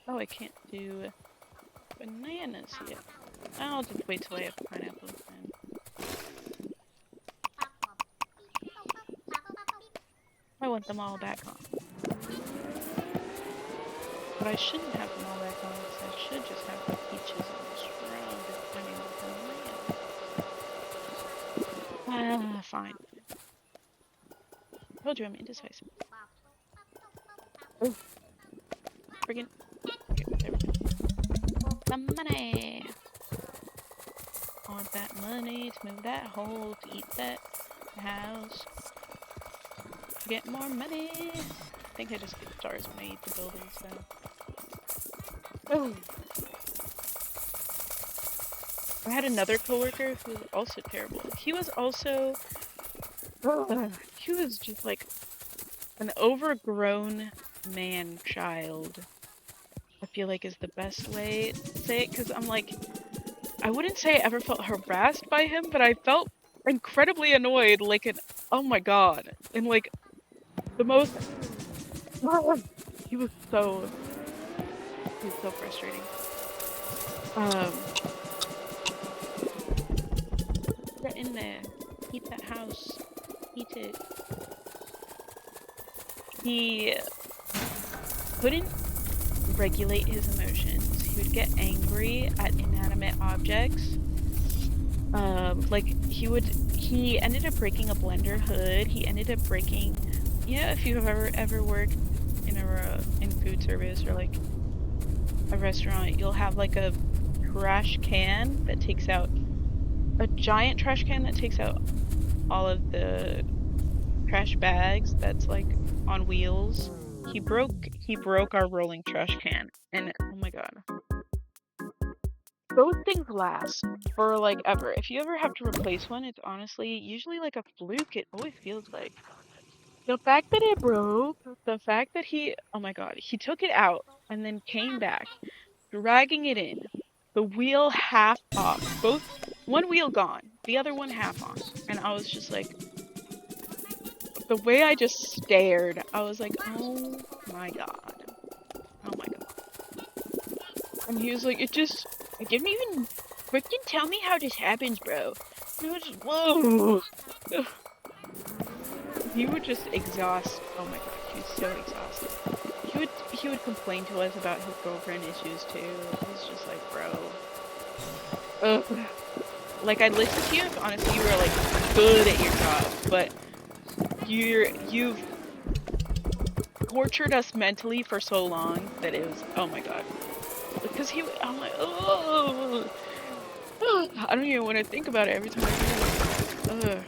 Oh, I can't do bananas yet. I'll just wait till I have pineapples then. I want them all back on. But I shouldn't have them all back on, because I should just have the peaches and the strawberries. Fine. I told you I'm indecisive. Oh. Friggin'. Okay, there we go. The money! I want that money to move that hole, to eat that house. To get more money! I think I just get stars when I eat the building, so. Oh. I had another coworker who was also terrible. He was also, he was just like an overgrown man-child. I feel like is the best way to say it, because I'm like, I wouldn't say I ever felt harassed by him, but I felt incredibly annoyed, like an, oh my god, and like, the most, he was so frustrating. Get in there. Heat that house. Heat it. He couldn't regulate his emotions. He would get angry at inanimate objects. Like, he ended up breaking a blender hood. He ended up breaking, if you've ever worked in food service or like a restaurant, you'll have like a trash can that takes out a giant trash can that takes out all of the trash bags that's like on wheels. He broke our rolling trash can, and oh my god. Those things last for like ever. If you ever have to replace one, it's honestly usually like a fluke. It always feels like. The fact that it broke, the fact that oh my god, he took it out and then came back, dragging it in, the wheel half off, one wheel gone, the other one half on. And I was just like, the way I just stared, I was like, oh my god. Oh my god. And he was like, it didn't even freaking tell me how this happens, bro. And I was just, whoa. He would just exhaust. Oh my god, he was so exhausted. He would complain to us about his girlfriend issues too. It was just like, bro. Ugh. Like, I'd listen to you if honestly you were like good at your job, but you've tortured us mentally for so long that it was, oh my god. Because I'm like, oh, I don't even want to think about it every time I hear it.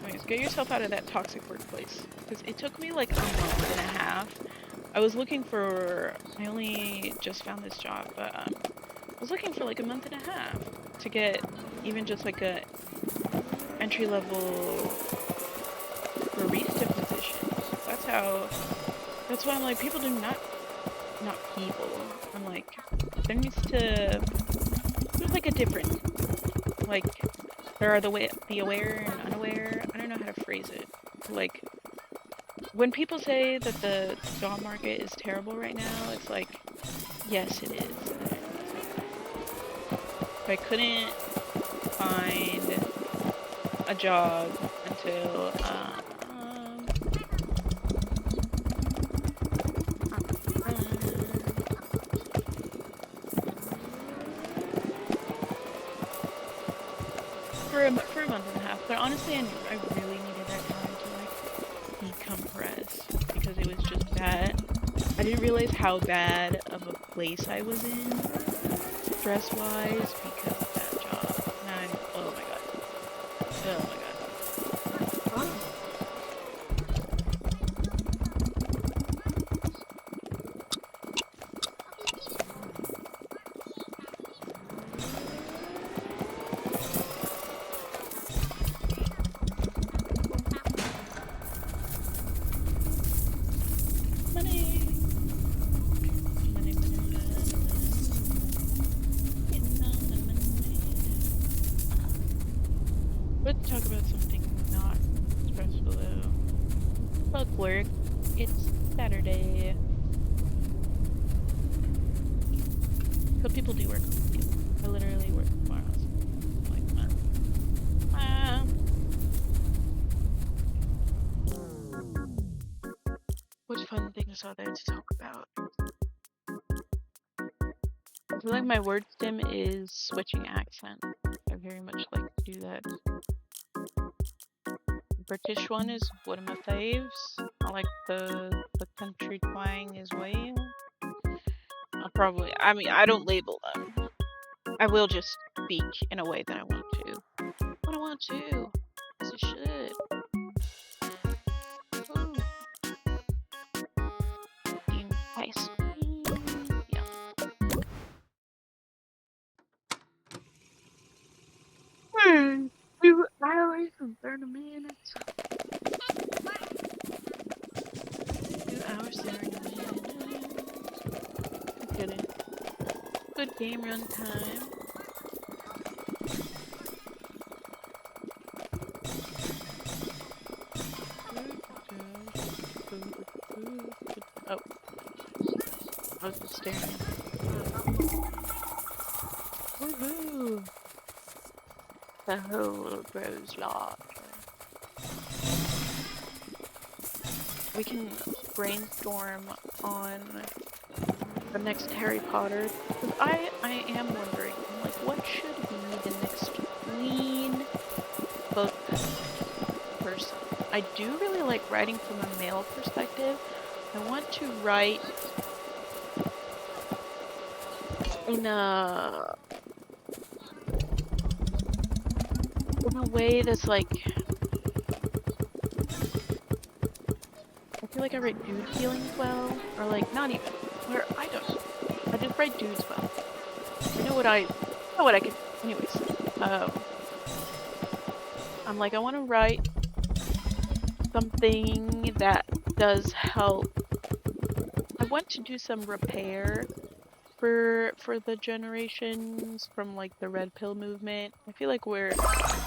Anyways, get yourself out of that toxic workplace. Because it took me like a month and a half. I only just found this job, but I was looking for like a month and a half to get even just like a entry-level barista position. That's why I'm like, people do not people. I'm like, there's like a difference. Like, there are the aware and unaware. I don't know how to phrase it. Like, when people say that the job market is terrible right now, it's like, yes, it is. I couldn't find a job until for a month and a half. But honestly, I really needed that time to like decompress because it was just bad. I didn't realize how bad of a place I was in stress-wise because of that job. And oh my god. Oh my god. Let's talk about something not stressful though. Fuck work. It's Saturday. Some people do work on the weekend. I literally work tomorrow. So I'm like, what fun things are there to talk about? I feel like my word stim is switching accent. I very much like to do that. British one is one of my faves. I like the country twang as well. I don't label them. I will just speak in a way that I want to. When I want to. As I should. Ooh. Nice. Yeah. 2 hours and 30 minutes. 2 hours, 30 minutes. Good game run time. Oh. I was just staring. Woohoo! The whole grows large. We can brainstorm on the next Harry Potter. I am wondering, like, what should be the next queen book person? I do really like writing from a male perspective, I want to write in a way that's like, I feel like I write dude feelings well, or like not even, or I don't know. I just write dudes well. I know what I can. Anyways, I'm like, I want to write something that does help. I want to do some repair for the generations from like the Red Pill movement. I feel like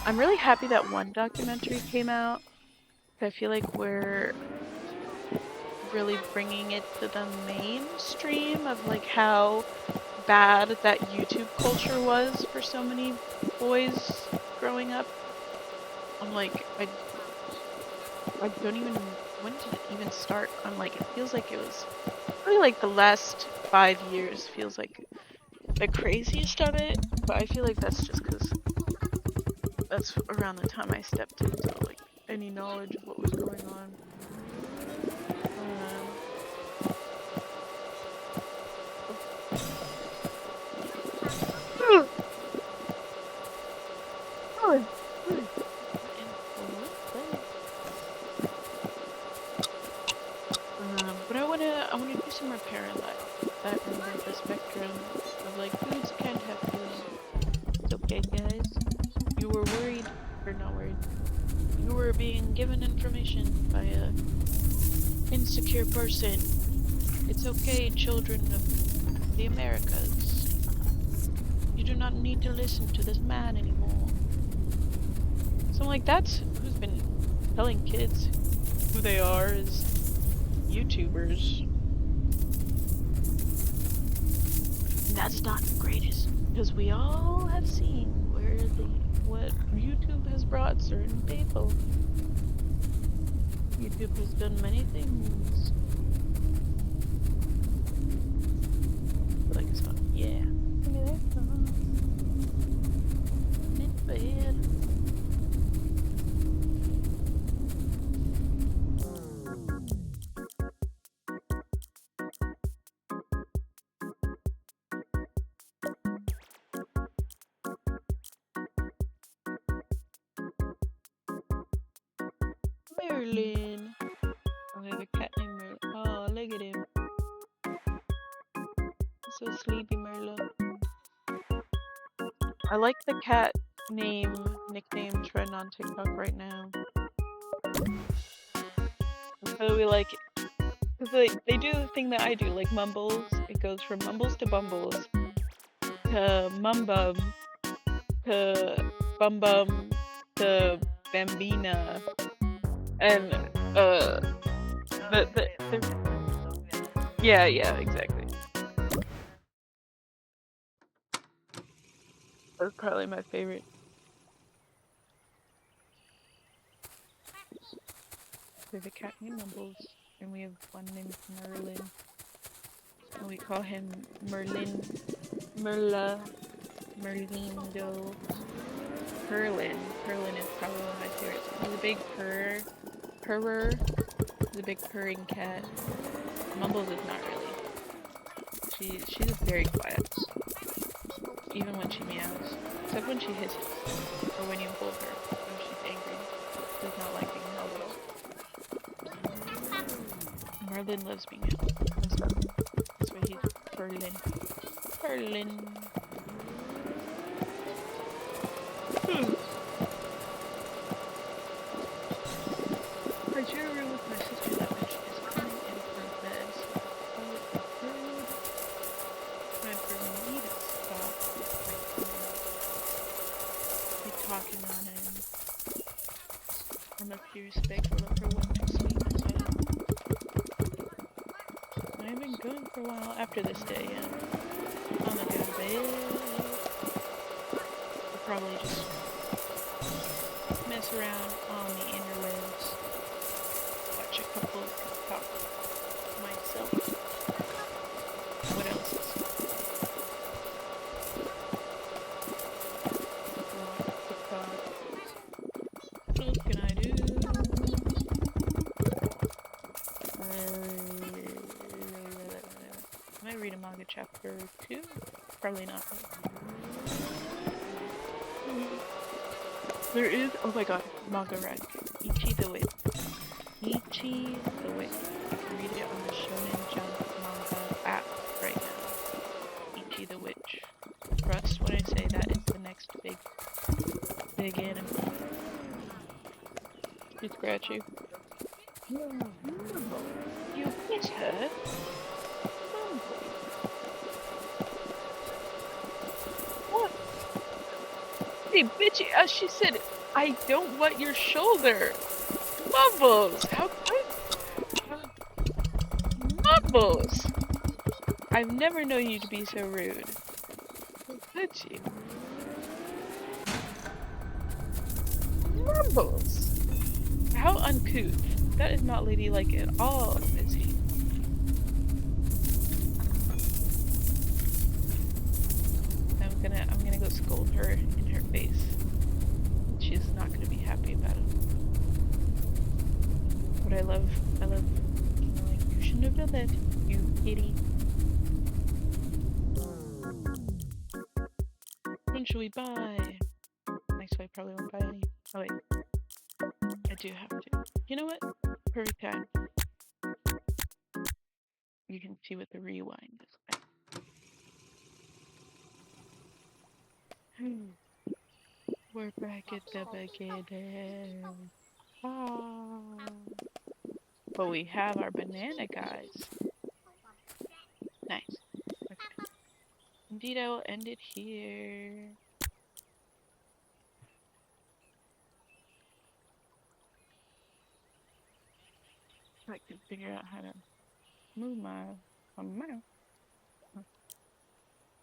I'm really happy that one documentary came out. I feel like we're really bringing it to the mainstream of like how bad that YouTube culture was for so many boys growing up. I'm like, I don't even, when did it even start? I'm like, it feels like it was really like the last 5 years feels like the craziest of it, but I feel like that's just because that's around the time I stepped into like any knowledge of what was going on. But I wanna do some repair in that end of the spectrum of like dudes can't have feelings. It's okay, guys. You were worried, or not worried. You were being given information by a insecure person. It's okay, children of the Americas. You do not need to listen to this man anymore. So I'm like, that's who's been telling kids who they are as YouTubers. And that's not the greatest, because we all have seen what YouTube has brought certain people. YouTube has done many things. Like it's fun. Yeah. It's bad. Merlin. Oh, I have a cat named Merlin. Oh, look at him. So sleepy, Merlin. I like the cat nickname trend on TikTok right now. So we like, because they do the thing that I do, like Mumbles. It goes from Mumbles to Bumbles to Mumbum to Bum Bum to Bambina, and yeah, exactly. That's probably my favorite. We have a cat named Mumbles, and we have one named Merlin, and we call him Merlin, Merlindo. Perlin is probably one of my favorites. He's a big purrer. He's a big purring cat. Mumbles is not really. She's very quiet, even when she meows, except when she hisses or when you hold her when she's angry. She does not like being held at all. Merlin loves being held. That's why he's Perlin. I share a room with my sister that when she is coming in from bed, so time for me to stop like talking on him. I must be respectful of her when to sleep as well. I've been going for a while after this day, yeah. I'm gonna go to bed. I'll probably just mess around on the interwebs. Watch a couple of TikTok myself. What else is TikTok? What else can I do? too? Probably not. There is, oh my god, manga rec. Ichi the Witch. Ichi the Witch. You can read it on the Shonen Jump manga app right now. Ichi the Witch. Trust when I say that is the next big anime. You scratch you. You hit her. What? Hey, bitchy, as she said, I don't want your shoulder. Mumbles, how good? Mumbles! I've never known you to be so rude. Bitchy. Mumbles! How uncouth. That is not ladylike at all, Missy. I'm gonna go scold her in her face. She's not gonna be happy about it. But I love, like, you shouldn't have done that, you idiot. When should we buy? Next I probably won't buy any. Oh wait. I do have to. You know what? Perfect time. You can see what the rewind is like. We're back at the beginning. Ah. But we have our banana guys. Nice. Okay. Indeed, I will end it here. I can figure out how to move my mouse.